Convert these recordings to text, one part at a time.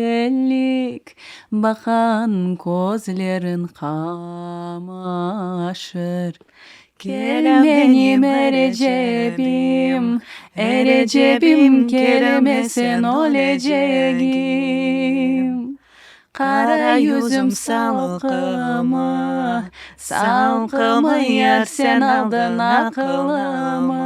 Güzellik bakan gözlerin kamaşır. Gel benim Erecep'im, Erecep'im gelmesen olacağım. Kara yüzüm salkımı, salkımı yer sen aldın aklıma.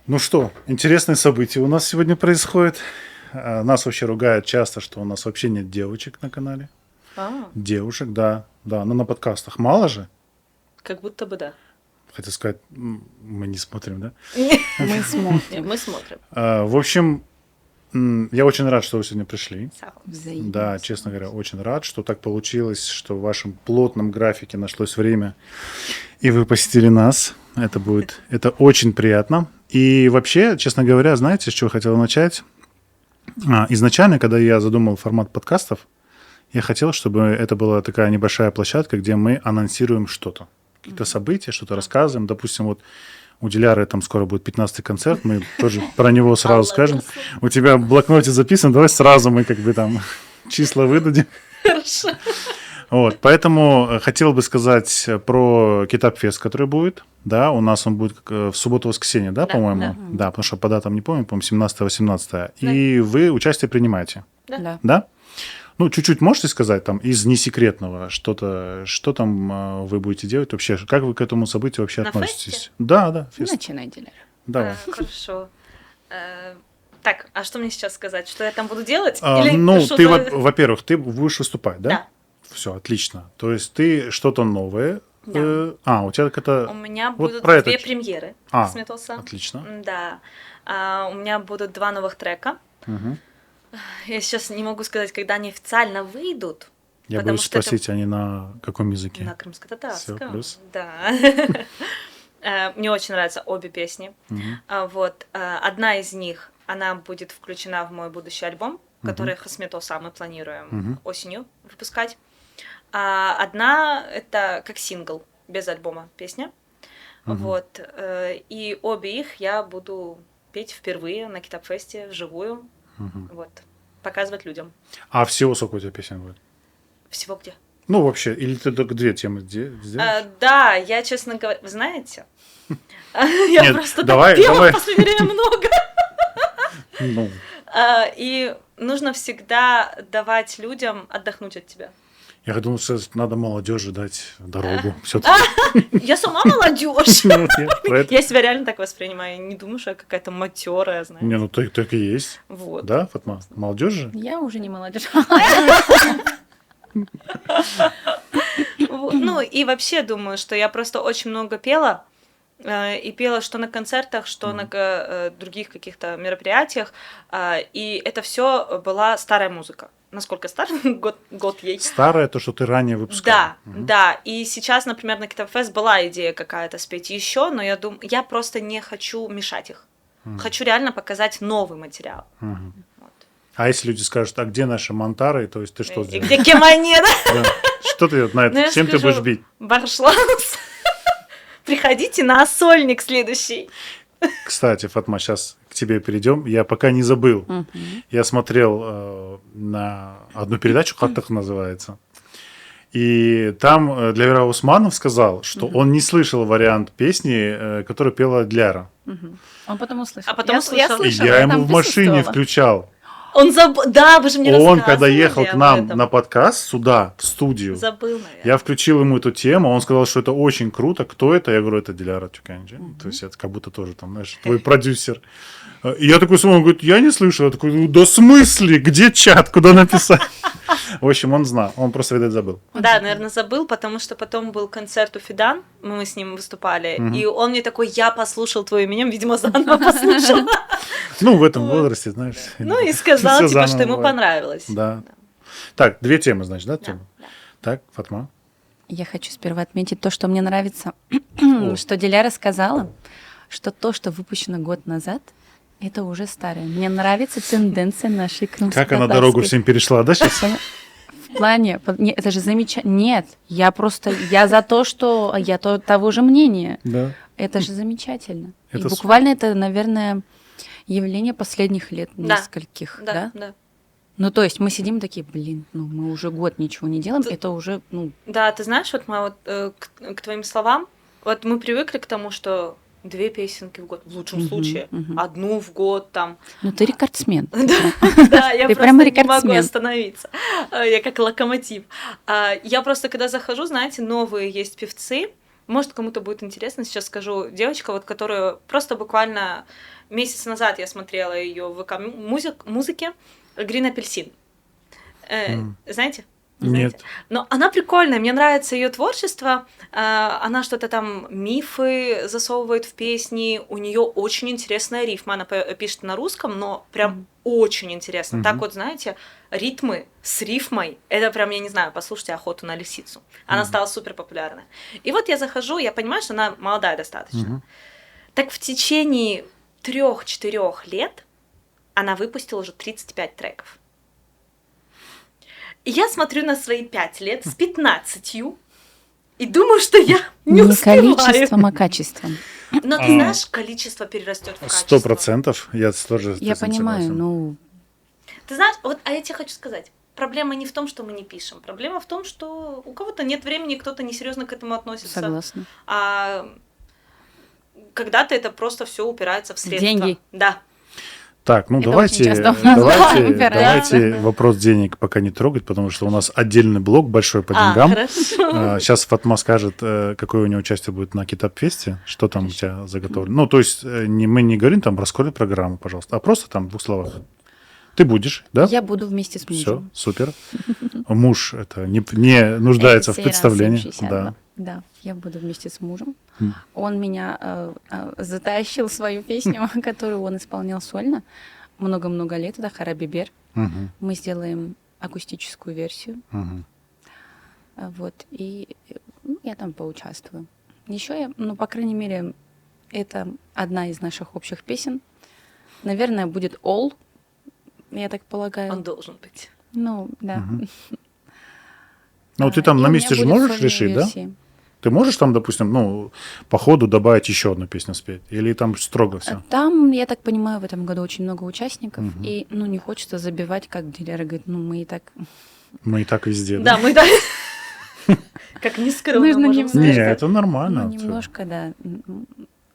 Ну что, интересные события у нас сегодня происходят. Нас вообще ругают часто, что у нас вообще нет девочек на канале. Девушек, да. Да, но на подкастах мало же. Как будто бы да. Хотел сказать, мы не смотрим, да? Мы смотрим. Мы смотрим. В общем, я очень рад, что вы сегодня пришли. Взаимно. Да, честно говоря, очень рад, что так получилось, что в вашем плотном графике нашлось время, и вы посетили нас. Это очень приятно. И вообще, честно говоря, знаете, с чего я хотел начать? Изначально, когда я задумал формат подкастов, я хотел, чтобы это была такая небольшая площадка, где мы анонсируем что-то. Какие-то события, что-то рассказываем. Допустим, вот у Диляры там скоро будет 15-й концерт, мы тоже про него сразу скажем. У тебя в блокноте записано, давай сразу мы как бы там числа выдадим. Хорошо. Вот, поэтому хотел бы сказать про Китап-фест, который будет. Да, у нас он будет в субботу-воскресенье, да, по-моему? Да, потому что по датам не помню, по-моему, 17-18. И вы участие принимаете. Да. Да? Ну, чуть-чуть можете сказать там из несекретного что-то, что там вы будете делать вообще? Как вы к этому событию вообще На относитесь? фесте? Да, фест. Начинай, Диляра. Давай. Хорошо. Так, а что мне сейчас сказать? Что я там буду делать? Ну, что-то- ты, во-первых, ты будешь выступать, да? Да. Все, отлично. То есть ты что-то новое. Да. У тебя как-то... У меня вот будут про это две ч- премьеры А, Сметоса. Отлично. Да. У меня будут 2 новых трека. Мгм. Я сейчас не могу сказать, когда они официально выйдут. Я Потому боюсь что это- спросить, они на каком языке? На крымско-татарском. Всё, плюс. Да. Мне очень нравятся обе песни. Мгм. Вот. Одна из них, она будет включена в мой будущий альбом, который Хасметоса мы планируем Мгм. осенью выпускать. А одна — это как сингл, без альбома песня. Мгм. Вот. И обе их я буду петь впервые на Китап-фесте вживую. Мгм. Вот. Показывать людям. А всего сколько у тебя песен будет? Всего где? Ну, вообще, или ты только 2 темы сделаешь? Да, я, честно говоря, вы знаете, я Нет, просто давай, так пела давай. в последнее время много. Ну, И нужно всегда давать людям отдохнуть от тебя. я думал, что надо молодежи дать дорогу. Все-таки. Я сама молодежь. Не, Я себя реально так воспринимаю. Я не думаю, что я какая-то матерая, знаешь. ну так и есть. Вот. Да, Фатма? Молодежь же? Я уже не молодежь. Ну, и вообще думаю, что я просто очень много пела. И пела что на концертах, что на других каких-то мероприятиях. И это все была старая музыка. Насколько старая? Год ей. Старое, то, что ты ранее выпускал. Да, да. И сейчас, например, на Китап-фест была идея какая-то спеть еще, но я думаю, я просто не хочу мешать их. Хочу реально показать новый материал. Мгм. Вот. А если люди скажут, а где наши монтары, то есть ты что И сделаешь? где кеманера? Да. Что ты на Ну, я это? Чем ты скажу, будешь бить? Баршланс. Приходите на сольник следующий. Кстати, Фатма, сейчас к тебе перейдем. Я пока не забыл. Мгм. Я смотрел на одну передачу, как так называется. И там Дилара Усманов сказал, что он не слышал вариант песни, которую пела Диляра. Мгм. Он потом услышал. А потом Я услышал. И слышала, я ему там в машине присутствовала. включал. Он забыл. Да, вы же мне Он, рассказывали когда ехал к об нам этом. на подкаст сюда, в студию, Забыл, наверное. я включил ему эту тему, он сказал, что это очень круто. Кто это? Я говорю, это Диляра Тюканджи. То есть это как будто тоже там, знаешь, твой продюсер. И я такой смотрю, он говорит, я не слышал. Я такой, да в смысле? Где чат? Куда написать? В общем, он знал. Он просто, видать, забыл. Да, наверное, забыл, потому что потом был концерт у Фидан, мы с ним выступали, и он мне такой, я послушал твое имя, видимо, заново послушал. Ну, в этом возрасте, знаешь. Ну и сказал, всё типа, заново что ему бывает. понравилось. Да. Так, 2 темы, значит, да, темы? да. Так, Фатма. Я хочу сперва отметить то, что мне нравится, О. что Диляра сказала, что то, что выпущено год назад, Это уже старое. Мне нравится тенденция нашей Как она дорогу всем перешла, да, сейчас? В плане, это же замечательно. Нет, я за то, что я того же мнения. Да. Это же замечательно. И Это буквально это, наверное, явление последних лет, Да. нескольких, да? Да. Ну, то есть мы сидим такие, блин, ну мы уже год ничего не делаем, это уже, ну, Да, ты знаешь, вот мы к твоим словам, вот мы привыкли к тому, что 2 песенки в год, в лучшем Мгм, случае, мгм. 1 в год там. ну ты рекордсмен. Да, я Ты просто прямо не могу рекордсмен. остановиться. Я как локомотив. Я просто, когда захожу, знаете, новые есть певцы. Может, кому-то будет интересно, сейчас скажу. Девочка, вот которую просто буквально месяц назад я смотрела ее в ВК-музыке, Green Апельсин. Знаете? Не знаете? Нет. Но она прикольная, мне нравится ее творчество. Она что-то там мифы засовывает в песни. У нее очень интересная рифма. Она пишет на русском, но прям очень интересно. Мгм. Так вот, знаете, ритмы с рифмой. Это прям, я не знаю, послушайте «Охоту на лисицу». Она стала супер популярной. И вот я захожу, я понимаю, что она молодая достаточно. Мгм. Так в течение 3-4 лет она выпустила уже 35 треков. И я смотрю на свои 5 лет с 15 и думаю, что я не успеваю. количеством, а качеством. Но ты знаешь, количество перерастет в качество. 100%. Я тоже с Я этим понимаю, согласен. ну, Ты знаешь, вот, а я тебе хочу сказать, проблема не в том, что мы не пишем. Проблема в том, что у кого-то нет времени, кто-то несерьезно к этому относится. согласна. А когда-то это просто все упирается в средства. Деньги. Да. Так, ну Это давайте, очень часто у нас давайте упирается. вопрос денег пока не трогать, потому что у нас отдельный блок большой по деньгам. Хорошо. Сейчас Фатма скажет, какое у нее участие будет на Китап-фесте, что там у тебя заготовлено. Ну, то есть мы не говорим там, раскрой программу, пожалуйста, а просто там в 2 словах. Ты будешь, да? Я буду вместе с Все, мужем. супер. Муж это не нуждается в Это сей раз представлении. 7,62. Да. Да, я буду вместе с мужем. М. Он меня затащил в свою песню, которую он исполнял сольно много-много лет. Это «Харабибер». Мгм, Мы сделаем акустическую версию. мгм. Вот, и я там поучаствую. Еще я, ну, по крайней мере, это одна из наших общих песен. Наверное, будет «All», я так полагаю. Он должен быть. Ну, да. Мгм. Ну, ты там И на у меня месте же будет можешь сольные решить, да? версии. Ты можешь там, допустим, ну, по ходу добавить еще одну песню спеть? Или там строго все? Там, я так понимаю, в этом году очень много участников, Мгм. и, ну, не хочется забивать, как дилеры говорят, ну, мы и так... Мы и так везде. Да, мы так. Как не скромно Нужно можем немножко. Не, сказать. это нормально. Ну, немножко, да.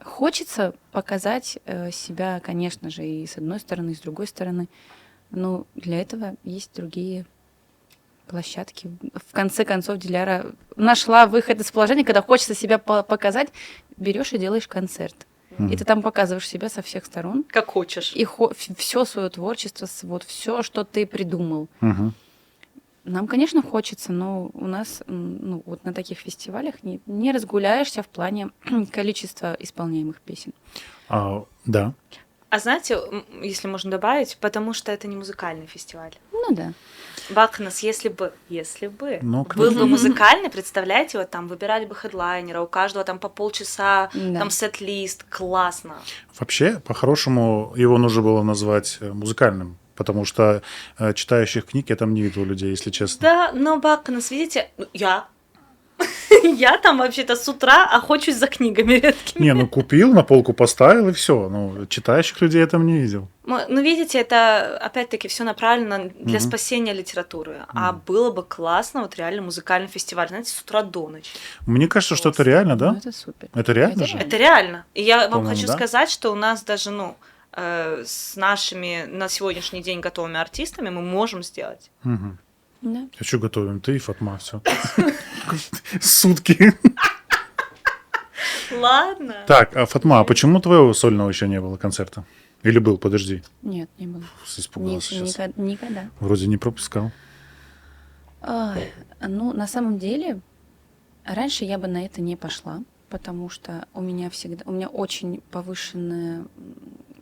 Хочется показать себя, конечно же, и с одной стороны, и с другой стороны. Но для этого есть другие площадки. В конце концов, Диляра нашла выход из положения, когда хочется себя показать, берешь и делаешь концерт. Мгм. И ты там показываешь себя со всех сторон. Как хочешь. И все свое творчество, вот все, что ты придумал. Мгм. Нам, конечно, хочется, но у нас, ну, вот на таких фестивалях не разгуляешься в плане количества исполняемых песен. Да. А знаете, если можно добавить, потому что это не музыкальный фестиваль. Ну да. Бакнес, если бы Ну, был бы музыкальный, представляете, вот там выбирали бы хедлайнера, у каждого там по полчаса, Да. там сет-лист, классно. Вообще, по-хорошему, его нужно было назвать музыкальным, потому что читающих книг я там не видел людей, если честно. Да, но Бакнес, видите, я там вообще-то с утра охочусь за книгами редкими. Не, ну купил, на полку поставил и все. Ну, читающих людей я там не видел. Ну, видите, это опять-таки все направлено для Мгм. спасения литературы. А было бы классно, вот реально музыкальный фестиваль, знаете, с утра до ночи. Мне кажется, что это реально, Ну, да? это супер. Это реально Это же? Это реально. И я вам По-моему, хочу да. сказать, что у нас даже, с нашими на сегодняшний день готовыми артистами мы можем сделать. Мгм. Да. А что готовим? Ты и Фатма, все. Сутки. Ладно. Так, а Фатма, а почему твоего сольного еще не было концерта? Или был, подожди. Нет, не было. Испугался сейчас. Никогда. Вроде не пропускал. Ай, ну, на самом деле, раньше я бы на это не пошла, потому что у меня очень повышенная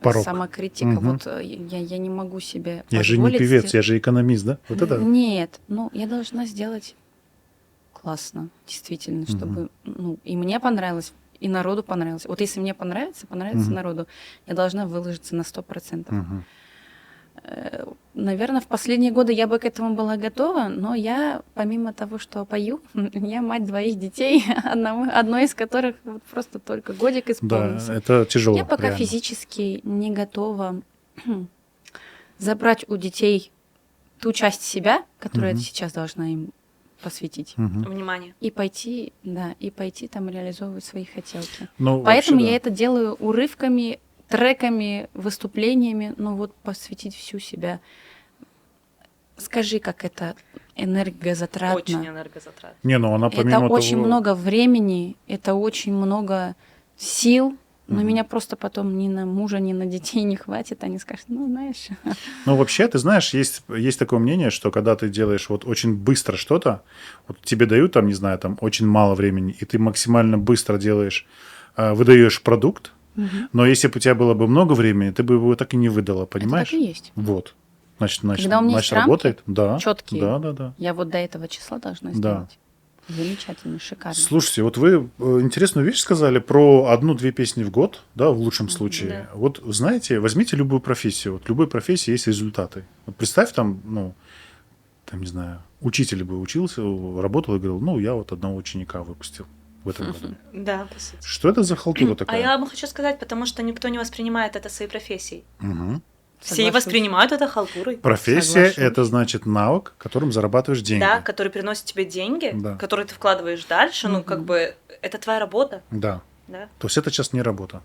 Порог. самокритика. Мгм. Вот я не могу себе Я же не позволить певец, я же экономист, да? Вот это? Нет, ну, я должна сделать классно, действительно, чтобы, ну, и мне понравилось, и народу понравилось. Вот если мне понравится народу, я должна выложиться на 100%. Наверное, в последние годы я бы к этому была готова, но я, помимо того, что пою, я мать 2 детей, одной из которых вот просто только годик исполнился. Да, это тяжело. Я пока реально. физически не готова забрать у детей ту часть себя, которую я сейчас должна им посвятить. Внимание. И пойти там реализовывать свои хотелки. Ну, Поэтому вообще, я это делаю урывками, треками, выступлениями, ну вот посвятить всю себя. Скажи, как это энергозатратно. Очень энергозатратно. Не, ну она помимо Это того... очень много времени, это очень много сил, но меня просто потом ни на мужа, ни на детей не хватит. Они скажут, ну, знаешь... Ну, вообще, ты знаешь, есть такое мнение, что когда ты делаешь вот очень быстро что-то, вот тебе дают там, не знаю, там очень мало времени, и ты максимально быстро делаешь, выдаешь продукт, но если бы у тебя было бы много времени, ты бы его так и не выдала, понимаешь? Это так и есть. Вот. Значит, Когда у меня есть рамки работает. Да. чёткие. Да. Я вот до этого числа должна Да. сделать. Замечательно, шикарно. Слушайте, вот вы интересную вещь сказали про 1-2 песни в год, да, в лучшем случае. Да. Вот знаете, возьмите любую профессию. Вот в любой профессии есть результаты. Вот представь там, там, не знаю, учитель бы учился, работал и говорил, ну, я вот одного ученика выпустил в этом году. Да, по сути. Что это за халтура А такая? я вам хочу сказать, потому что никто не воспринимает это своей профессией. Мгм. Все Соглашусь. воспринимают это халтурой. Профессия Соглашусь. это значит навык, которым зарабатываешь деньги. Да, который приносит тебе деньги, Да. которые ты вкладываешь дальше. Ну, как бы, это твоя работа. Да. Да. То есть это сейчас не работа.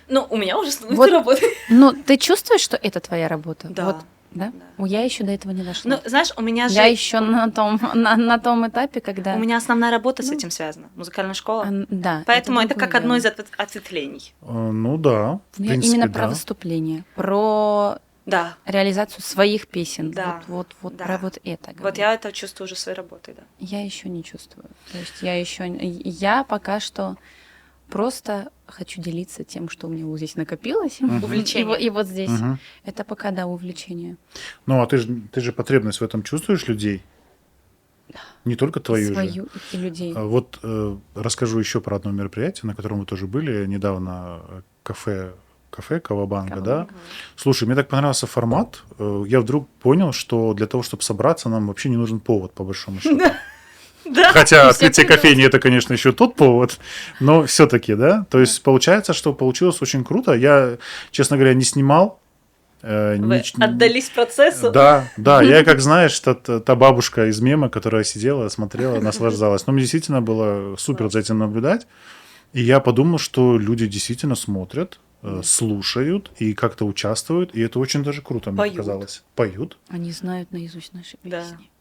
Ну, у меня уже становится Вот. работа. Ну, ты чувствуешь, что это твоя работа? Да. Вот, да? Я еще до этого не дошла. Ну, знаешь, у меня же... Я еще на том этапе, когда... У меня основная работа с этим связана. Музыкальная школа. Да. Поэтому это другое как одно дело. из ответвлений. Ну да, в Я принципе, именно да. про выступление, про Да. реализацию своих песен. Да. Вот Да. про вот это. Вот говорю. я это чувствую уже своей работой, да. Я еще не чувствую. То есть я пока что просто хочу делиться тем, что у меня вот здесь накопилось. Увлечение. И вот здесь. Мгм. Это пока, да, увлечение. Ну, а ты же потребность в этом чувствуешь людей? Не только твою же. Свою и людей. Вот расскажу еще про одно мероприятие, на котором мы тоже были недавно. Кафе Кавабанга, да? Кавабанга. Слушай, мне так понравился формат. Я вдруг понял, что для того, чтобы собраться, нам вообще не нужен повод, по большому счету. Да. Хотя открытие кофейни это, конечно, еще тот повод, но все-таки, да. То есть получается, что получилось очень круто. Я, честно говоря, не снимал. Вы отдались процессу. Да, я, как знаешь, та бабушка из мема, которая сидела, смотрела, наслаждалась. Но мне действительно было супер за этим наблюдать. И я подумал, что люди действительно смотрят, слушают и как-то участвуют. И это очень даже круто, мне Поют. показалось. Поют. Они знают наизусть наши Да. песни.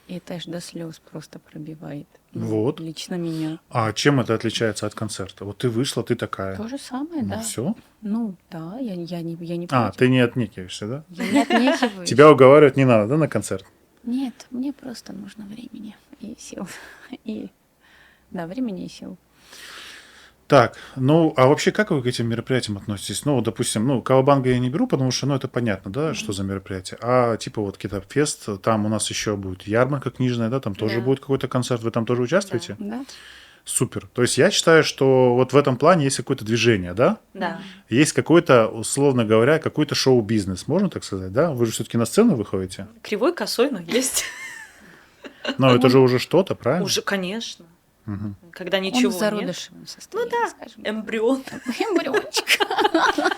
И это аж до слез просто пробивает. Ну, Вот. Лично меня. А чем это отличается от концерта? Вот ты вышла, ты такая. То же самое, да. Все? Ну, да, я не А, против. ты не отнекиваешься, да? Я не отнекиваюсь. Тебя уговаривать не надо, да, на концерт? Нет, мне просто нужно времени и сил. И да, времени и сил. Так, ну, а вообще как вы к этим мероприятиям относитесь? Ну, вот, допустим, Кавабанга я не беру, потому что, это понятно, да, что за мероприятие. А типа вот Китап-фест, там у нас еще будет ярмарка книжная, да, там тоже Да. будет какой-то концерт, вы там тоже участвуете? Да? Супер. То есть я считаю, что вот в этом плане есть какое-то движение, да? Да. Есть какой-то, условно говоря, какой-то шоу-бизнес, можно так сказать, да? Вы же все-таки на сцену выходите. Кривой, косой, но есть. Но это же уже что-то, правильно? Уже, конечно. Мгм. Когда Он в ничего нет. зародышевом состоянии, Ну да, скажем. эмбрион. Эмбриончик. Ну,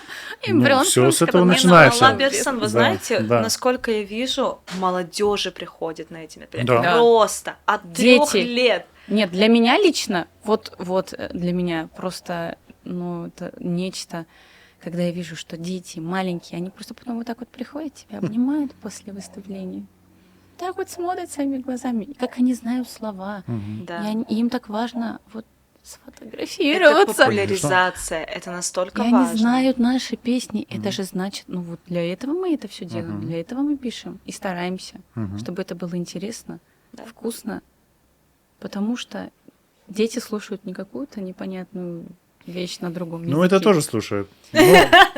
Эмбрион. всё с этого Не, ну, начинается. Лаберсон, вы Да, знаете, да. насколько я вижу, молодежи приходит на эти мероприятия. Да. Просто от 3 Дети. лет. Нет, для меня лично, вот для меня просто, это нечто, когда я вижу, что дети маленькие, они просто потом вот так вот приходят, тебя обнимают после выступления. Так вот смотрят своими глазами, и как они знают слова. Мгм. Да. И им так важно вот Это сфотографироваться. популяризация, это настолько И важно. они знают наши песни. Это же значит, вот для этого мы это все делаем, Мгм. для этого мы пишем и стараемся, Мгм. чтобы это было интересно, Да. вкусно. Потому что дети слушают не какую-то непонятную вещь на другом языке. Ну, это тоже слушают.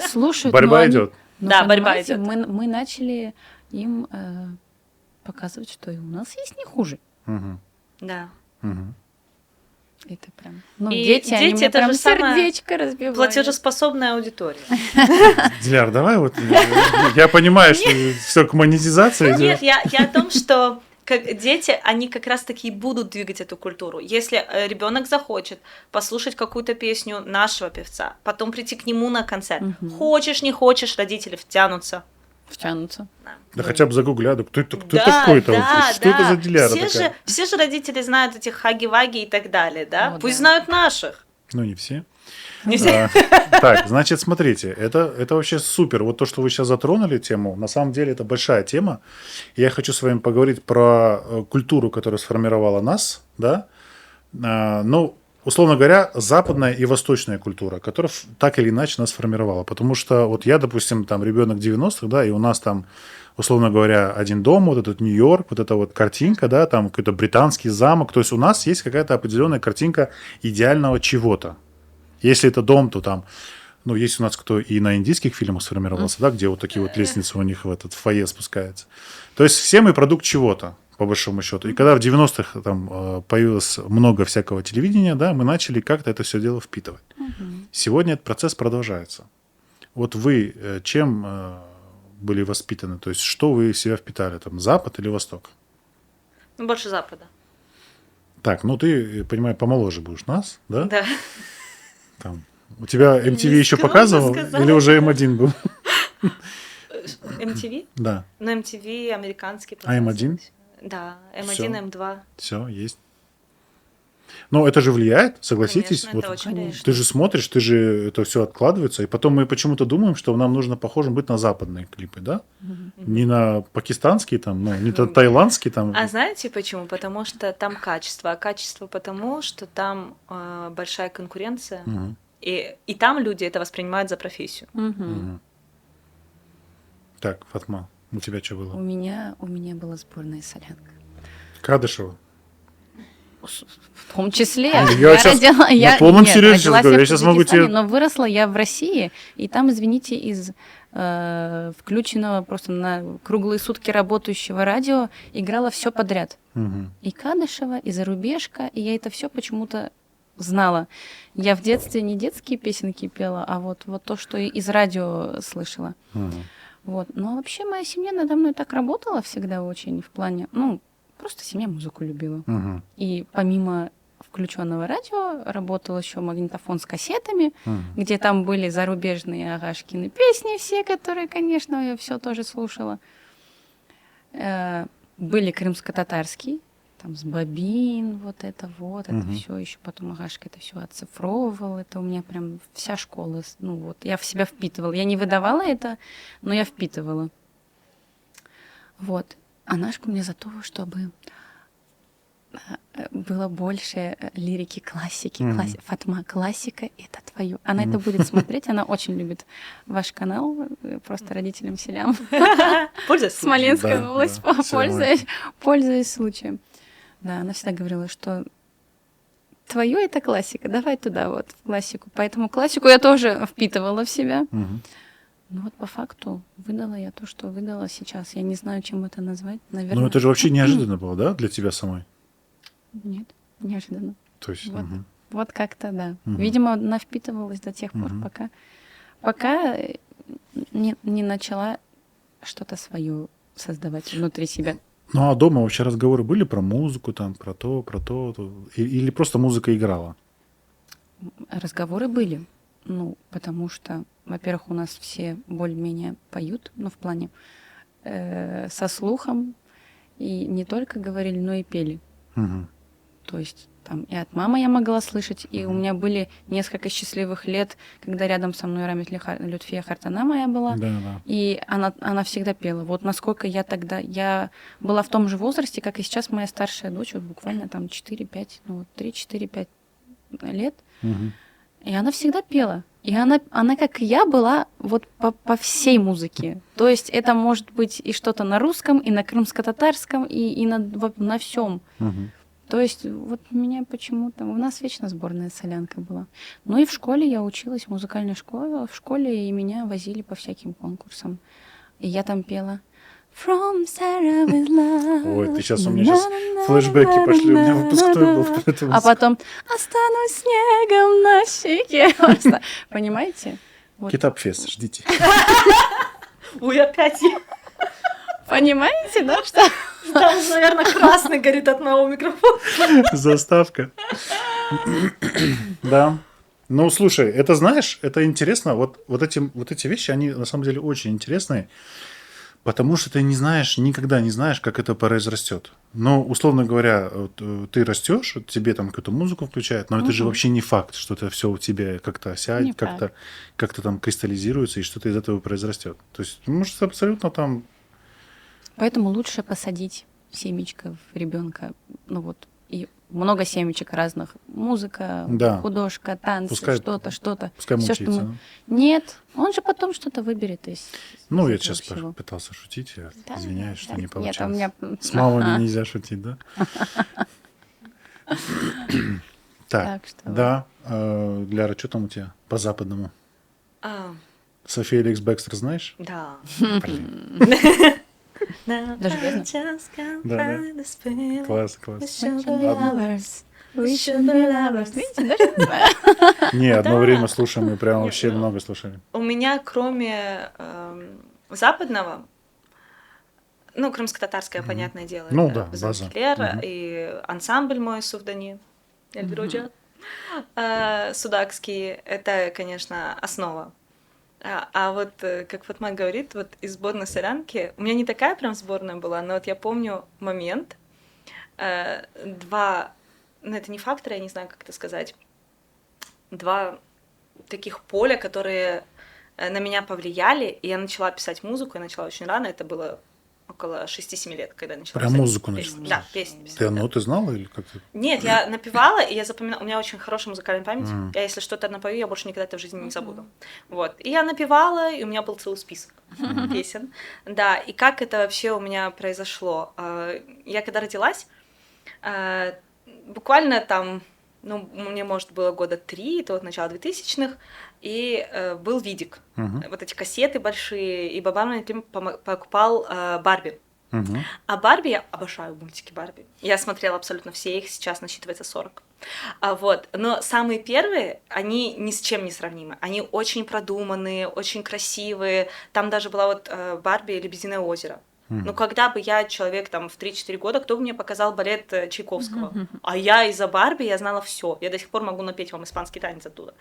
слушают. Борьба но они- идет. но, Да, борьба понимаете, идет. Мы начали им показывать, что и у нас есть не хуже. Мгм. Да. Мгм. Это прям... Ну, И дети, они дети мне это прям же самое сердечко разбивают. Платежеспособная аудитория. Диляр, давай вот. Я понимаю, что все к монетизации Нет, идет. я о том, что дети, они как раз-таки и будут двигать эту культуру. Если ребенок захочет послушать какую-то песню нашего певца, потом прийти к нему на концерт, хочешь, не хочешь, родители втянутся. Втянутся. Да хотя бы загугля, да кто Да, такой-то? да, Что это да. за Диляра такая? Все же родители знают этих хаги-ваги и так далее, да? О, Пусть да. знают наших. Ну, не все. Не все. Так, значит, смотрите, это вообще супер. Вот то, что вы сейчас затронули тему, на самом деле это большая тема. Я хочу с вами поговорить про культуру, которая сформировала нас, да. Ну, условно говоря, западная и восточная культура, которая так или иначе нас формировала. Потому что вот я, допустим, там ребенок 90-х, да, и у нас там, условно говоря, один дом, вот этот Нью-Йорк, вот эта вот картинка, да, там какой-то британский замок. То есть у нас есть какая-то определенная картинка идеального чего-то. Если это дом, то там, ну, есть у нас кто и на индийских фильмах сформировался, да, где вот такие вот лестницы у них в этот фойе спускаются. То есть все мы продукт чего-то, по большому счету. И когда в 90-х там появилось много всякого телевидения, да, мы начали как-то это все дело впитывать. Сегодня этот процесс продолжается. Вот вы чем были воспитаны? То есть что вы в себя впитали? Там, Запад или Восток? Ну, больше Запада. Так, ну ты, понимаю, помоложе будешь нас, да? Да. Там. У тебя MTV еще Нескромно показывал сказала. или уже М1 был? MTV? Да. Ну, MTV американский. А М1? Да, Всё. М1, М2. Все, есть. Но это же влияет, согласитесь? Конечно, это очень влияет. Ты же смотришь, ты же это все откладывается, и потом мы почему-то думаем, что нам нужно похожим быть на западные клипы, да? Не на пакистанские там, ну, не на таиландские там. А знаете почему? Потому что там качество. А качество потому, что там большая конкуренция. Мгм. И там люди это воспринимают за профессию. Мгм. Так, Фатма, у тебя что У было? меня была сборная солянка. Кадышева. В том числе. Я щас на полном серьезе сейчас говорю, я щас могу тебе- Но выросла я в России, и там, извините, из включенного просто на круглые сутки работающего радио играла все подряд. Мгм. И Кадышева, и Зарубежка, и я это все почему-то знала. Я в детстве не детские песенки пела, а вот то, что из радио слышала. Мгм. Вот. Но вообще моя семья надо мной так работала всегда очень в плане, ну, просто семья музыку любила. Мгм. И помимо включенного радио работал еще магнитофон с кассетами, Мгм. где там были зарубежные Агашкины песни все, которые, конечно, я все тоже слушала. Были крымско-татарские, там с бобин, вот это Мгм. все еще потом Агашка это все оцифровывал, это у меня прям вся школа, ну вот, я в себя впитывала. Я не выдавала это, но я впитывала. Вот. А Нашка мне за то, чтобы было больше лирики, классики. Мгм. Фатма, классика — это твое. Она это будет смотреть, она очень любит ваш канал, просто родителям селям. Пользуясь Смоленская Да, область, да, всё пользуясь случаем. Да, она всегда говорила, что твое это классика, давай туда вот, в классику. Поэтому классику я тоже впитывала в себя. Мгм. Ну вот по факту выдала я то, что выдала сейчас. Я не знаю, чем это назвать. Наверное, Ну, это же вообще неожиданно было, да, для тебя самой? нет, неожиданно. То есть, Вот. мгм. Вот как-то, да. Мгм. Видимо, она впитывалась до тех пор, Мгм. пока не начала что-то свое создавать внутри себя. Ну, а дома вообще разговоры были про музыку, там, про то, или просто музыка играла? Разговоры были. Ну, потому что, во-первых, у нас все более-менее поют, ну, в плане со слухом. И не только говорили, но и пели. Мгм. То есть там и от мамы я могла слышать, и у меня были несколько счастливых лет, когда рядом со мной Рамит Лютфия Хартана моя была, Да. и она всегда пела. Вот насколько я была в том же возрасте, как и сейчас моя старшая дочь, вот буквально там 4-5, ну вот 3-4-5 лет, Мгм. и она всегда пела. И она как и я, была вот по всей музыке. То есть это может быть и что-то на русском, и на крымско-татарском, и на всем. Мгм. То есть вот меня почему-то... У нас вечно сборная солянка была. Ну и в школе я училась, в музыкальной школе. В школе и меня возили по всяким конкурсам. И я там пела. From Sarah with love. Ой, ты сейчас у меня сейчас флешбеки пошли, у меня выпускной был. Поэтому... А потом останусь снегом на щеке. Просто, понимаете? Вот. Китап-фест, ждите. Ой, опять я. Понимаете, да, что? Там, наверное, красный горит от моего микрофона. Заставка. Да. Ну, слушай, это знаешь, это интересно. Вот эти вещи, они на самом деле очень интересные, потому что ты не знаешь, никогда не знаешь, как это произрастет. Но, условно говоря, вот, ты растешь, вот тебе там какую-то музыку включают, но это же вообще не факт, что это все у тебя как-то Не осядет, факт. как-то там кристаллизируется, и что-то из этого произрастет. То есть, может, абсолютно там... Поэтому лучше посадить семечко в ребенка. Ну вот, и много семечек разных. Музыка, Да. художка, танцы, Пускай- что-то. Пускай Всё, мучается. что Нет, он же потом что-то выберет из Ну, я этого сейчас всего. пытался шутить, я Да, извиняюсь, да, что да. не Нет, получилось. а у меня... С мамами Ага. нельзя шутить, да? Так, Так что вот. да. Ляра, что там у тебя по западному? А, София Алекс Бекстер знаешь? да. Даже верно. Да. Класс, класс. We should be lovers. Видите, даже? Не, одно Да. время слушаем, мы прям Нет, вообще ну, много слушали. У меня, кроме западного, ну, крымско-татарское, понятное дело, Ну это да, база. Зангилер, Мгм. и ансамбль мой Суфдани, Эльбируджа, судакский, это, конечно, основа. А вот, как Фатма говорит, вот из сборной солянки, у меня не такая прям сборная была, но вот я помню момент, два, ну это не фактора, я не знаю, как это сказать, два таких поля, которые на меня повлияли, и я начала писать музыку, я начала очень рано, это было около 6-7 лет, когда я начала Прям писать музыку песни. начала Да, писать? песни писать. Ты да. ноты знала или как ты? Нет, я напевала, и я запоминала, у меня очень хорошая музыкальная память, Мгм. я если что-то напою, я больше никогда это в жизни не забуду. Вот, и я напевала, и у меня был целый список песен, да, и как это вообще у меня произошло? Я когда родилась, буквально там, ну, мне, может, было года 3, это вот начало 2000-х, и был видик, Мгм. вот эти кассеты большие, и баба мне покупал Барби. Мгм. А Барби, я обожаю мультики Барби. Я смотрела абсолютно все их, сейчас насчитывается 40. Вот. Но самые первые, они ни с чем не сравнимы. Они очень продуманные, очень красивые. Там даже была вот Барби и Лебединое озеро. Ну, когда бы я, человек там в 3-4 года, кто бы мне показал балет Чайковского? А я из-за Барби, я знала все. Я до сих пор могу напеть вам испанский танец оттуда.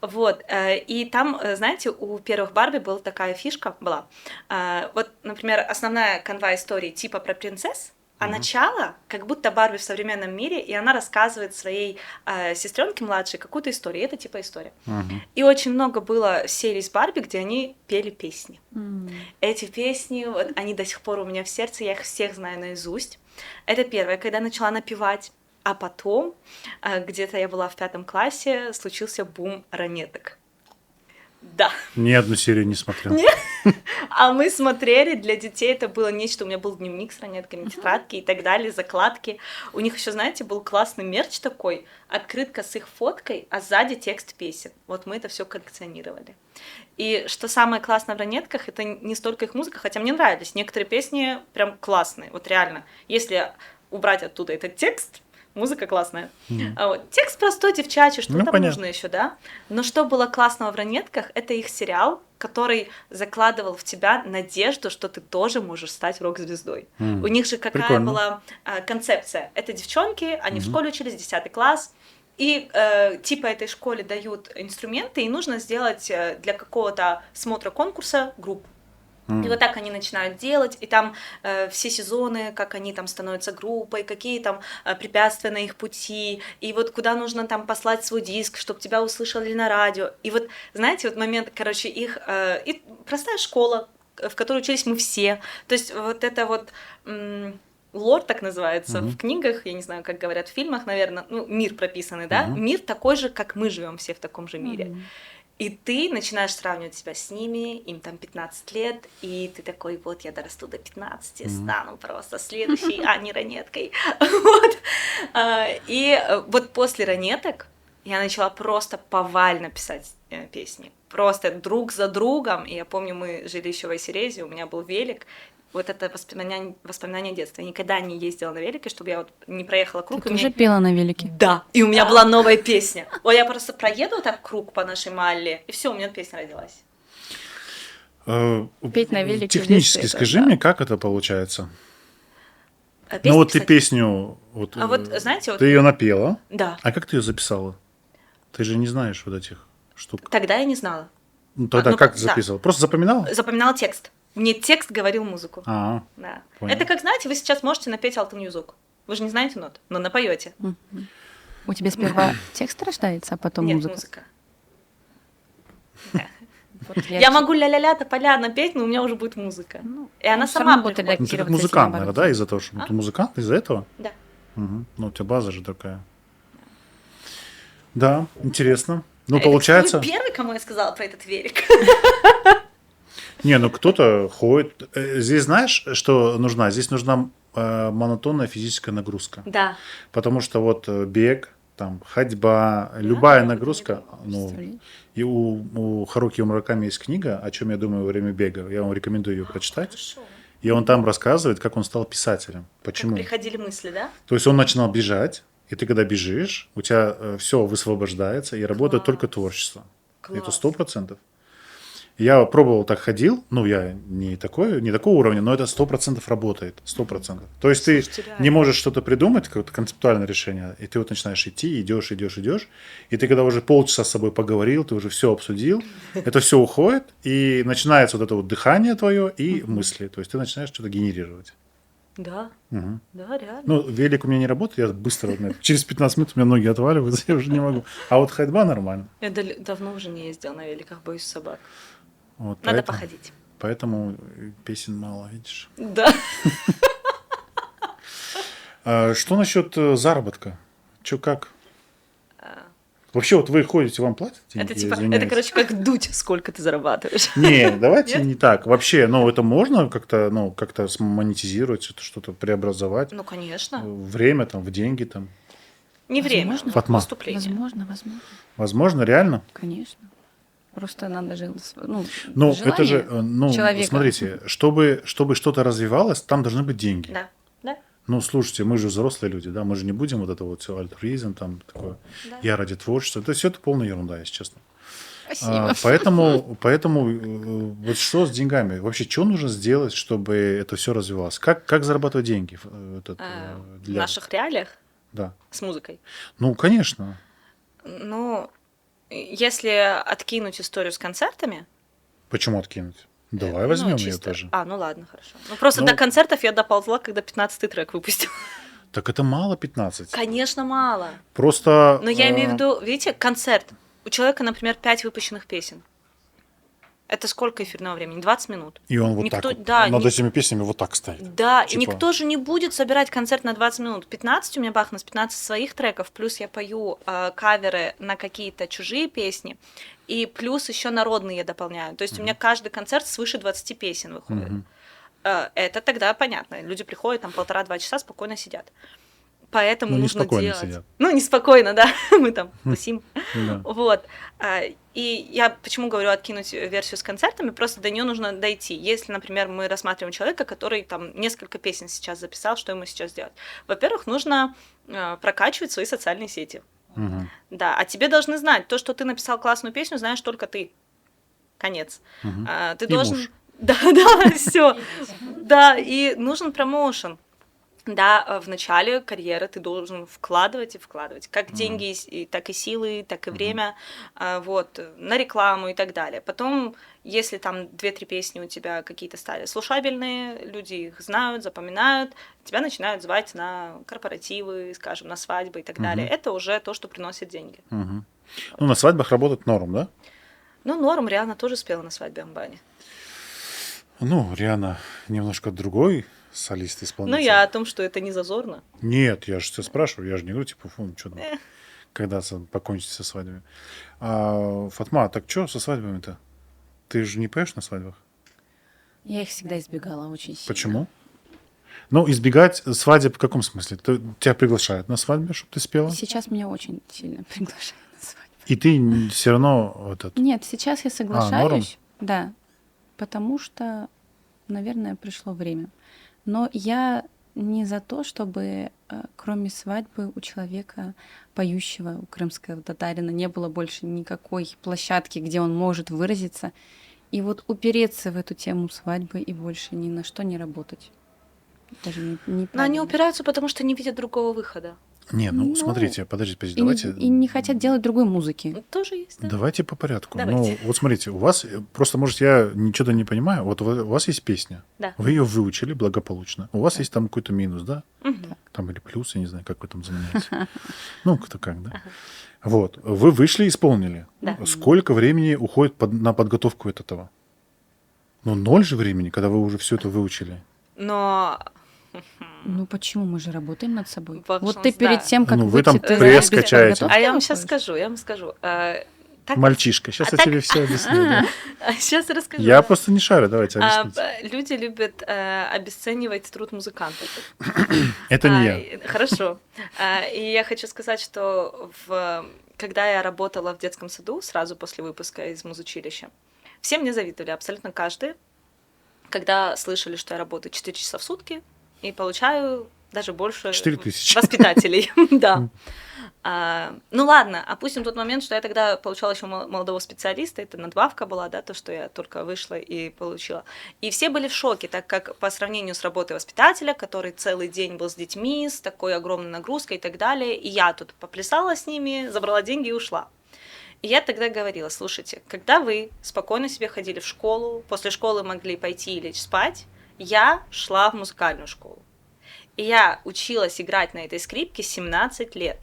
Вот, и там, знаете, у первых Барби была такая фишка, вот, например, основная канва истории типа про принцесс, а начало, как будто Барби в современном мире, и она рассказывает своей сестренке младшей какую-то историю, и это типа история. Мгм. И очень много было серий с Барби, где они пели песни. Эти песни, вот, они до сих пор у меня в сердце, я их всех знаю наизусть. Это первое, когда начала напевать. А потом, где-то я была в 5 классе, случился бум ранеток. Да. Ни одну серию не смотрел. А мы смотрели, для детей это было нечто. У меня был дневник с ранетками, тетрадки и так далее, закладки. У них еще, знаете, был классный мерч такой, открытка с их фоткой, а сзади текст песен. Вот мы это все коллекционировали. И что самое классное в ранетках, это не столько их музыка, хотя мне нравились. Некоторые песни прям классные, вот реально. Если убрать оттуда этот текст, музыка классная. А вот, текст простой, девчачий, что Ну, там понятно. нужно еще, да? Но что было классного в ранетках, это их сериал, который закладывал в тебя надежду, что ты тоже можешь стать рок-звездой. У них же какая Прикольно. была концепция? Это девчонки, они в школе учились, 10 класс, и типа этой школе дают инструменты, и нужно сделать для какого-то смотра конкурса группу. И вот так они начинают делать, и там все сезоны, как они там становятся группой, какие там препятствия на их пути, и вот куда нужно там послать свой диск, чтобы тебя услышали на радио. И вот, знаете, вот момент, короче, их... и простая школа, в которой учились мы все. То есть вот это вот... лор так называется в книгах, я не знаю, как говорят в фильмах, наверное, ну, мир прописанный, да? Мир такой же, как мы живем все в таком же мире. И ты начинаешь сравнивать себя с ними, им там 15 лет, и ты такой, вот я дорасту до 15, стану просто следующей Аней Ранеткой. Вот. И вот после ранеток я начала просто повально писать песни. Просто друг за другом. И я помню, мы жили еще в Айсерезе, у меня был велик. вот это воспоминание детства. Я никогда не ездила на велике, чтобы я вот не проехала круг. Ты и тоже пела на велике? Да, и у меня была новая песня. Ой, я просто проеду так круг по нашей Малле, и все, у меня песня родилась. Петь на велике в Технически детстве, скажи да. мне, как это получается? Песня, Ну вот ты кстати, песню, вот, А вот, знаете, вот- ты ее напела, Да, а как ты ее записала? Ты же не знаешь вот этих штук. тогда я не знала. Ну тогда ну, как ты да. записывала? Просто запоминала? Запоминала текст. Мне текст говорил музыку. А, Да. понял. Это как, знаете, вы сейчас можете напеть Алтын Юзук. Вы же не знаете нот, но напоете. У тебя сперва текст рождается, а потом Нет, музыка? музыка. Вот Я могу ля-ля-ля тополя напеть, но у меня уже будет музыка. Ну, И она он всё сама равно будет приходит. ну ты как адаптироваться, если музыкант, наоборот наверное, да, из-за того, что А? ты музыкант, из-за этого? Да. Мгм. Ну у тебя база же такая. Да, интересно. Ну, Вы получается... первый, кому я сказала про этот велик. Не, ну кто-то ходит. Здесь знаешь, что нужна? Здесь нужна монотонная физическая нагрузка. Да. Потому что вот бег, там, ходьба, любая я нагрузка. Ну, Представляете? и у Харуки Мураками есть книга «О чем я думаю во время бега». Я вам рекомендую ее прочитать. Хорошо. И он там рассказывает, как он стал писателем. Как Почему? приходили мысли, да? То есть он начинал бежать, и ты когда бежишь, у тебя все высвобождается, и работает Класс. только творчество. Это Класс. 100%. Я пробовал так ходил, ну, я не такого уровня, но это 100% работает, 100%. То есть Слушайте, ты реально. не можешь что-то придумать, какое-то концептуальное решение, и ты вот начинаешь идти, идешь, и ты когда уже полчаса с собой поговорил, ты уже все обсудил, это все уходит, и начинается вот это вот дыхание твое и мысли, то есть ты начинаешь что-то генерировать. Да. Мгм. Да, реально. Ну, велик у меня не работает, я быстро, вот, через 15 минут у меня ноги отваливаются, я уже не могу. А вот ходьба нормально. Я давно уже не ездила на великах, боюсь собак. Вот, Надо поэтому- походить. Поэтому песен мало, видишь. Да. А что насчет заработка? Че как? А, Вообще, вот вы ходите, вам платят деньги? Это Я типа, извиняюсь. это, короче, как дуть, сколько ты зарабатываешь. Не, давайте Нет? не так. Вообще, ну, это можно как-то, ну, как-то монетизировать, что-то преобразовать? Ну, конечно. Время там, в деньги там. Не время, Возможно. Фатма. выступление. Возможно. Возможно, реально? Конечно. Просто надо же, ну, Ну, желание это же, ну, человека. смотрите, чтобы что-то развивалось, там должны быть деньги. Да, да, Ну, слушайте, мы же взрослые люди, да, мы же не будем вот это вот все альтруизм, там такое, да. я ради творчества. Это все это полная ерунда, если честно. Спасибо. Поэтому вот что с деньгами? Вообще, что нужно сделать, чтобы это все развивалось? Как зарабатывать деньги В наших реалиях Да. с музыкой. Ну, конечно. Ну, если откинуть историю с концертами... Почему откинуть? Давай ну, возьмем ее чисто- тоже. ну ладно, хорошо. Ну, просто Ну- до концертов я доползла, когда 15-й трек выпустил. Так это мало 15. Конечно, мало. Просто... Но я имею в виду, видите, концерт. У человека, например, 5 выпущенных песен. Это сколько эфирного времени? 20 минут. И он вот Никто- так вот да, над ни- этими песнями вот так стоит. Да, и Типа- никто же не будет собирать концерт на 20 минут. 15 у меня бахнус, 15 своих треков, плюс я пою каверы на какие-то чужие песни, и плюс еще народные я дополняю. То есть у меня каждый концерт свыше 20 песен выходит. Мгм. Это тогда понятно. Люди приходят, там 1,5-2 часа спокойно сидят. Поэтому Ну, нужно неспокойно делать. сидят. Ну, неспокойно, да. Мы там тусим. Да. Вот. И я почему говорю откинуть версию с концертами, просто до нее нужно дойти. Если, например, мы рассматриваем человека, который там несколько песен сейчас записал, что ему сейчас делать? Во-первых, нужно прокачивать свои социальные сети. Мгм. Да, а тебе должны знать, то, что ты написал классную песню, знаешь только ты. Конец. Мгм. Ты И должен... муж. Да, да, все. Да, и нужен промоушен. Да, в начале карьеры ты должен вкладывать и вкладывать. Как деньги, так и силы, так и время, вот, на рекламу и так далее. Потом, если там 2-3 песни у тебя какие-то стали слушабельные, люди их знают, запоминают, тебя начинают звать на корпоративы, скажем, на свадьбы и так далее. Это уже то, что приносит деньги. Мгм. Ну, на свадьбах работает норм, да? Ну, Норм Риhanna тоже спела на свадьбе Амбани. Ну, Риhanna немножко другой солист, Ну, исполнитель. я о том, что это не зазорно. Нет, я же тебя спрашиваю, я же не говорю, типа, фу, что там, когда покончить со свадьбами. Фатма, так что со свадьбами-то? Ты же не поешь на свадьбах? Я их всегда избегала очень сильно. Почему? Ну, избегать свадеб в каком смысле? Тебя приглашают на свадьбе, чтобы ты спела? Сейчас меня очень сильно приглашают на свадьбу. И ты все равно вот это... Нет, сейчас я норм? соглашаюсь, да, потому что наверное, пришло время. Но я не за то, чтобы кроме свадьбы у человека, поющего, у крымского татарина, не было больше никакой площадки, где он может выразиться. И вот упереться в эту тему свадьбы и больше ни на что не работать. Даже Но они неправильно. упираются, потому что не видят другого выхода. Не, ну Ну, смотрите, подождите, И не, давайте, и не хотят делать другой музыки. Тоже есть, да? давайте по порядку. Давайте. Ну, вот смотрите, у вас, просто, может, я ничего не понимаю, вот у вас есть песня, Да. вы ее выучили благополучно, у вас есть там какой-то минус, да? Мгм. Там или плюс, я не знаю, как вы там занимаетесь. Ну, кто как, да? Вот, вы вышли, исполнили. Да. Сколько времени уходит на подготовку этого? Ну, 0 же времени, когда вы уже все это выучили. Но Ну почему? Мы же работаем над собой. Потому Вот что, ты перед да. тем, как Ну, вы там выйти, ты пресс без качаете. подготовки я вам сейчас выходишь? скажу. Так Мальчишка, сейчас я так- тебе все объясню. да. Сейчас расскажу. Я просто не шарю, давайте объясните. Люди любят обесценивать труд музыкантов. Это не я. Хорошо. И я хочу сказать, что когда я работала в детском саду сразу после выпуска из музучилища, все мне завидовали, абсолютно каждый, когда слышали, что я работаю 4 часа в сутки и получаю даже больше 4000. воспитателей. Да. Ну ладно, опустим тот момент, что я тогда получала еще молодого специалиста, это надбавка была, да, то, что я только вышла и получила. И все были в шоке, так как по сравнению с работой воспитателя, который целый день был с детьми, с такой огромной нагрузкой и так далее, и я тут поплясала с ними, забрала деньги и ушла. И я тогда говорила, слушайте, когда вы спокойно себе ходили в школу, после школы могли пойти и лечь спать, я шла в музыкальную школу. И я училась играть на этой скрипке 17 лет.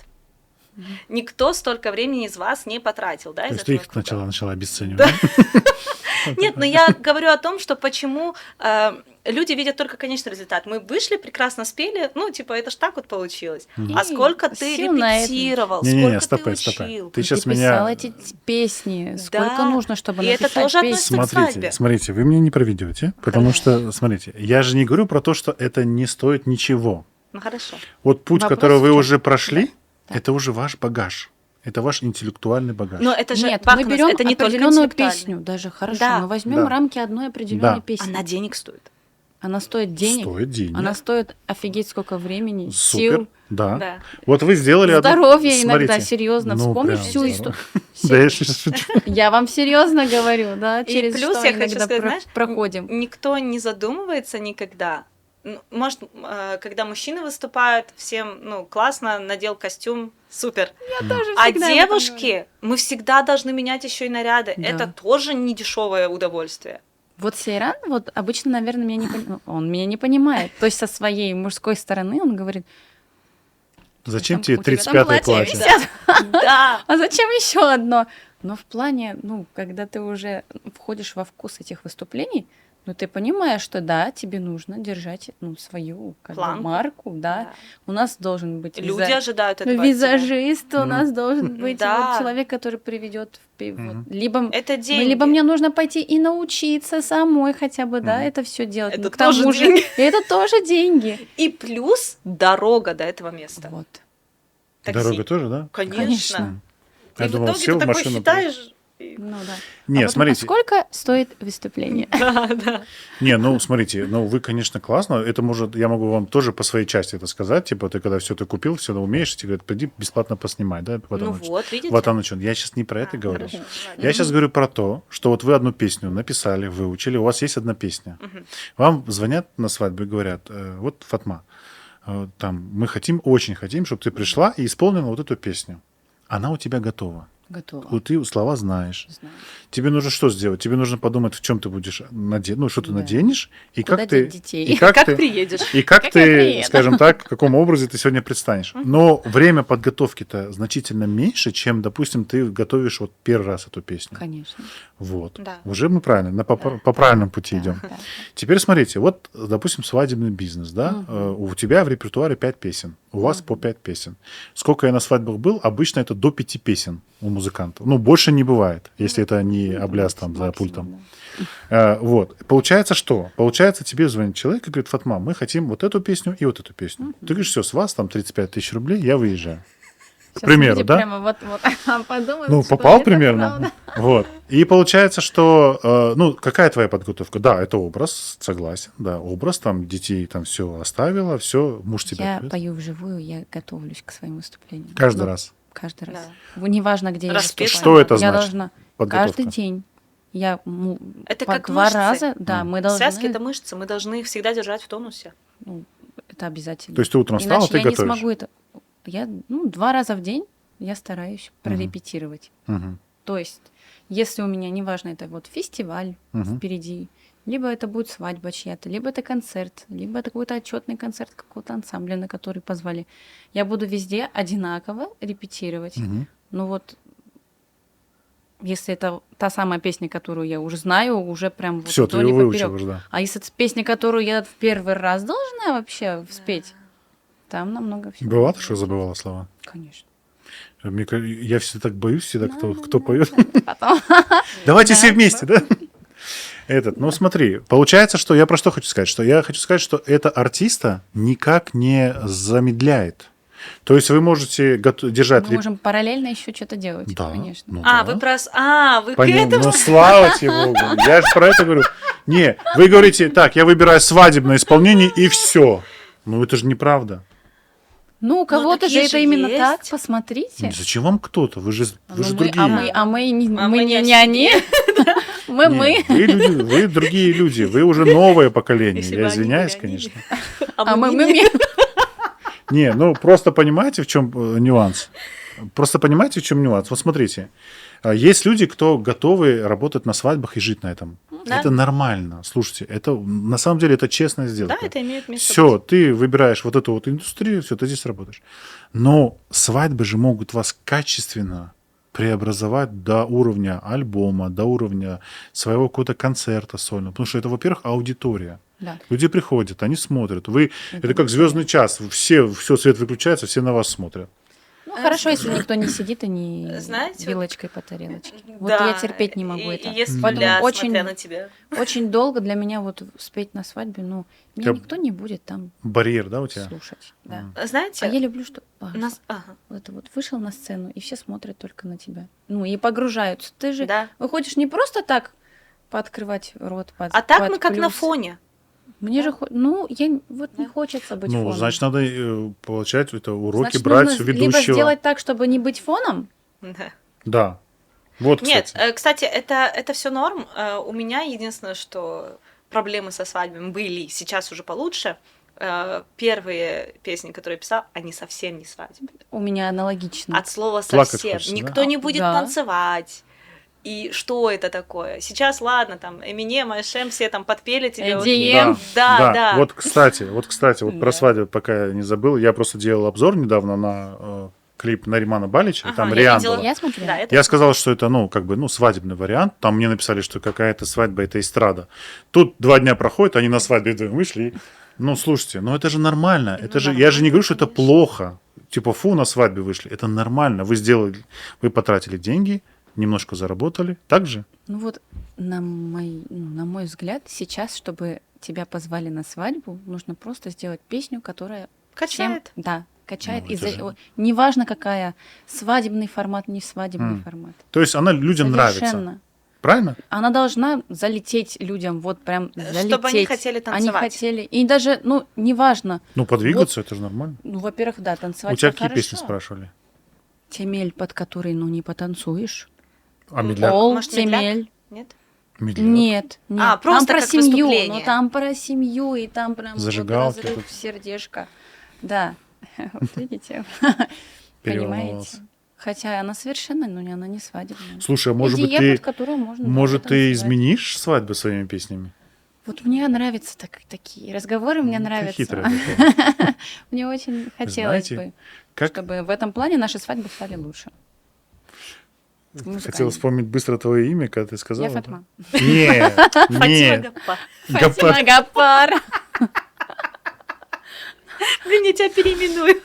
Никто столько времени из вас не потратил, да, То из есть ты этого их круга. начала обесценивать. Нет, но я говорю о том, что почему люди видят только конечный результат. Мы вышли, прекрасно спели, ну, типа, это ж так вот получилось. Мгм. А сколько ты сил на это. репетировал, Не-не-не, сколько ты стопэ. учил. Ты сейчас Ты писал меня... эти песни. Сколько Да. нужно, чтобы И это написать тоже песню? относится к свадьбе. Смотрите, вы меня не проведете, потому что, смотрите, я же не говорю про то, что это не стоит ничего. Ну, хорошо. Вот путь, Вопрос который в вы чём? уже прошли, Да. это уже ваш багаж. Это ваш интеллектуальный багаж. Но это же, Нет, мы Бахнес, берем это не только определенную интеллектуальный. песню, даже хорошо. Да. Мы возьмем Да. рамки одной определенной Да. песни. Она денег стоит. Она стоит денег. Стоит денег. Она стоит офигеть сколько времени, Супер, сил, да. Да. Вот вы сделали одну- здоровья иногда, Смотрите. серьезно. Ну, Вспомни прям всю здорово. историю. Да, я сейчас шучу. Я вам серьезно говорю, да, И через плюс что я хочу иногда сказать, знаешь, проходим. никто не задумывается никогда. Ну, может, когда мужчины выступают, всем, ну, классно, надел костюм, супер. Тоже А всегда об этом говорю. девушки, мы всегда должны менять еще и наряды. Да. Это тоже не дешевое удовольствие. Вот Сейран, вот обычно, наверное, он меня не понимает. То есть со своей мужской стороны он говорит, Зачем там тебе у тебя там 35-е платье платье? висят. Да. А зачем еще одно? Но в плане, ну, когда ты уже входишь во вкус этих выступлений, ну, ты понимаешь, что да, тебе нужно держать, ну, свою как бы, Планку. марку, да. У нас должен быть Люди ожидают этого. от тебя. визажист, у нас должен быть Да. вот человек, который приведет Мгм. либо Это деньги. либо мне нужно пойти и научиться самой хотя бы, да, Мгм. это все делать. Это Ну, к тому тоже же- деньги. Это тоже деньги. И плюс дорога до этого места. Вот. Такси. Дорога тоже, да? Конечно. Я И в думал, итоге сел ты в такой машину. считаешь. и- Ну да. Не, А потом, смотрите. сколько стоит выступление? Да, да. Не, ну смотрите, ну вы, конечно, классно. Это может, я могу вам тоже по своей части это сказать. Типа, ты когда все это купил, все умеешь, тебе говорят, приди бесплатно поснимай, да? Вот Ну оно что. вот, видите? Вот оно что. Я сейчас не про это А, говорю. хорошо, ладно. Я сейчас говорю про то, что вот вы одну песню написали, выучили, у вас есть одна песня. Мгм. Вам звонят на свадьбу и говорят, вот, Фатма, там, мы очень хотим, чтобы ты пришла и исполнила вот эту песню. Она у тебя готова. Готово. Вот ты слова знаешь. Знаю. Тебе нужно что сделать? Тебе нужно подумать, в чем ты будешь надеть, ну, что ты Да. наденешь, и Куда как ты... деть детей? И как Как ты... приедешь? И как Как я ты, приеду? скажем так, в каком образе ты сегодня предстанешь. Но время подготовки-то значительно меньше, чем, допустим, ты готовишь вот первый раз эту песню. Конечно. Вот. Да. Уже мы правильно, по Да. правильному пути Да, идем. да. Теперь смотрите, вот, допустим, свадебный бизнес, да, у тебя в репертуаре 5 песен, у вас по 5 песен. Сколько я на свадьбах был, обычно это до 5 песен у музыкантов. Ну, больше не бывает, если это не обляс там за Максимум, пультом. да. Вот. Получается что? Получается, тебе звонит человек и говорит, Фатма, мы хотим вот эту песню и вот эту песню. Ты говоришь, все, с вас там 35 тысяч рублей, я выезжаю. К Сейчас примеру, люди да? прямо вот подумают, Ну, что попал это примерно. правда. Вот. И получается, что, ну, какая твоя подготовка? Да, это образ, согласен, да, образ, там, детей там все оставила, все, муж тебя Я отвез. пою вживую, я готовлюсь к своим выступлениям. Каждый Ну, раз. каждый раз. Да. Неважно, где я Расписано. выступаю. Что это Я значит? должна Подготовка. каждый день. Я Это по как 2 мышцы. раза, да, мы должны, Связки — это мышцы, мы должны их всегда держать в тонусе. ну, это обязательно. То есть ты утром встала, Иначе ты я готовишь. не смогу это. Я 2 раза в день я стараюсь прорепетировать. Мгм. То есть, если у меня, неважно, это вот фестиваль Мгм. впереди, либо это будет свадьба чья-то, либо это концерт, либо это какой-то отчетный концерт какого-то ансамбля, на который позвали, я буду везде одинаково репетировать. Мгм. Ну вот, если это та самая песня, которую я уже знаю, уже прям вот Все, ты вдоль и ее поперёк. выучил уже, да. А если это песня, которую я в первый раз должна вообще спеть, там намного всего. Бывало, что забывала слова? Конечно. Я всегда так боюсь, всегда, кто поет. Потом. Давайте Да. все вместе, да? Ну смотри, получается, что я про что хочу сказать, что я хочу сказать, что это артиста никак не замедляет. То есть вы можете держать... Мы можем параллельно еще что-то делать, Да, конечно. ну А, да. вы к Понятно. этому? Ну, слава тебе Богу. Я же про это говорю. Не, вы говорите, так, я выбираю свадебное исполнение и все. Ну, это же неправда. Ну, у кого-то такие же же это именно есть. так, посмотрите. Зачем вам кто-то? Вы же Ну, другие. а мы не не не они. Мы. Не, вы другие люди, вы уже новое поколение. Если Я бы они извиняюсь, были, они конечно. А мы. Не, ну просто понимаете, в чем нюанс? Просто понимаете, в чем нюанс? Вот смотрите, есть люди, кто готовы работать на свадьбах и жить на этом. Да. Это нормально. Слушайте, это на самом деле это честная сделка. Да, это имеет место Все, быть. ты выбираешь вот эту вот индустрию, все, ты здесь работаешь. Но свадьбы же могут вас качественно преобразовать до уровня альбома, до уровня своего какого-то концерта сольного. Потому что это, во-первых, аудитория. Да. Люди приходят, они смотрят. Это как будет звездный час. Все свет выключается, все на вас смотрят. Ну, хорошо, если никто не сидит и не Знаете, вилочкой по тарелочке. Вот Да, я терпеть не могу и это. есть Поэтому взгляд, очень, смотря на тебя. очень долго для меня вот спеть на свадьбе, ну, меня Тебя- никто не будет там Барьер, да, у тебя? слушать. Да. Знаете, А я люблю, что ага, это вот вышел на сцену, и все смотрят только на тебя. Ну, и погружаются. Ты же да. выходишь не просто так пооткрывать рот, А так мы как на подплюнуть. фоне. Мне же, ну, вот не хочется быть Ну, фоном. значит, надо получать это уроки, Значит, брать нужно ведущего. либо сделать так, чтобы не быть фоном. Да. Да. Вот, Нет, кстати. кстати, это все норм. У меня единственное, что проблемы со свадьбами были, сейчас уже получше. Первые песни, которые я писала, они совсем не свадебные. У меня аналогично. От слова Плакать совсем. хочется, да? Никто не будет Да. танцевать. И что это такое? Сейчас, ладно, там, Эминем, Айшем, все там подпели тебе. окей. EDM. Да. Вот, кстати, вот про Да. свадьбу, пока я не забыл, я просто делал обзор недавно на клип Наримана Балича, Ага, там я Риан видела. была. Я смотрела. Да, это Я сказал, что это, свадебный вариант. Там мне написали, что какая-то свадьба — это эстрада. Тут 2 дня проходит, они на свадьбе вышли. Слушайте, это же нормально. Это же, я же не говорю, что это конечно. плохо. Типа, фу, на свадьбе вышли. Это нормально. Вы потратили деньги, немножко заработали. Так же? Ну вот, на мой взгляд, сейчас, чтобы тебя позвали на свадьбу, нужно просто сделать песню, которая качает. да, качает. Ну, это же- Неважно, какая, свадебный формат, не свадебный формат. То есть она людям нравится. Совершенно. Правильно? Она должна залететь людям, вот прям залететь. Чтобы они хотели танцевать. Они хотели. И даже, неважно. Подвигаться, это же нормально. Во-первых, да, танцевать У тебя это какие хорошо. песни спрашивали? Темель, под который, не потанцуешь. А медляк? Пол, Может, медляк? темель. Нет? Медляк. Нет. А, просто там про как семью, выступление. там про семью, и там прям Зажигалки разрыв тут. сердечко. Да, вот видите, Переволновался. понимаете. Хотя она совершенно, она не свадебная. Слушай, а может быть, EDM, ты, под которую можно может, ты потанцевать. изменишь свадьбу своими песнями? Вот мне нравятся такие разговоры, мне Ты нравятся. хитрая такая. Мне очень хотелось Знаете, бы, Как чтобы в этом плане наши свадьбы стали лучше. хотел Музыкально. вспомнить быстро твое имя, когда ты сказала. Я Фатма. Нет, Фатима нет. Гаппар. Фатима Гаппар. Блин, я тебя переименую.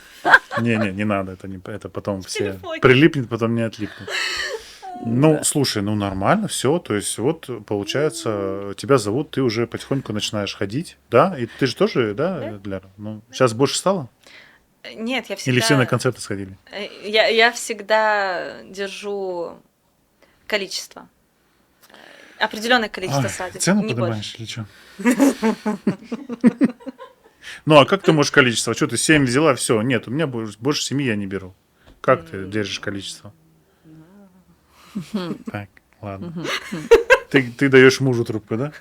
Не надо, это потом все телефоне. прилипнет, потом не отлипнет. Слушай, нормально, все. То есть, вот, получается, тебя зовут, ты уже потихоньку начинаешь ходить, да? И ты же тоже, да, Ляра? Сейчас больше стало? Нет, я всегда... Или все на концерты сходили? Я всегда держу количество. Определенное количество Ай, свадеб. цену не поднимаешь больше. или что? Ну, а как ты можешь количество? Что ты 7 взяла, все? Нет, у меня больше 7 я не беру. Как ты держишь количество? Так, ладно. Ты даешь мужу трубку, да?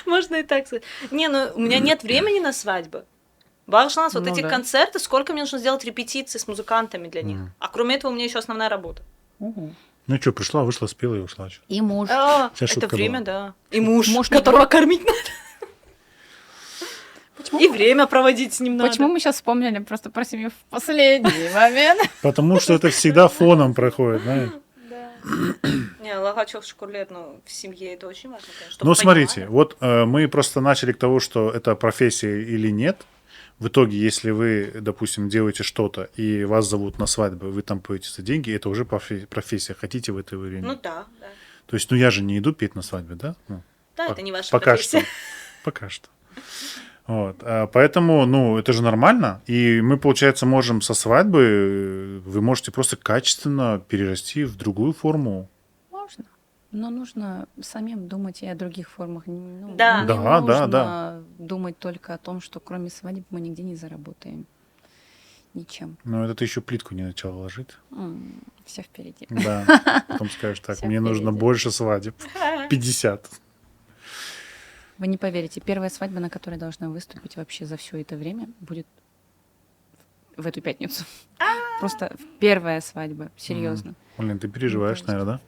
Можно и так сказать. Не, ну у меня нет времени на свадьбы. Бахшанс, вот Ну эти да. концерты, сколько мне нужно сделать репетиций с музыкантами для них. А кроме этого у меня еще основная работа. Мгм. Ну что, пришла, вышла, спела и ушла. Чё? И муж. А, Вся это шутка время, была. да. И муж, Муж которого кормить надо. Почему, И время проводить с ним надо. почему мы сейчас вспомнили просто про семью в последний момент? Потому что это всегда фоном проходит, знаешь. Не, Логачев Шкурлет, ну, в семье это очень важно, конечно. чтобы Ну, смотрите, понимали. вот мы просто начали к того, что это профессия или нет. В итоге, если вы, допустим, делаете что-то, и вас зовут на свадьбу, вы там поете за деньги, это уже профессия. Хотите в это или нет? Ну да, да. То есть, ну, я же не иду петь на свадьбе, да? Ну, Да, это не ваша пока профессия. что. Пока что. Вот. Поэтому, ну, это же нормально. И мы, получается, можем со свадьбы, вы можете просто качественно перерасти в другую форму. Можно. Но нужно самим думать и о других формах. Ну, Да. не Да, да, нужно думать только о том, что кроме свадеб мы нигде не заработаем. Ничем. Но это ты еще плитку не начала ложить. Все впереди. Да. Потом скажешь, так, Всё мне нужно впереди. больше свадеб. 50. Вы не поверите, первая свадьба, на которой я должна выступить вообще за все это время, будет в эту пятницу. Просто первая свадьба, серьезно. Блин, ты переживаешь, есть. наверное, да?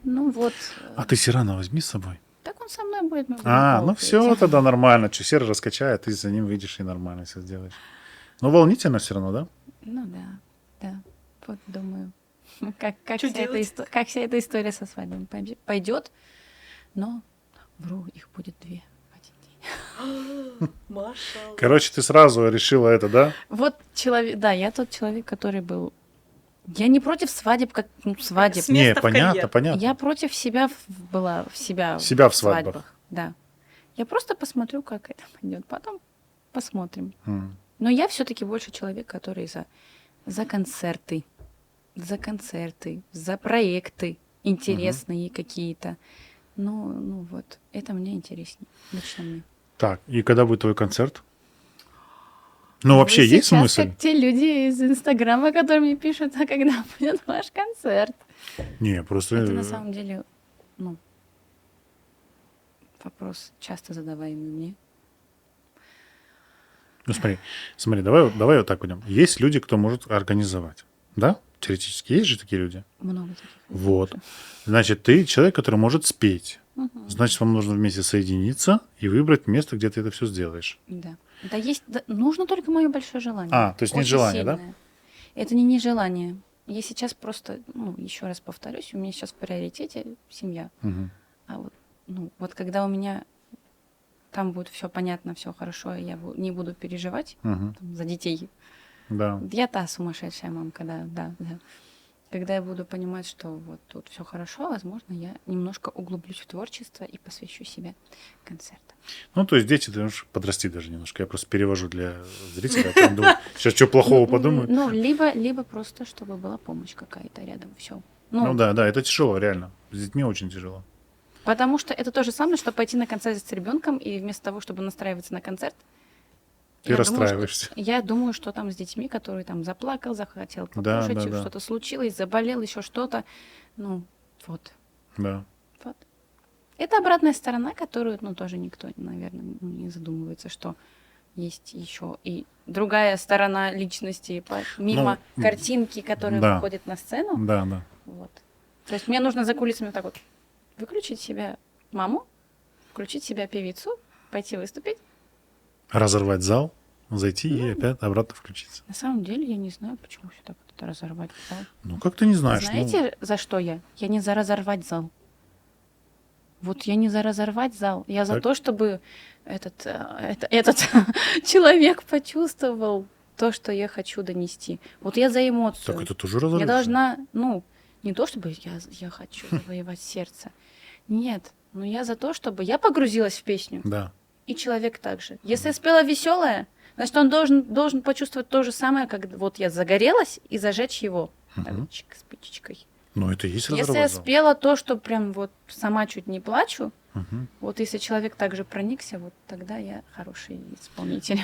Ну вот. А ты Сирана возьми с собой. Так он со мной будет. мы будем Ну плавать. все, тогда нормально. Че, Сера раскачает, ты за ним выйдешь и нормально все сделаешь. Но волнительно все равно, да? Ну да, да. Вот думаю, как Чё вся эта делать? как вся эта история со свадьбами пойдет, но вру, их будет 2 в один день. Маша. Короче, ты сразу решила это, да? Вот человек, да, я тот человек, который был. Я не против свадеб, как свадеб. С места в понятно, карьер. понятно. Я против себя была в себя в свадьбах. Да. Я просто посмотрю, как это пойдет. Потом посмотрим. М. Но я все-таки больше человек, который за концерты, за проекты интересные какие-то. Ну вот, это мне интереснее, лично мне. Так, и когда будет твой концерт? Ну, вообще, Вы есть сейчас смысл? как те люди из Инстаграма, которые мне пишут, а когда будет ваш концерт? Не, просто... Это на самом деле, вопрос часто задаваемый мне. Ну, смотри, давай вот так пойдем. Есть люди, кто может организовать, да? Теоретически есть же такие люди? Много таких. людей Вот. уже. Значит, ты человек, который может спеть. Мгм. Значит, вам нужно вместе соединиться и выбрать место, где ты это все сделаешь. Да. Да, есть, нужно только мое большое желание. А, то есть нет Очень желания, да? сильное. Это не нежелание. Я сейчас просто, еще раз повторюсь, у меня сейчас в приоритете семья. Мгм. А вот когда у меня там будет все понятно, все хорошо, и я не буду переживать Мгм. там, за детей. Да. Я та сумасшедшая мамка, да. Когда я буду понимать, что вот тут все хорошо, возможно, я немножко углублюсь в творчество и посвящу себя концертам. Ну, то есть дети должны подрасти даже немножко. Я просто перевожу для зрителя. а то он думает, сейчас что плохого подумают. Либо просто, чтобы была помощь какая-то рядом, все. Ну да, это тяжело, реально. С детьми очень тяжело. Потому что это то же самое, что пойти на концерт с ребенком, и вместо того, чтобы настраиваться на концерт, Ты расстраиваешься. Я думаю, что там с детьми, которые там заплакал, захотел Да, покушать, да. что-то случилось, заболел, еще что-то. Вот. Да. Это обратная сторона, которую, тоже никто, наверное, не задумывается, что есть еще и другая сторона личности, мимо картинки, которая да. выходит на сцену. Да. Вот. То есть мне нужно за кулисами вот так вот выключить себя маму, включить себя певицу, пойти выступить. Разорвать зал, зайти и опять обратно включиться. На самом деле я не знаю, почему все так это разорвать зал. Ну, как ты не знаешь? Знаете, за что я? Я не за разорвать зал. Вот я не за разорвать зал. Я за Так. то, чтобы этот человек почувствовал то, что я хочу донести. Вот я за эмоцию. Так это тоже разорвать. Я должна, не то, чтобы я хочу завоевать сердце. Нет, я за то, чтобы я погрузилась в песню. Да. И человек также. Если я спела веселая, Значит, он должен почувствовать то же самое, как вот я загорелась, и зажечь его так, чик, спичечкой. Ну, это и есть Если разговор. я спела то, что прям вот сама чуть не плачу, Мгм. вот если человек также проникся, вот тогда я хороший исполнитель.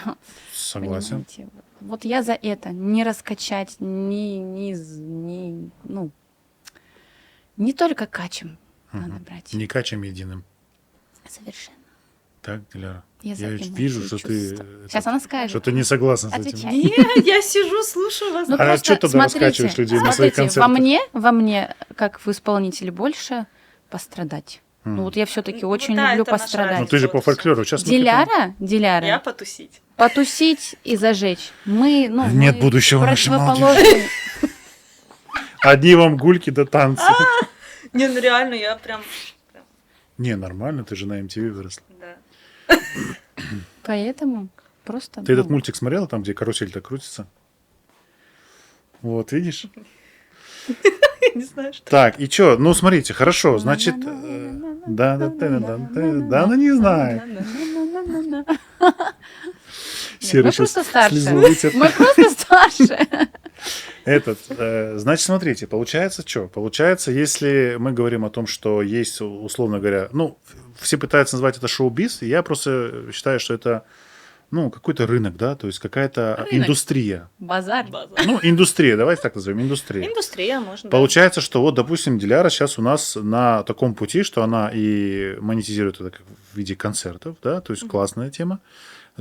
Согласен. Понимаете? Вот я за это. Не раскачать, ну, не только качем надо брать. Не качем единым. Совершенно. Так, Диляра? Я за ведь эмоции, вижу, что ты... чувства. Сейчас она скажет. Что ты не согласна с этим. Отвечай. Нет, я сижу, слушаю вас. Ну, А просто чё тогда смотрите, раскачиваешь людей на своих смотрите, концертах? во мне, как в исполнителе, больше пострадать. Ну вот я все-таки Ну, очень да, люблю это наша пострадать. Ну, ты же Вот по всё. фольклору. Сейчас Я Диляра, потусить. потусить и зажечь. Мы, ну, Нет мы будущего нашей противоположные. Одни вам гульки да танцы. Не, ну реально, я прям, Не, нормально, ты же на MTV выросла. да. Поэтому просто... Ты этот ну, мультик смотрела, там, где карусель-то крутится? Вот, видишь? Не знаю, что. Так, и чё? Ну, смотрите, хорошо, значит... Да, она не знает. Серый мы щас просто старше. слезу вытер. Мы просто старше. Значит, смотрите, получается что? Получается, если мы говорим о том, что есть, условно говоря, ну, все пытаются назвать это шоу-биз, и я просто считаю, что это, ну, какой-то рынок, да, то есть какая-то Рынок. индустрия. Базар. Ну, индустрия, давайте так назовем, индустрия. Индустрия, можно. Получается, что вот, допустим, Диляра сейчас у нас на таком пути, что она и монетизирует это как в виде концертов, да, то есть классная тема.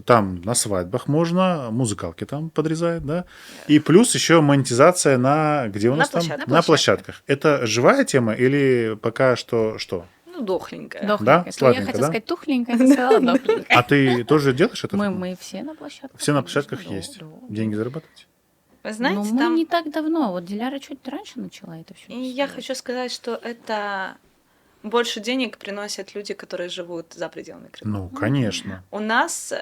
Там на свадьбах можно, музыкалки там подрезает, да. И плюс еще монетизация на где у На нас там? площадках. На площадках. Это живая тема или пока что? Ну, дохленькая. Дохленькая. Я Сладенько, хотела да? сказать тухленькая, ты сказала дохленькая. А ты тоже делаешь это? Мы все на площадках. Все на конечно, площадках да, есть. да. Деньги зарабатывать? Вы Ну, знаете, мы там... не так давно. Вот Диляра чуть раньше начала это все. И я хочу сказать, что это больше денег приносят люди, которые живут за пределами Крыма. Ну, конечно. У нас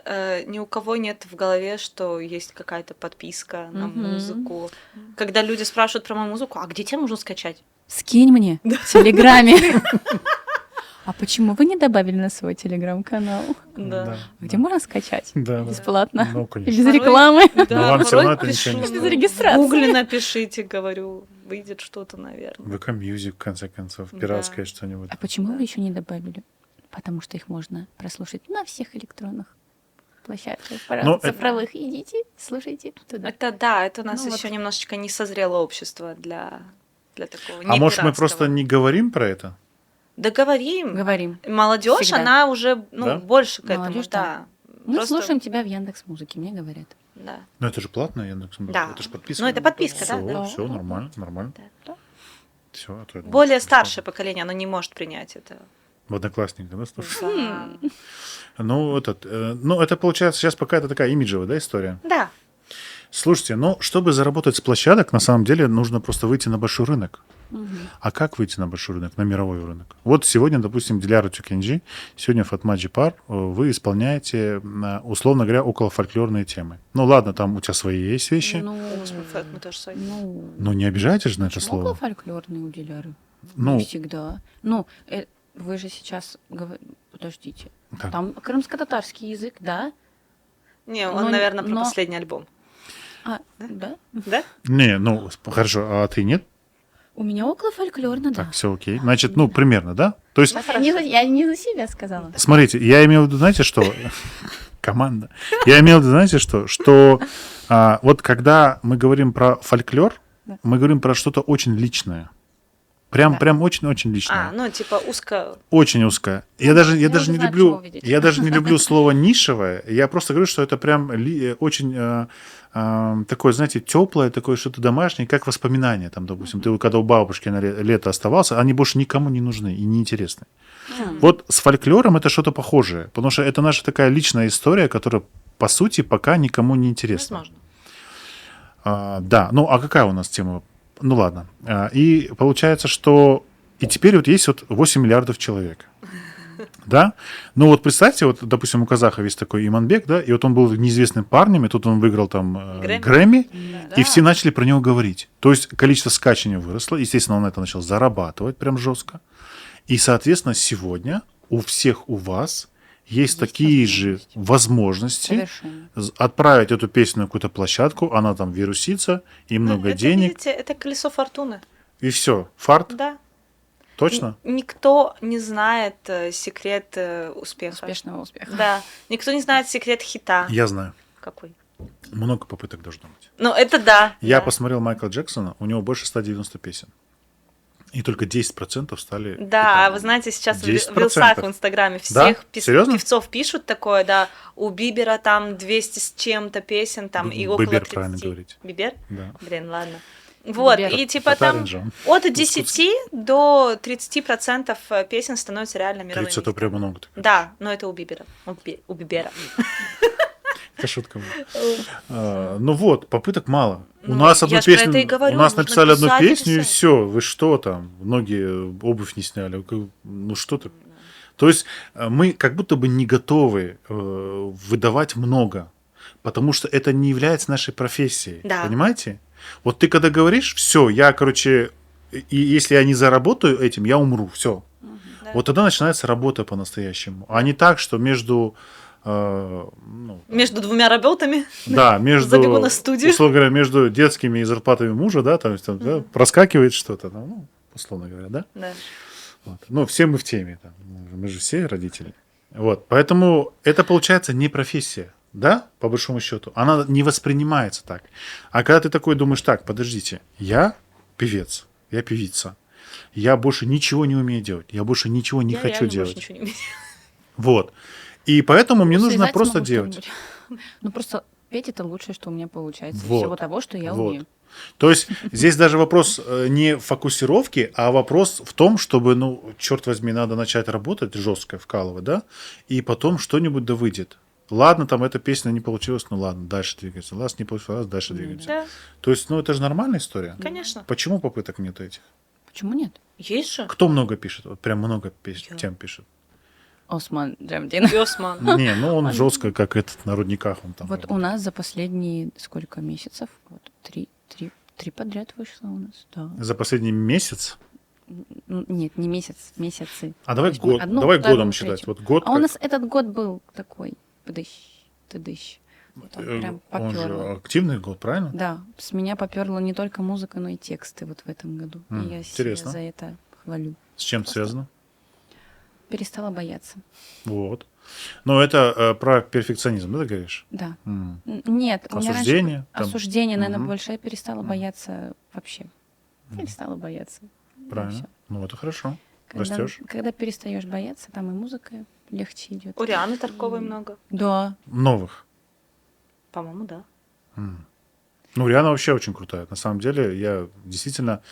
ни у кого нет в голове, что есть какая-то подписка на Мгм. музыку. Когда люди спрашивают про мою музыку, а где тебя можно скачать? Скинь мне в Телеграме. А почему вы не добавили на свой Телеграм-канал? Да. Где можно скачать? Да, да. Бесплатно. Ну, конечно. Без Порой- рекламы. Да, вам всё порой равно это пишу, ничего не ну, стоит. Без регистрации. В Гугле напишите, говорю, выйдет что-то, наверное. ВК Мьюзик, в конце концов, Да. пиратское что-нибудь. А почему вы еще не добавили? Потому что их можно прослушать на всех электронных площадках. Ну, Цифровых. Идите, слушайте туда. Это у нас Ну, еще вот. немножечко не созрело общество для такого. А может, мы непиратского. просто не говорим про это? Да говорим. Говорим. Молодежь, Всегда. она уже Да? больше к этому, Молодежь, да. Мы Просто- слушаем тебя в Яндекс.Музыке, мне говорят. Да. Ну, это же платно, Яндекс.Музыка. Да. Это же подписка. Ну, это подписка, да, Все, да. все, нормально, нормально. Да. Все, а то это Более бесплатно. старшее поколение, оно не может принять это. В Одноклассниках, да, слушай? Да. Ну, ну, это получается сейчас пока это такая имиджевая, да, история? Да. Слушайте, ну, чтобы заработать с площадок, на самом деле нужно просто выйти на большой рынок. А как выйти на большой рынок, на мировой рынок? Вот сегодня, допустим, Диляра Тюкенджи, сегодня в Фатма Джипар вы исполняете, условно говоря, около фольклорные темы. Ну, ладно, там у тебя свои есть вещи, Ну, Мы тоже свои. ну, но не обижайтесь же на это почему слово. фольклорные у Диляры? Ну, Не всегда. Ну, вы же сейчас подождите. так. Там крымско-татарский язык, да? Не, Но- он, наверное, про но- последний альбом. А, да? Да? Не, ну, хорошо, а ты нет? У меня около фольклорно, да. Так, все окей. Значит, ну, примерно, да? То есть, Я не за себя сказала. смотрите, я имел в виду, знаете, что... Команда. Я имел в виду, знаете, что вот когда мы говорим про фольклор, Да. мы говорим про что-то очень личное. Прям очень-очень личное. Ну, типа узко... Очень узкое. Я даже уже не знаю, чего люблю, увидеть. я даже не люблю слово нишевое. Я просто говорю, что это прям очень такое, знаете, теплое, такое что-то домашнее, как воспоминание. Там, допустим, ты когда у бабушки на лето оставался, они больше никому не нужны и не интересны. Вот с фольклором это что-то похожее, потому что это наша такая личная история, которая по сути пока никому не интересна. Возможно. Да, ну а какая у нас тема? Ну ладно. И получается, что и теперь вот есть вот 8 миллиардов человек. Да? Ну вот представьте, вот, допустим, у казаха есть такой Иманбек, да, и вот он был неизвестным парнем, и тут он выиграл там Грэмми, и все начали про него говорить. То есть количество скачиваний выросло, естественно, он на это начал зарабатывать прям жестко. И, соответственно, сегодня у всех у вас есть Есть такие же возможности. возможности Совершенно. отправить эту песню на какую-то площадку, она там вирусится, и Ну, много это, денег, видите, это колесо фортуны. и все. Фарт? Да. Точно? Никто не знает секрет успеха. Успешного успеха. Да. Никто не знает секрет хита. Я знаю. Какой? Много попыток должно быть. Ну, это да. Я да. посмотрел Майкла Джексона, у него больше 190 песен. И только 10% стали Да, хитами. а вы знаете, сейчас в 10%. рилсах в Инстаграме Да? всех Серьезно? певцов пишут такое, да, у Бибера там 200 с чем-то песен, там и около Бибер, 30. правильно говорить. Бибер? Да. Блин, ладно. Вот, Бибер. и типа Татарин там же он. от 10 до 30% песен становятся реально мировыми 30 это прям хитами. много. Да, но это у Бибера. У Бибера. Это шутка была. Ну вот, попыток мало. У Ну, нас я одну ж про это и песню, говорю, у нас нужно написали одну писать и песню, и писать. все. Вы что там? Ноги, обувь не сняли. Ну что ты? То есть мы как будто бы не готовы выдавать много, потому что это не является нашей профессией. Да. Понимаете? Вот ты когда говоришь, все, я, короче, и если я не заработаю этим, я умру. Все. Да. Вот тогда начинается работа по-настоящему. А не так, что между Между двумя работами. да, между, Забегу на студию. условно говоря, между детскими и зарплатами мужа, да, там, да, проскакивает что-то, там, ну, условно говоря, да. Да. Вот. Ну, все мы в теме, там, мы же все родители. Вот, поэтому это получается не профессия, да, по большому счету. Она не воспринимается так. А когда ты такой думаешь, так, подождите, я певец, я певица, я больше ничего не умею делать, я больше ничего не Я хочу реально больше делать. ничего не умею. Вот. И поэтому мне нужно Связать просто могу делать. что-нибудь. Ну, просто петь — это лучшее, что у меня получается. из Вот. Всего того, что я Вот. умею. То есть здесь даже вопрос не фокусировки, а вопрос в том, чтобы, ну, черт возьми, надо начать работать жестко, вкалывать, да, и потом что-нибудь да выйдет. Ладно, там эта песня не получилась, ну ладно, дальше двигаемся. Ладно, не получилось, дальше двигаемся. Да, То есть, ну, это же нормальная история. конечно. Почему попыток нет этих? Почему нет? Есть же. Кто много пишет? Вот прям много Я. тем пишет. Осман Джамдин. Бёсман. Не, ну он жестко, как этот на рудниках. Он там Вот у нас за последние сколько месяцев? Вот три подряд вышло у нас, да. За последний месяц. Нет, не месяц, месяцы. А давай То есть мы год, одну, давай вторую, годом считать. третью. Вот год. А у как- нас этот год был такой, тыдыщ. Вот он прям он же попёрло. активный год, правильно? Да, с меня поперло не только музыка, но и тексты вот в этом году. И я себя интересно. за это хвалю. С чем это связано? Перестала бояться. Вот. Но это про перфекционизм, да, ты говоришь? Да. М. Нет, у меня раньше Осуждение? там, осуждение, наверное, Мгм. больше. Я перестала бояться вообще. Перестала бояться. И Правильно. всё. Ну, это хорошо. Когда, Растешь. когда перестаешь бояться, там и музыка легче идет. У Рианы Тарковой много. Да. Новых. По-моему, да. Ну, Риана вообще очень крутая. На самом деле, я действительно...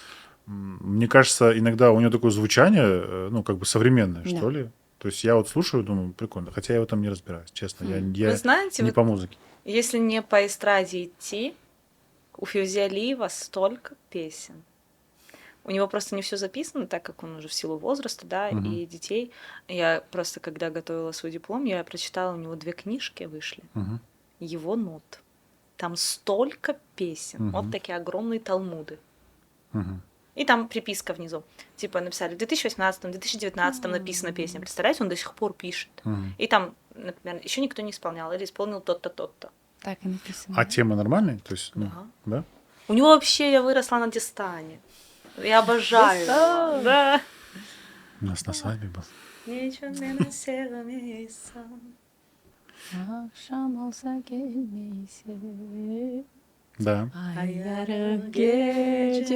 Мне кажется, иногда у нее такое звучание, ну, как бы современное, Да. что ли. То есть я вот слушаю, думаю, прикольно. Хотя я в этом не разбираюсь, честно. Я Вы знаете, не вот по музыке. если не по эстраде идти, у Февзи Алиева столько песен. У него просто не все записано, так как он уже в силу возраста, да, и детей. Я просто, когда готовила свой диплом, я прочитала, у него 2 книжки вышли. Мгм. Его нот. Там столько песен. Вот такие огромные талмуды. Мгм. И там приписка внизу. Типа написали в 2018-2019 написана песня. Представляете, он до сих пор пишет. Мгм. И там, например, еще никто не исполнял или исполнил тот-то, тот-то. Так и написано. А тема нормальная? То есть, ну, Да. да? У него вообще я выросла на Дистане. Я обожаю. его. Дистан! Да. У нас на свадьбе был. Ничего не на сером месте. Akşam olsa gelmeyse Да. Ayarı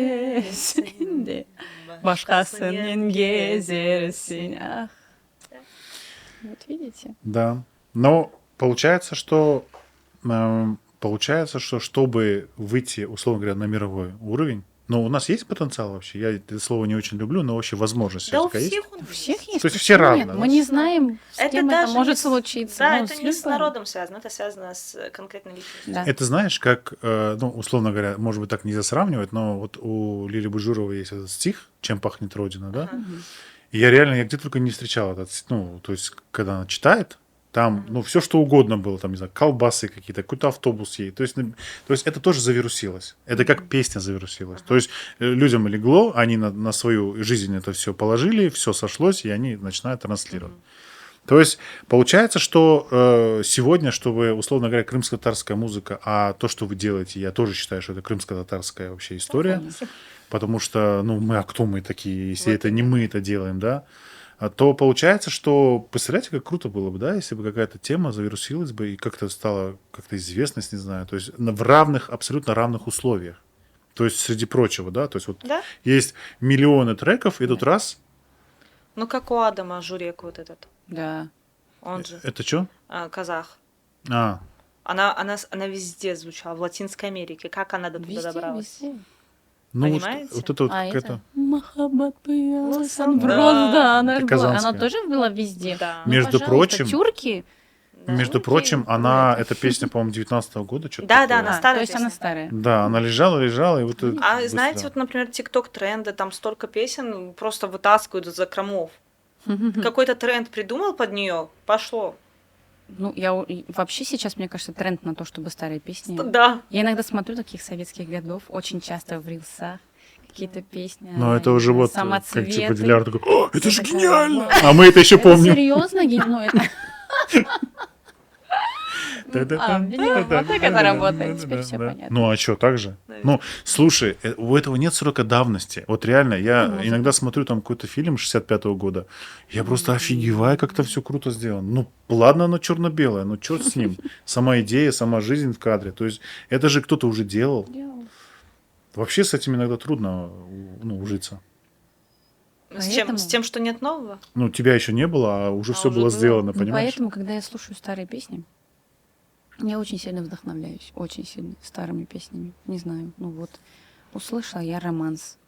gecesinde Başkasının gezersin ах. Вот видите? Да. Но получается, что чтобы выйти, условно говоря, на мировой уровень, но у нас есть потенциал вообще? Я это слово не очень люблю, но вообще возможность Да у всё-таки есть? всех он У всех есть. То есть почему все равны, нет? да? Мы не знаем, с Это кем это даже может не с- случиться. Да, Ну, это не с любым. народом связано, это связано с конкретной личностью. Да. Это знаешь, как, ну, условно говоря, может быть, так нельзя сравнивать, но вот у Лили Бужуровой есть этот стих «Чем пахнет Родина», да? И я реально, я где только не встречал этот, ну, то есть, когда она читает, там, ну, все что угодно было, там, не знаю, колбасы какие-то, какой-то автобус ей. То есть это тоже завирусилось. Это как песня завирусилась. То есть людям легло, они на свою жизнь это все положили, все сошлось, и они начинают транслировать. То есть получается, что сегодня, чтобы, условно говоря, крымско-татарская музыка, а то, что вы делаете, я тоже считаю, что это крымско-татарская вообще история, Конечно. потому что, ну, мы, а кто мы такие, если Вот это не именно. мы это делаем, да? То получается, что, представляете, как круто было бы, да, если бы какая-то тема завирусилась бы и как-то стала как-то известность, не знаю, то есть в равных, абсолютно равных условиях. То есть среди прочего, да, то есть вот Да? есть миллионы треков, и тут раз, Ну, как у Адама Журек вот этот. Да. Он же это что? казах. А, Она везде звучала, в Латинской Америке. Как она до туда Везде, добралась? везде. ну вот, Понимаете? вот это вот А какая-то... это Махаббат Ну, Санброс, да. да, она Это же была. Она казанская. тоже была везде. Да. Ну, Между пожалуйста, прочим, тюрки. Да. Между Окей, прочим, ну, она, это- эта песня, по-моему, 19-го года, что-то Да, да, такое. она А, старая то есть она песня. старая. Да, она лежала, и вот... А быстро. знаете, вот, например, ТикТок-тренды, там столько песен просто вытаскивают из закромов. Какой-то тренд придумал под нее, пошло. Ну, и вообще сейчас, мне кажется, тренд на то, чтобы старые песни. Да. Я иногда смотрю таких советских годов, очень часто в рилсах какие-то песни. Но это уже вот, как самоцветы. типа, Диляра такой, «О, это же Я такая, гениально! «Вау». А мы это еще Это помним. серьезно? Ну, это... видимо, вот так это работает. Теперь все понятно. Ну, а что, так же? Ну, слушай, у этого нет срока давности. Вот реально, я иногда смотрю там какой-то фильм 65-го года, я просто офигеваю, как это все круто сделано. Ну, ладно, оно черно-белое, но черт с ним. Сама идея, сама жизнь в кадре. То есть это же кто-то уже делал. Вообще с этим иногда трудно, ну, ужиться. С тем, что нет нового? Ну, тебя еще не было, а уже все уже было было. сделано, Ну, понимаешь? поэтому, когда я слушаю старые песни, я очень сильно вдохновляюсь, очень сильно старыми песнями. Не знаю, ну вот, услышала я романс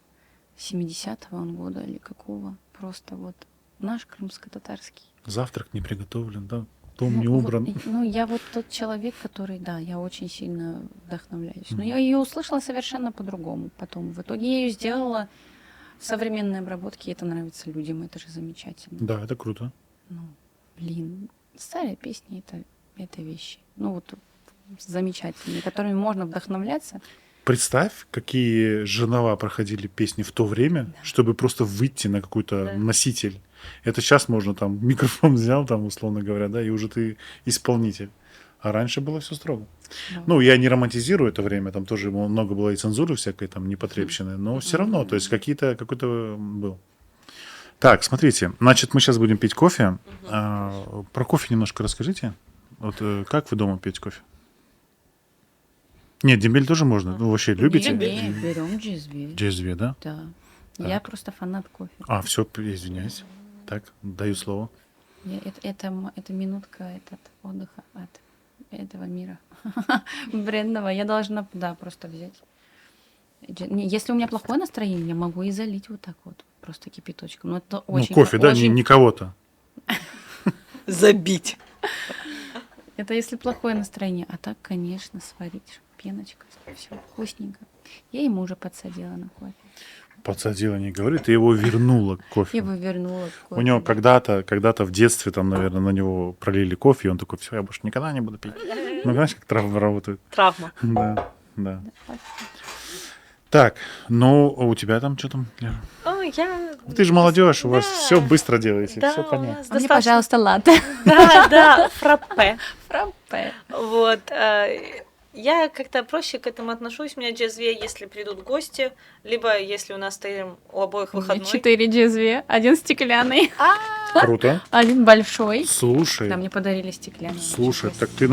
70-го он года или какого, просто вот наш крымско-татарский. Завтрак не приготовлен, да? Дом не Ну, убран. ну, я вот тот человек, который, да, я очень сильно вдохновляюсь. Но я ее услышала совершенно по-другому потом. В итоге я ее сделала в современной обработке, и это нравится людям, это же замечательно. Да, это круто. Ну, блин, старые песни это вещи. Ну вот замечательные, которыми можно вдохновляться. Представь, какие жернова проходили песни в то время, чтобы просто выйти на какой-то Да. носитель. Это сейчас можно там микрофон взял, там, условно говоря, да, и уже ты исполнитель. А раньше было все строго. Да. Ну, я не романтизирую это время, там тоже много было и цензуры всякой там непотребщины, но все равно, то есть какой-то был. Так, смотрите, значит, мы сейчас будем пить кофе. Про кофе немножко расскажите. Вот как вы дома пьете кофе? Нет, дембель тоже можно. Вы вообще любите? Не, берем джезве. Джезве, да? Да. Так. Я просто фанат кофе. А, все, извиняюсь. Так, даю слово. Это минутка отдыха от этого мира брендного. Я должна, да, просто взять. Если у меня плохое настроение, я могу и залить вот так вот, просто кипяточком. Но это Ну, очень... кофе, да, не очень- кого-то. Забить. Это если плохое настроение. А так, конечно, сварить, чтоб пеночка, все вкусненько. Я ему уже подсадила на кофе. Подсадила, не говори, ты его вернула к кофе. Я его вернула к кофе. У него да. когда-то в детстве, там, наверное, на него пролили кофе, и он такой, все, я больше никогда не буду пить. Ну, знаешь, как травмы работают. Травма. Да, да. Так, ну, а у тебя там что там, Лера? О, я... Ты же молодежь, у вас Да. все быстро делаете, Да, все у понятно. нас А мне, достаточно- пожалуйста, латте. Да, фраппе. Фраппе. Вот. Я как-то проще к этому отношусь. У меня джезве, если придут гости, либо если у нас стоим у обоих выходной. 4 джезве, один стеклянный, Круто. один большой. Слушай, Да, мне подарили стеклянный. слушай, так ты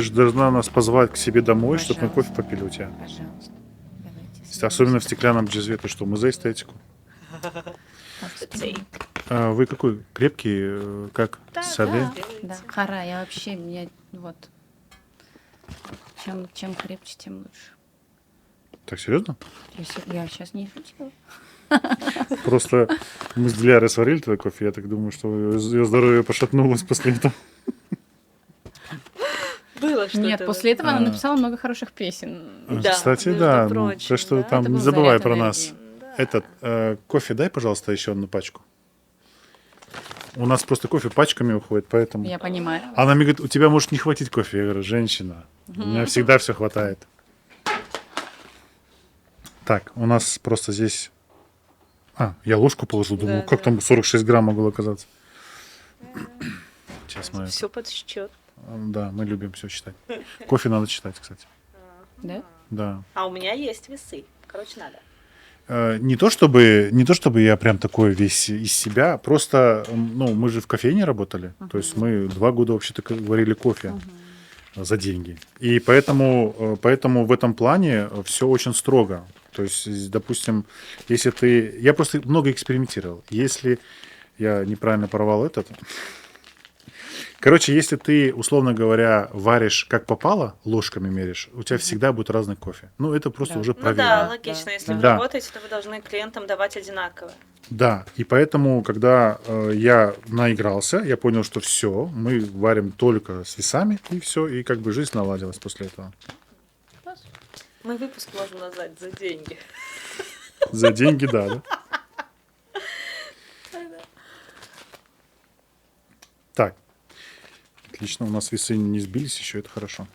же должна нас позвать к себе домой, чтобы мы кофе попили у тебя. Пожалуйста. Давайте. Особенно в стеклянном джезве, ты что, мы за эстетику. Вы какой? Крепкий, как? Да, Саде? Да, хара, я вообще, вот, чем крепче, тем лучше. Так, серьезно? Я сейчас не шутила. Просто мы с Дилярой сварили твой кофе, я так думаю, что ее здоровье пошатнулось после этого. Было что-то. Нет, после этого она А. написала много хороших песен. Да, Кстати, между да. прочим, Так что да. там Это не был забывай заряд про энергии. нас. Кофе дай, пожалуйста, еще одну пачку. У нас просто кофе пачками уходит, поэтому... Я понимаю. Она мне говорит, у тебя может не хватить кофе. Я говорю, женщина, у меня всегда все хватает. Так, у нас просто здесь... я ложку положил, думаю, Да, как да. там 46 грамм могло оказаться. Сейчас мы... Все под счет. Да, мы любим все читать. Кофе надо читать, кстати. Да? Да. А у меня есть весы. Короче, надо. Не то чтобы я прям такой весь из себя, просто, ну, мы же в кофейне работали, то есть мы 2 года вообще-то варили кофе за деньги. И поэтому в этом плане все очень строго. То есть, допустим, если ты... Я просто много экспериментировал. Если я неправильно порвал этот... Короче, если ты, условно говоря, варишь как попало, ложками меришь, у тебя всегда будет разный кофе. Ну, это просто Да. уже Ну проверено. да, логично. Если вы Да. работаете, то вы должны клиентам давать одинаково. Да, и поэтому, когда я наигрался, я понял, что все, мы варим только с весами, и все, и как бы жизнь наладилась после этого. Мы выпуск можем назвать за деньги. За деньги, да. Так, отлично, у нас весы не сбились еще, это хорошо.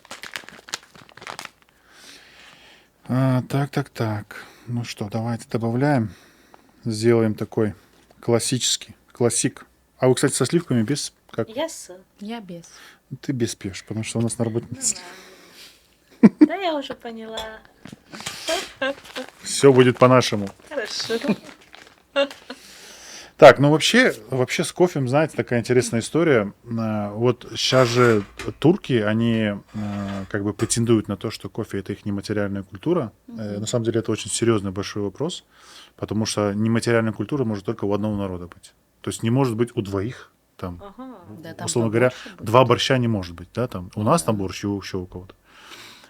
Так. Ну что, давайте добавляем. Сделаем такой классик. А вы, кстати, со сливками без? Как? Yes. Я без. Ты без пьешь, потому что у нас на работе Да, я уже поняла. все будет по-нашему. Хорошо. Так, ну вообще с кофе, знаете, такая интересная история. Вот сейчас же турки, они как бы претендуют на то, что кофе это их нематериальная культура. На самом деле это очень серьезный большой вопрос, потому что нематериальная культура может только у одного народа быть. То есть не может быть у двоих, там, Ага. Да, там условно говоря, побольше будет. 2 борща не может быть, да, там. У нас там борщ, еще у кого-то.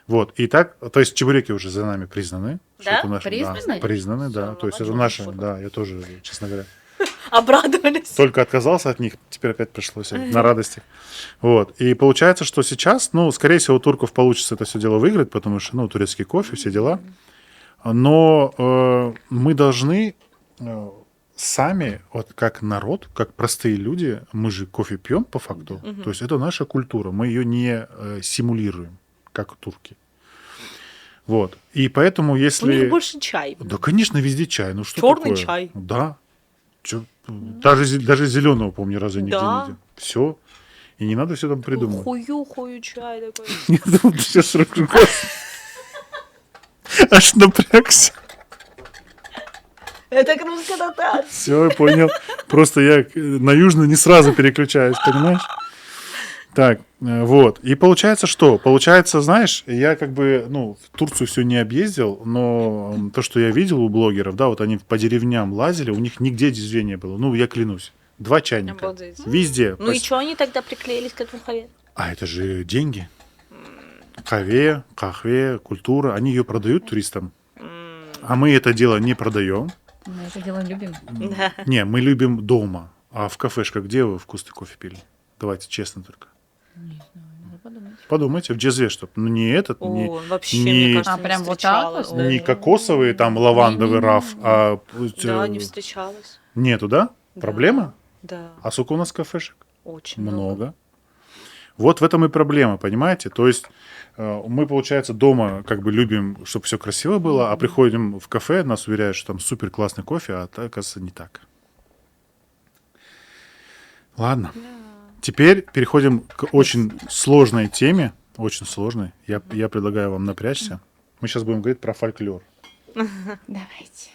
Вот, и так, то есть чебуреки уже за нами признаны. что Да? это наши, Признаны? признаны, Всё, да. То есть это молодец. наши, да, я тоже, честно говоря. Обрадовались. Только отказался от них, теперь опять пришлось на радости. Вот. И получается, что сейчас, ну, скорее всего, у турков получится это все дело выиграть, потому что, ну, турецкий кофе, все дела. Но мы должны сами, вот как народ, как простые люди, мы же кофе пьем по факту. То есть это наша культура, мы ее не симулируем, как турки. Вот. И поэтому, У если... них больше чай. Да, конечно, везде чай. Ну что Чёрный такое? чай. Да. Даже зеленого, помню, раза нигде Да. не видел. Все. И не надо все там придумывать. Хую чай такой. Я думал, ты сейчас рукой. Аж напрягся. Это русская нотация. Все, я понял. Просто я на южный не сразу переключаюсь, понимаешь? Так, вот. И получается что? Получается, знаешь, я как бы, ну, в Турцию все не объездил, но то, что я видел у блогеров, да, вот они по деревням лазили, у них нигде дизджея не было. Ну, я клянусь. 2 чайника. Обалдеть. Везде. Ну и что они тогда приклеились к этому хаве? А это же деньги. Кахве, культура. Они ее продают туристам. А мы это дело не продаем. Мы это дело любим. Да. Не, мы любим дома. А в кафешках где вы вкусный кофе пили? Давайте честно только. Надо подумать. Подумайте, в джезве что? Ну, не этот, не, О, вообще, не- мне кажется, А, не прям вот встречалась, так вот? да. не кокосовый, там, лавандовый раф, а... Да, не встречалась. Нету, да? Да. Проблема? Да, А сколько у нас кафешек? очень много. Много. Вот в этом и проблема, понимаете? То есть мы, получается, дома как бы любим, чтобы все красиво было, а приходим в кафе, нас уверяют, что там супер классный кофе, а это, оказывается, не так. Ладно. Теперь переходим к очень сложной теме. Очень сложной. Я предлагаю вам напрячься. Мы сейчас будем говорить про фольклор. Давайте.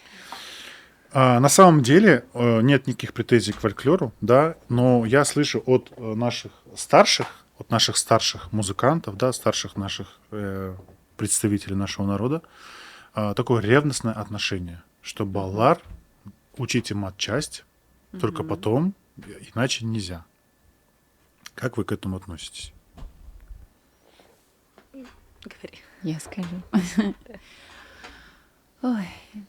На самом деле нет никаких претензий к фольклору, да, но я слышу от наших старших музыкантов, да, старших наших представителей нашего народа такое ревностное отношение, что баллар учите матчасть, только потом, иначе нельзя. Как вы к этому относитесь? Говори. Я скажу. Ой,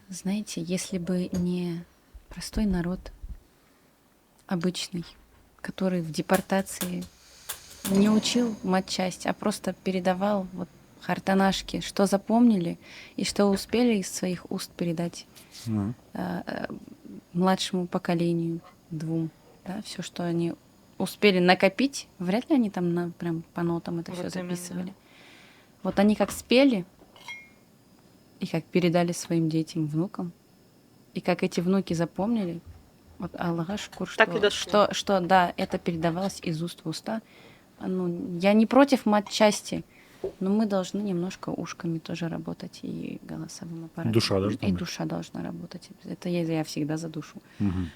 знаете, если бы не простой народ, обычный, который в депортации не учил матчасть, а просто передавал вот хартанашки, что запомнили и что успели из своих уст передать Мгм. младшему поколению, 2, да, все, что они успели накопить, вряд ли они там прям по нотам это все Вот именно. записывали. Вот они как спели и как передали своим детям, внукам, и как эти внуки запомнили, Вот Аллаха шкур, Так и дошло. что, да, это передавалось из уст в уста. Ну, я не против матчасти, но мы должны немножко ушками тоже работать и голосовым аппаратом. Душа должна И быть. душа должна работать. Это я всегда за душу. Мгм.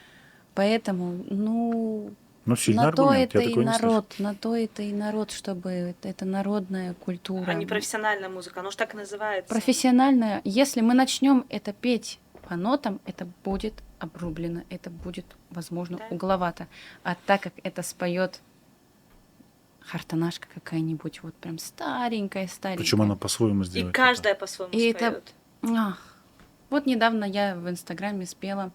Поэтому, ну, Ну, сильный на то аргумент, это я и такой не слышал. народ, на то это и народ, чтобы это народная культура. А не профессиональная музыка, оно же так и называется. Профессиональная. Если мы начнем это петь по нотам, это будет обрублено, это будет, возможно, Да. угловато. А так как это споет хартанашка какая-нибудь, вот прям старенькая. Причем она по-своему И сделает. каждая по-своему И споет. это- Вот недавно я в Инстаграме спела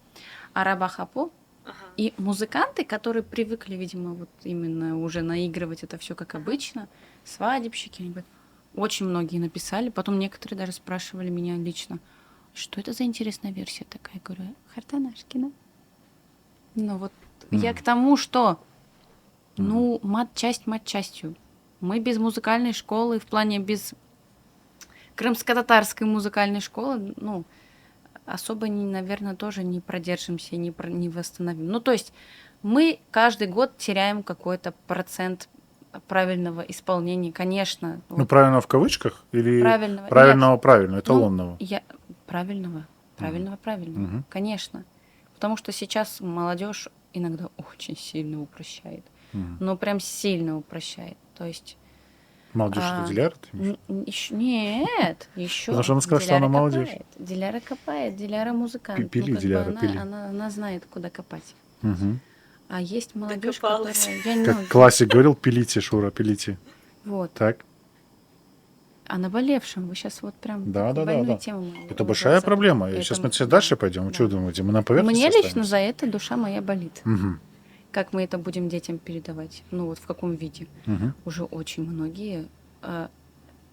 Араба Хапу, Ага. и музыканты, которые привыкли, видимо, вот именно уже наигрывать это все как обычно, свадебщики, они говорят, очень многие написали, потом некоторые даже спрашивали меня лично, что это за интересная версия такая? Я говорю, Хартанашкина. Ну вот я к тому, что, ну, матчасть матчастью. Мы без музыкальной школы, в плане без крымско-татарской музыкальной школы, ну, особо, наверное, тоже не продержимся, не восстановим. Ну, то есть мы каждый год теряем какой-то процент правильного исполнения, конечно. Ну, вот правильно в кавычках или правильного. правильного, Нет, правильно, эталонного? правильного, правильного, Мгм. конечно. Потому что сейчас молодежь иногда очень сильно упрощает. Мгм. Ну, прям сильно упрощает. То есть Молодежь, что, Диляра, ты имеешь? Нет, еще. Потому что она сказала, что она молодежь. Диляра копает, Диляра музыкант. Пили, Ну, как бы Диляра, она, пили. она знает, куда копать. Мгм. А есть молодежь, Докопалась. которая... Как классик говорил, пилите, Шура, пилите. Вот. Так? О наболевшем. Вы сейчас вот прям Да, да, да, больную да. тему. Это большая проблема. Это Сейчас мы все дальше пойдем. Вы что думаете? Мы на поверхности Мне лично останемся? за это душа моя болит. Мгм. Как мы это будем детям передавать? Ну вот в каком виде? Мгм. Уже очень многие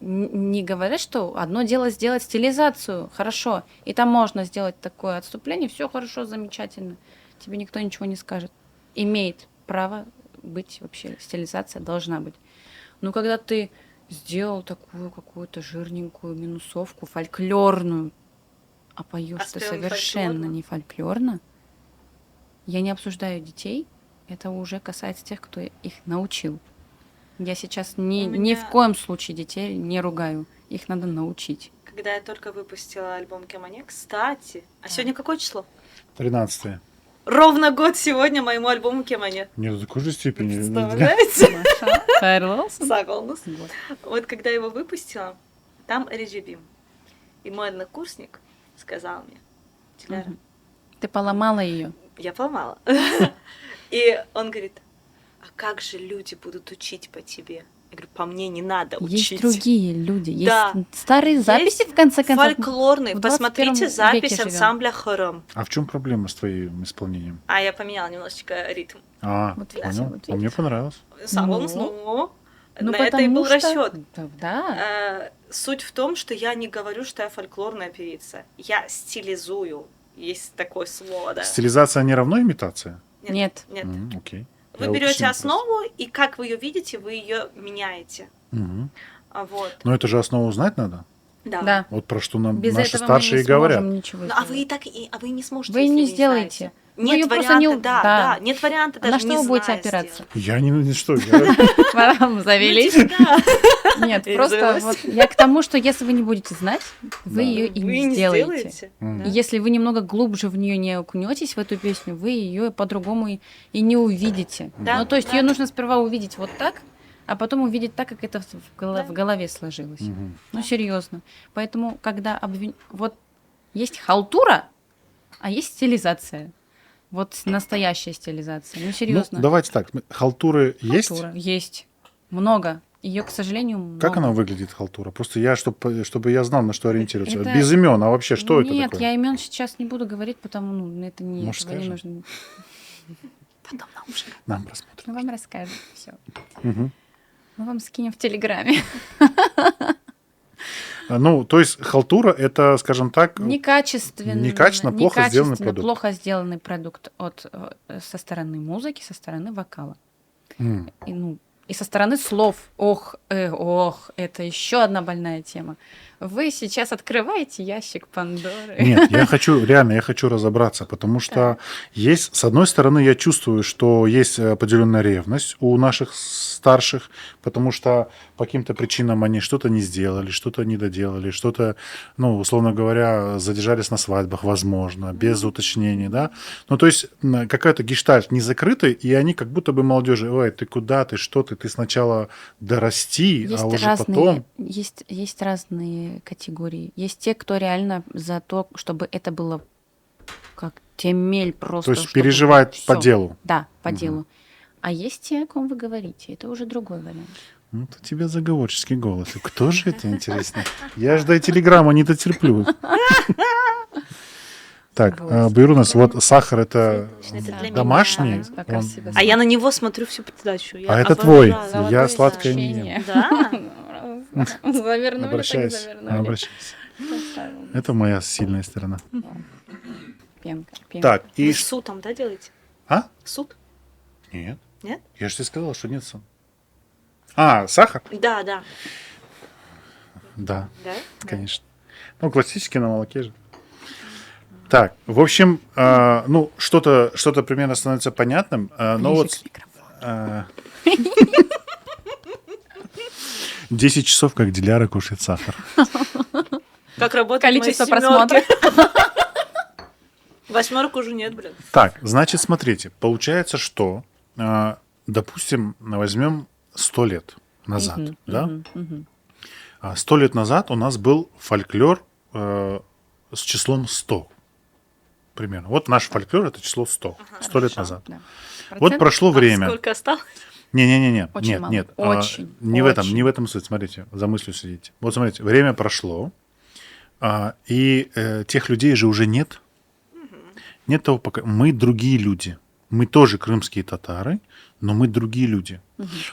не говорят, что одно дело сделать стилизацию, хорошо, и там можно сделать такое отступление, все хорошо, замечательно, тебе никто ничего не скажет. Имеет право быть вообще, стилизация должна быть. Но когда ты сделал такую какую-то жирненькую минусовку, фольклорную, а поешь А ты спел не совершенно фольклорно? не фольклорно, я не обсуждаю детей, это уже касается тех, кто их научил. Я сейчас ни меня- в коем случае детей не ругаю. Их надо научить. Когда я только выпустила альбом Кемане, кстати, а сегодня какое число? 13-е. Ровно год сегодня моему альбому Кемане. Не до такой же степени. Представляете? Хайырлы болсын. Согласна. Вот. Вот когда я его выпустила, там Реджебим. И мой однокурсник сказал мне, Диляра, Мгм. Ты поломала ее. я поломала. И он говорит, а как же люди будут учить по тебе? Я говорю, по мне не надо учить. Есть другие люди, есть Да. старые записи, Есть в конце концов. Фольклорный. в 21 Посмотрите веке запись живем. ансамбля Хором. А в чем проблема с твоим исполнением? А я поменяла немножечко ритм. Вот видите, понял. вот А мне видите. понравилось. Согласна, Ну, на это и был потому что- расчет. Да. Суть в том, что я не говорю, что я фольклорная певица. Я стилизую. Есть такое слово, да. Стилизация не равно имитация? Нет. Нет. Окей. Вы Я берете уточнил основу, и как вы ее видите, вы ее меняете. просто. Мгм. Вот. Но это же основу знать надо. Да. Вот про что нам Без наши этого старшие мы и не говорят. сможем ничего Ну, а вы сделать. и так а вы не сможете. Вы если не не сделаете. знаете. Вы Нет её просто варианта, не- да, да. да, нет варианта А даже на что не вы будете зная опираться? сделать. Я не что. Я... Вам завелись? Ну, да. Нет, Я просто завелась. вот я к тому, что если вы не будете знать, вы Да. ее и Вы не сделаете. Мгм. И если вы немного глубже в нее не окунетесь, в эту песню, вы ее по-другому и не увидите. Да, Ну, то есть да. ее нужно сперва увидеть вот так, а потом увидеть так, как это Да. в голове сложилось. Мгм. Ну, серьезно. Поэтому, когда вот есть халтура, а есть стилизация. Вот настоящая стилизация. Ну, Ну, серьезно. давайте так. Халтуры есть? Халтура есть. Много. Ее, к сожалению, много. Как она выглядит, халтура? Просто я, чтобы я знал, на что ориентироваться. Это- Без имен, а вообще, что это Нет, такое? я имен сейчас не буду говорить, потому ну, это не, Может, этого не скажем? нужно. Потом на ушко. Нам рассмотрим. Мы вам расскажем все. Мгм. Мы вам скинем в Телеграме. Ну, то есть халтура это, скажем так, Некачественно, плохо сделанный продукт. плохо сделанный продукт со стороны музыки, со стороны вокала. м, И, ну, И со стороны слов, ох, это еще одна больная тема. Вы сейчас открываете ящик Пандоры. Нет, я хочу разобраться, потому что есть, с одной стороны, я чувствую, что есть определенная ревность у наших старших, потому что по каким-то причинам они что-то не сделали, что-то не доделали, что-то, ну, условно говоря, задержались на свадьбах, возможно, без уточнений, да. Ну, то есть какая-то гештальт не закрытый, и они как будто бы молодежи, ой, ты куда, ты что ты сначала дорасти, а уже потом... Есть разные категории. Есть те, кто реально за то, чтобы это было как темель просто. То есть чтобы переживает по всё. делу. Да, по делу. А есть те, о ком вы говорите. Это уже другой вариант. Ну, это у тебя заговорческий голос. И кто же это, интересно? Я ж до телеграмма не дотерплю. Так, Байрунас, вот сахар это Это для домашний. меня. Пока он- себя А я на него смотрю всю передачу. Я А это обожаю. твой. Золотое Я сладкое не сообщение. ем. Да? Завернули, так Обращайся, завернули. обращайся. Поставил. Это моя сильная сторона. Пенка. Так, и... Вы с сутом, да, делаете? А? Суд? Нет. Нет? Я же тебе сказал, что нет сам. А, сахар? Да, да. Да, Да? конечно. Ну, классический на молоке же. Так, в общем, ну, что-то примерно становится понятным. Но Ближе вот к микрофону. 10 часов, как Диляра кушает сахар. Как работает Количество мои просмотров. семерки. Восьмерок уже нет, блин. Так, значит, смотрите, получается, что, допустим, возьмем 100 лет назад, Мгм, да? мгм, мгм. 100 лет назад у нас был фольклор с числом 100. Примерно. Вот наш фольклор — это число 100. 100 лет хорошо. назад. Да. Вот Процент? прошло время. Сколько осталось? Не-не-не, Очень нет, мало. нет. Очень, не очень. в этом суть. Смотрите, за мыслью сидите. Вот смотрите, время прошло, и тех людей же уже нет. Нет того пока. Мы другие люди. Мы тоже крымские татары, но мы другие люди.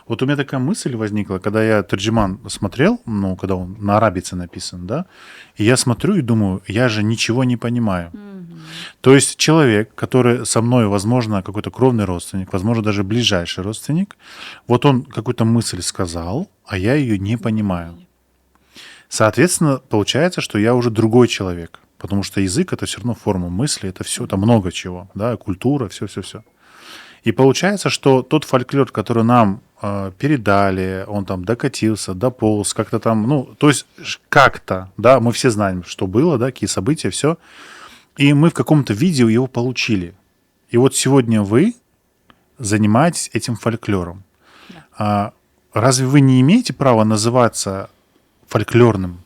Вот у меня такая мысль возникла, когда я Терджиман смотрел, ну, когда он на арабице написан, да, и я смотрю и думаю, я же ничего не понимаю. То есть человек, который со мной, возможно, какой-то кровный родственник, возможно, даже ближайший родственник, вот он какую-то мысль сказал, а я ее не понимаю. Соответственно, получается, что я уже другой человек, потому что язык — это все равно форма мысли, это все, это много чего, да, культура, все-все-все. И получается, что тот фольклор, который нам передали, он там докатился, дополз, как-то там, ну, то есть как-то, да, мы все знаем, что было, да, какие события, все, и мы в каком-то виде его получили. И вот сегодня вы занимаетесь этим фольклором. Разве вы не имеете права называться фольклорным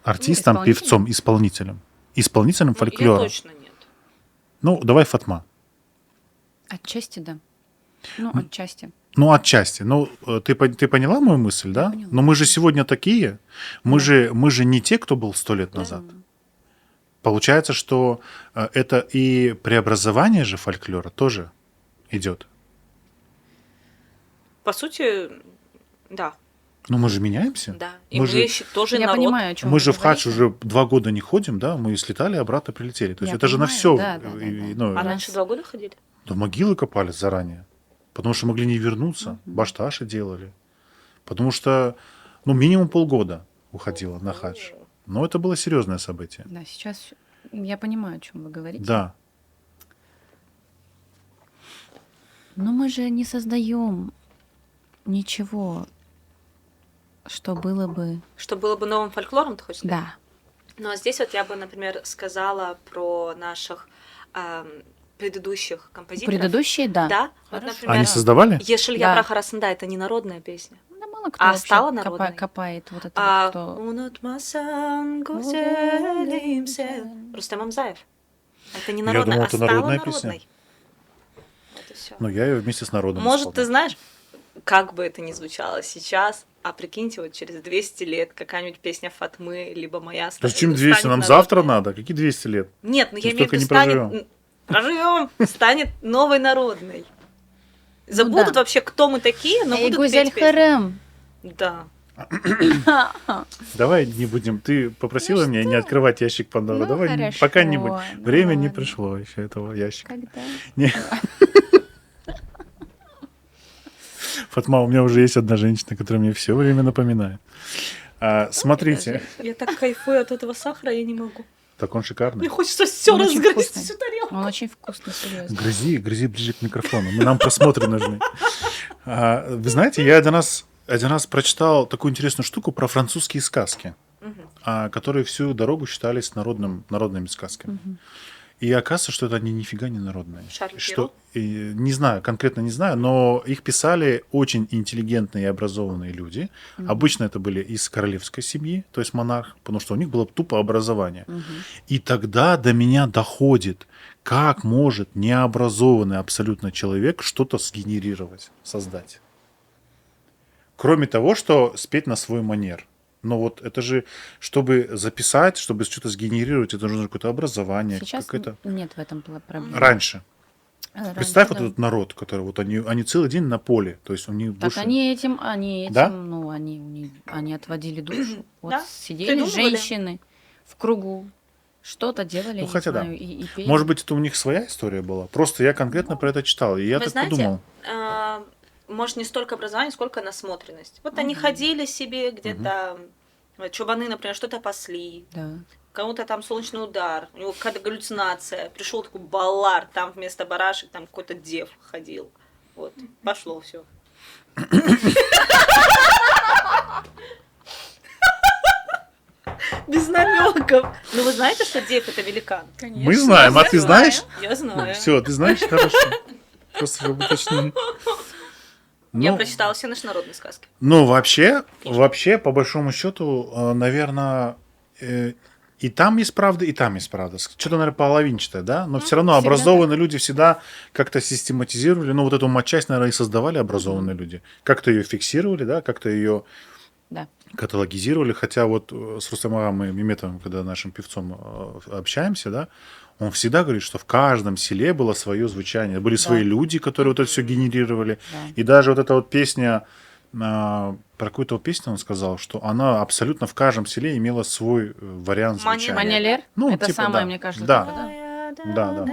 артистом, исполнителем? певцом, исполнителем? Исполнителем Я фольклора. точно нет. Ну, давай Фатма. Отчасти, да. Ну, отчасти. Ну, отчасти. Ну, ты поняла мою мысль, да? поняла. Но мы же сегодня такие. Мы же не те, кто был 100 лет назад. Получается, что это и преобразование же фольклора тоже идет. По сути, да. Ну, мы же меняемся. Да. И Мы мы же- еще тоже Я народ. понимаю, о чем Мы вы же в хадж говорите. уже 2 года не ходим, да? Мы слетали, обратно прилетели. То есть Я это же на понимаю, все. да. Ну, А У раньше нас- 2 года ходили? да могилы копались заранее. Потому что могли не вернуться. Башташи делали. Потому что, ну, минимум полгода уходило на хадж. Но это было серьезное событие. Да, сейчас я понимаю, о чем вы говорите. Да. Но мы же не создаем ничего, что было бы... Что было бы новым фольклором, ты хочешь сказать? Да. Ну, а здесь вот я бы, например, сказала про наших предыдущих композиторов. Предыдущие, да. Да. Вот, Хорошо. например, Они создавали? Ешелья Да. Прахарасында — это не народная песня. Да мало кто А вообще стала народной? копает вот это А вот, кто... «Унутмасан гузелимсе» Рустем Амзаев. Это не Я народная, думал, а это стала народная народной. песня. Это все. Ну, я ее вместе с народом Может, ты исполнял. знаешь, как бы это ни звучало сейчас, а прикиньте, вот через 200 лет какая-нибудь песня Фатмы, либо моя Зачем станет 200? Нам народной. завтра надо. Какие 200 лет? Нет, ну я Мы имею в столько виду, не станет... Проживем, станет новой народной. Забудут да. вообще, кто мы такие, но Эй, будут Гузель петь песни. Хэрэм. Да. Давай не будем. Ты попросила меня не открывать ящик Пандоры. Ну, Давай хорошо, пока не будем. ну Время не ладно. пришло еще этого ящика. Когда? Не. Фатма, у меня уже есть одна женщина, которая мне все время напоминает. Смотрите. Я так кайфую от этого сахара, я не могу. Так он шикарный. Мне хочется все Он очень разгрызть, вкусный. всю тарелку. Он очень вкусный, серьезно. Грызи ближе к микрофону. Нам просмотры нужны. Вы знаете, я один раз прочитал такую интересную штуку про французские сказки, которые всю дорогу считались народными сказками. И оказывается, что это они нифига не народные. Шарль Что, не знаю, конкретно не знаю, но их писали очень интеллигентные и образованные люди. Обычно это были из королевской семьи, то есть монарх, потому что у них было тупо образование. И тогда до меня доходит, как может необразованный абсолютно человек что-то сгенерировать, создать. Кроме того, что спеть на свой манер. Но вот это же, чтобы записать, чтобы что-то сгенерировать, это нужно какое-то образование. Сейчас какое-то... нет в этом проблемы. Раньше. Раньше, Представь да. вот этот народ, который вот они целый день на поле. То есть у них Так душа... они этим, Да? ну, они отводили душу. Вот Да, сидели придумывали. женщины в кругу, что-то делали, Ну, не хотя да. знаю, и пели. Может быть, это у них своя история была. Просто я конкретно про это читал. И я Вы так знаете, подумал. Может, не столько образование, сколько насмотренность. Вот они ходили себе где-то, чубаны, например, что-то пасли, Да. кому-то там солнечный удар, у него какая-то галлюцинация, пришел такой баллар, там вместо барашек там какой-то дев ходил. Вот, пошло все. Без намеков. Ну вы знаете, что дев это великан? Мы знаем, а ты знаешь? Я знаю. Все, ты знаешь? Хорошо. Просто чтобы уточнить. Я Ну, прочитала все наши народные сказки. Ну, вообще, по большому счету, наверное, и там есть правда, и там есть правда. Что-то, наверное, половинчатое, да? Но все равно всегда образованные люди всегда как-то систематизировали. Ну, вот эту матчасть, наверное, и создавали образованные люди. Как-то ее фиксировали, да? Как-то ее Да. каталогизировали. Хотя вот с Рустамом Меметовым, когда нашим певцом общаемся, да, он всегда говорит, что в каждом селе было свое звучание. Были свои люди, которые вот это все генерировали. Да. И даже вот эта вот песня, про какую-то вот песню он сказал, что она абсолютно в каждом селе имела свой вариант Мани- звучания. Манилер? Ну, это типа, самое, да. мне кажется, Да. такое, да? Да.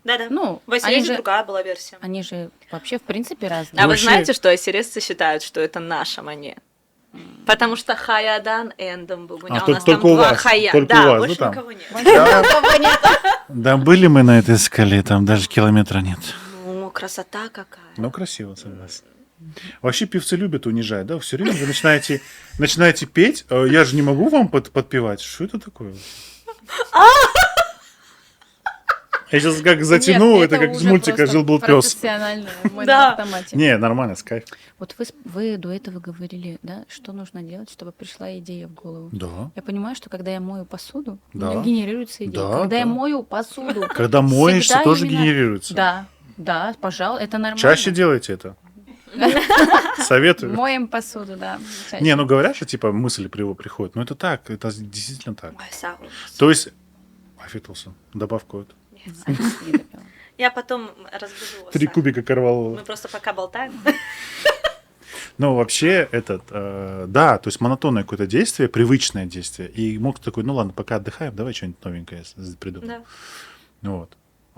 Да-да. Ну, В они Осиресе же, другая была версия. они же вообще, в принципе, разные. А вы вообще- знаете, что ассиресцы считают, что это наша мане? Потому что Хаядан Эндом Бугуня. А, у нас только там у два вас, Хая. только Да, у вас, больше да, там? никого нет. Да, были мы на этой скале, там даже километра нет. Ну, красота какая. Ну, красиво, согласен. Вообще певцы любят унижать, да? Все время вы начинаете петь, я же не могу вам подпевать. Что это такое? Я сейчас как затяну, Нет, это как из уже мультика просто «Жил-был пес». профессионально, мы Да. на автомате. Не, нормально, с кайф. Вот вы до этого говорили, да, что нужно делать, чтобы пришла идея в голову. Да. Я понимаю, что когда я мою посуду, у Да. меня генерируется идея. Да, Когда я да. мою посуду, Когда моешься, всегда тоже именно- генерируется. Да, пожалуй, это нормально. Чаще делайте это. Советую. Моем посуду, да. чаще. Не, ну говорят, что типа мысли приходят. Но это так, это действительно так. Ой, Саура. То есть, Афитулсон, добавку это. А, не допила. Я потом разбужу вас. 3 Саша. кубика корвалола. Мы просто пока болтаем. Ну, вообще, да, то есть монотонное какое-то действие, привычное действие. И мог такой, ну ладно, пока отдыхаем, давай что-нибудь новенькое придумаем. Да. Вот.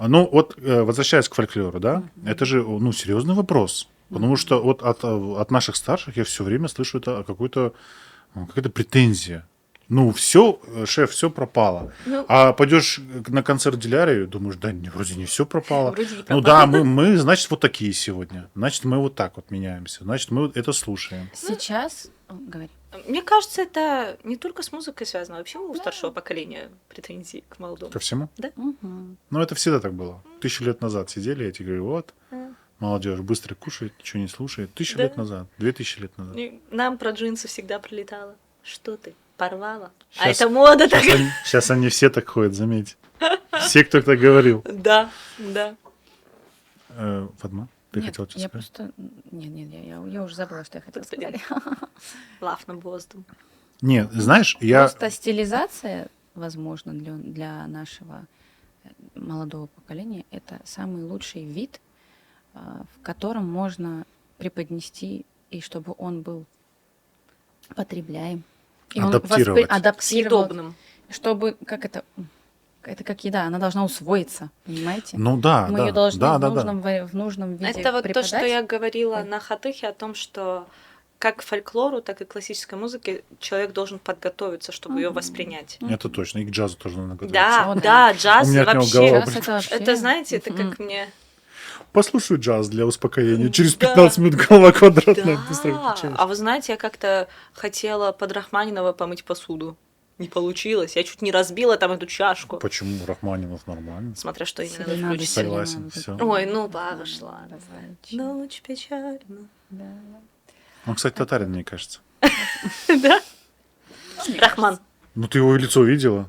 Ну, вот, возвращаясь к фольклору, да, это же, ну, серьезный вопрос. Потому что вот от наших старших я все время слышу это какая-то претензия. Ну, все, шеф, все пропало. Ну. А пойдешь на концерт Диляры, думаешь, да, вроде не все пропало. Вроде не Ну пропало. да, мы, значит, вот такие сегодня. Значит, мы вот так вот меняемся. Значит, мы вот это слушаем. Сейчас, говори. Мне кажется, это не только с музыкой связано, вообще у старшего поколения претензий к молодому. Ко всему. Мгм. Ну, это всегда так было. 1000 лет назад сидели, я тебе говорю, вот, молодежь быстро кушает, ничего не слушает. 1000 Да. лет назад, 2000 лет назад. И нам про джинсы всегда прилетало. Что ты, порвала? А Щас- это мода такая. Сейчас они все так ходят, заметь. Все, кто так говорил. Да, да. Фатма, ты Нет, хотел что я сказать? просто... Нет, я уже забыла, что я хотела Господи. сказать. Лав на воздух. Нет, знаешь, я... Просто стилизация, возможно, для нашего молодого поколения, это самый лучший вид, в котором можно преподнести, и чтобы он был потребляем. И он Адаптировать. Съедобным. чтобы, как это, Это как еда, она должна усвоиться, понимаете? Ну да, Мы ее да, должны да, в да, нужном, да. в нужном виде Это вот то, что преподать. я говорила Ой. на хатыхе о том, что как фольклору, так и классической музыке человек должен подготовиться, чтобы ее Мгм. воспринять. Это точно. И к джазу тоже надо готовиться. Да, О, да. да, джаз У меня от него вообще. голова Сейчас это вообще... Это, знаете, это как мне... Послушаю джаз для успокоения. Через Да. 15 минут голова квадратная. Быстро Да. включаюсь. А вы знаете, я как-то хотела под Рахманинова помыть посуду. Не получилось. Я чуть не разбила там эту чашку. Почему Рахманинов нормально? Смотря что именно Серенады, включить. Согласен, серенады. всё. Ой, ну пошла. Давай. Ночь печальна. Да. Он, кстати, татарин, мне кажется. Да? Рахман. Ну, ты его лицо видела?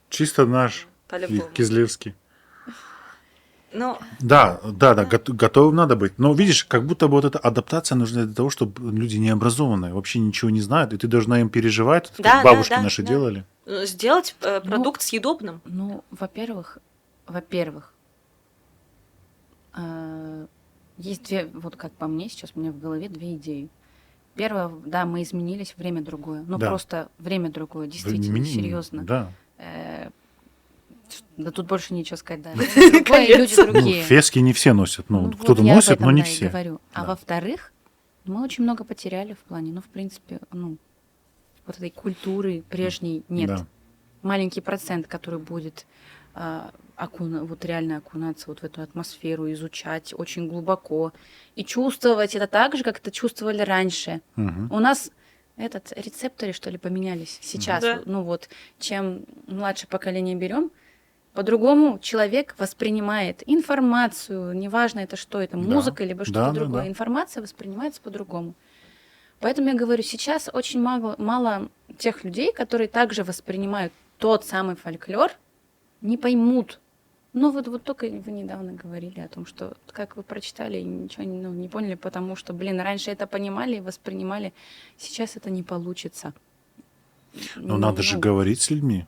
Чисто наш. И По-любому. Кизлевский. Ну, Да, готовым надо быть. Но видишь, как будто бы вот эта адаптация нужна для того, чтобы люди необразованные, вообще ничего не знают, и ты должна им переживать, вот Да, как да, бабушки да, наши да. делали. сделать продукт съедобным. Ну, во-первых, есть две, вот как по мне сейчас, у меня в голове две идеи. Первое, да, мы изменились, время другое. Ну, Да. просто время другое, действительно, серьезно. Да. Да тут больше нечего сказать, да. Время другое, и люди Ну, другие. фески не все носят. Ну, Вот кто-то я об носит, этом, но не да, и все. говорю. А Да. во-вторых, мы очень много потеряли в плане, ну, в принципе, ну, вот этой культуры прежней нет. Да. Маленький процент, который будет вот реально окунаться вот в эту атмосферу, изучать очень глубоко и чувствовать это так же, как это чувствовали раньше. Мгм. У нас рецепторы, что ли, поменялись сейчас. Да. Ну вот, чем младшее поколение берем, по-другому человек воспринимает информацию, неважно это что, это Да. музыка, либо что-то Да, да, другое. да. Информация воспринимается по-другому. Поэтому я говорю, сейчас очень мало тех людей, которые также воспринимают тот самый фольклор, не поймут. Ну вот только вы недавно говорили о том, что как вы прочитали и ничего не поняли, потому что, раньше это понимали и воспринимали, сейчас это не получится. Но надо же Ну, говорить с людьми.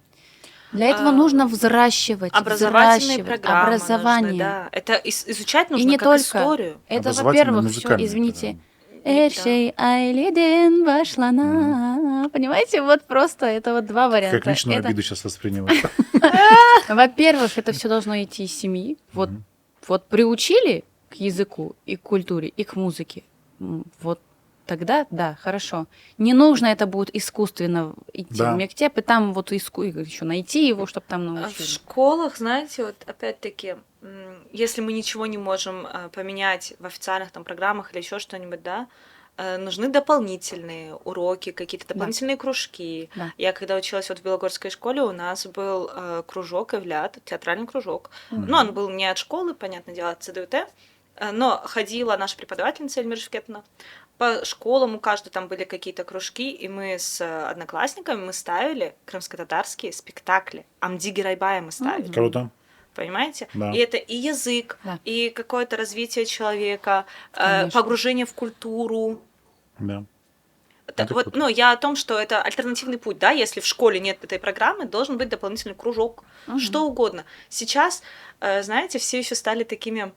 Для этого нужно взращивать, Образовательные взращивать, программы образование. нужны, да. Это изучать И нужно не как только. историю. Это, Образовательные, во-первых, все, музыкальные извините. Да. Эршей Айлиден башлана. Понимаете, вот просто это вот два варианта. Как личную Это, обиду сейчас воспринимать. во-первых, это все должно идти из семьи. Вот приучили к языку и к культуре, и к музыке. Вот тогда, да, хорошо. Не нужно это будет искусственно идти Да. в мектеп, и там вот еще найти его, чтобы там В научили. школах, знаете, вот опять-таки, если мы ничего не можем поменять в официальных там программах или еще что-нибудь, да, нужны дополнительные уроки, какие-то дополнительные кружки. Да. Я когда училась вот в Белогорской школе, у нас был кружок «Эвлят», театральный кружок. Ну, он был не от школы, понятное дело, от ЦДУТ, но ходила наша преподавательница Эльмира Шевкетовна. По школам у каждой там были какие-то кружки, и мы с одноклассниками мы ставили крымско-татарские спектакли. Амди Герайбая мы ставили. Круто. Понимаете? Да. И это и язык, Да. и какое-то развитие человека, Конечно. погружение в культуру. Да. Это Это вот, круто. ну, я о том, что это альтернативный путь, да, если в школе нет этой программы, должен быть дополнительный кружок, Мгм. что угодно. Сейчас, знаете, все еще стали такими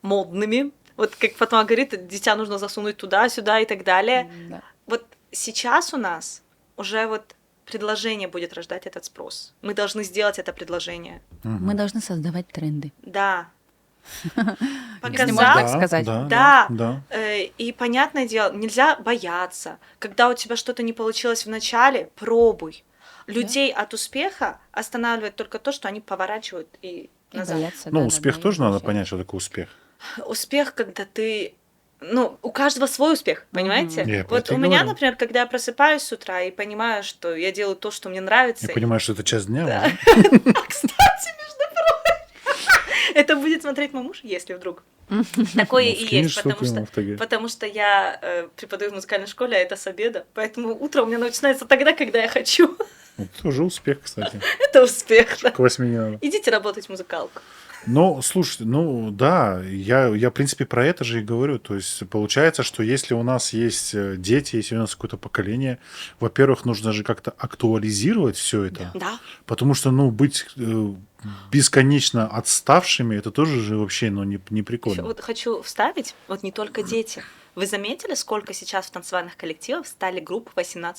модными. Вот как Фатма говорит, дитя нужно засунуть туда-сюда и так далее. Да. Вот сейчас у нас уже вот предложение будет рождать этот спрос. Мы должны сделать это предложение. Мгм. Мы должны создавать тренды. Да. Если можно Показать, так сказать. Да, Да. да. И понятное дело, нельзя бояться. Когда у тебя что-то не получилось в начале, пробуй. Людей от успеха останавливает только то, что они поворачивают и И назад. бояться, Ну, да, успех да, и тоже надо вообще. понять, что такое успех. Успех, когда ты... Ну, у каждого свой успех, понимаете? Я про Вот это у и меня, говорю. например, когда я просыпаюсь с утра и понимаю, что я делаю то, что мне нравится, Я понимаю, что это часть дня. Да. да? Кстати, между прочим, это будет смотреть мой муж, если вдруг. Такое Ну, и скинешь есть, что-то ему в ТГ. потому что я преподаю в музыкальной школе, а это с обеда, поэтому утро у меня начинается тогда, когда я хочу. Это тоже успех, кстати. Это успех. Да. К 8 не надо. Идите работать в музыкалку. Ну, слушайте, ну да, я в принципе про это же и говорю. То есть получается, что если у нас есть дети, если у нас какое-то поколение, во-первых, нужно же как-то актуализировать все это. Да. Потому что, ну, быть бесконечно отставшими, это тоже же вообще, ну, не Ещё прикольно. вот хочу вставить, вот не только дети. Вы заметили, сколько сейчас в танцевальных коллективах стали группы 18+?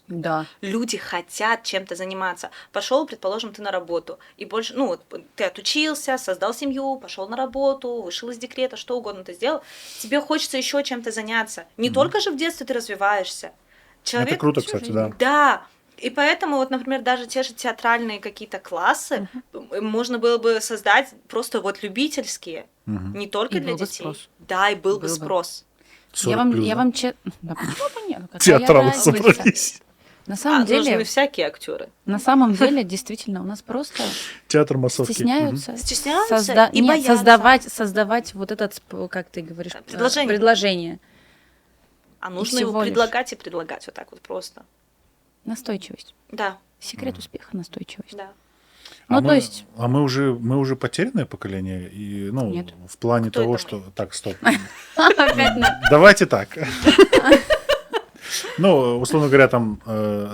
Да. Люди хотят чем-то заниматься. Пошел, предположим, ты на работу, и больше, ну, вот ты отучился, создал семью, пошел на работу, вышел из декрета, что угодно ты сделал. Тебе хочется еще чем-то заняться. Не только же в детстве ты развиваешься. Это круто, всю кстати, жизнь. да. Да. И поэтому, вот, например, даже те же театральные какие-то классы можно было бы создать просто вот любительские, не только И для был бы детей. спрос. Да, и был бы Был бы. спрос. 40 плюс, я да? вам Да почему бы нет? Какая Театралы разница? собрались. На самом Нужны деле, всякие актеры. действительно, у нас просто Театр массовки. стесняются, Стесняются и нет, боятся. создавать вот этот, как ты говоришь, Предложение. предложение. А нужно его всего лишь. предлагать и предлагать вот так вот просто. Настойчивость. Да, Секрет успеха — настойчивость. да. Ну, то есть, А мы уже потерянное поколение? И, ну, Нет. в плане Кто того, это мы? что... Так, стоп. опять Давайте так. Ну, условно говоря, там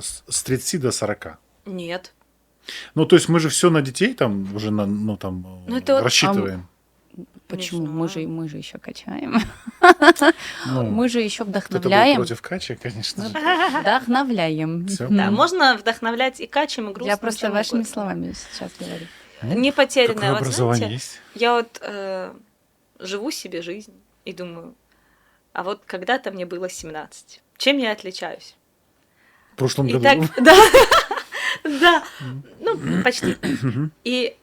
с 30 до 40. Нет. Ну, то есть мы же все на детей там уже ну, там Ну, это вот- рассчитываем. почему? Не Мы знаю. же еще качаем. Ну, Мы же еще кто-то был вдохновляем. против Качи, конечно же. Вдохновляем. Всё. Да, Мгм. можно вдохновлять и качем, и грустным. Я просто чем вашими угодно. словами сейчас говорю. Не потерянная. Какое Вот образование знаете, есть? я вот живу себе жизнь и думаю, а вот когда-то мне было 17. Чем я отличаюсь? В прошлом И году. так, да, да, ну, почти. И,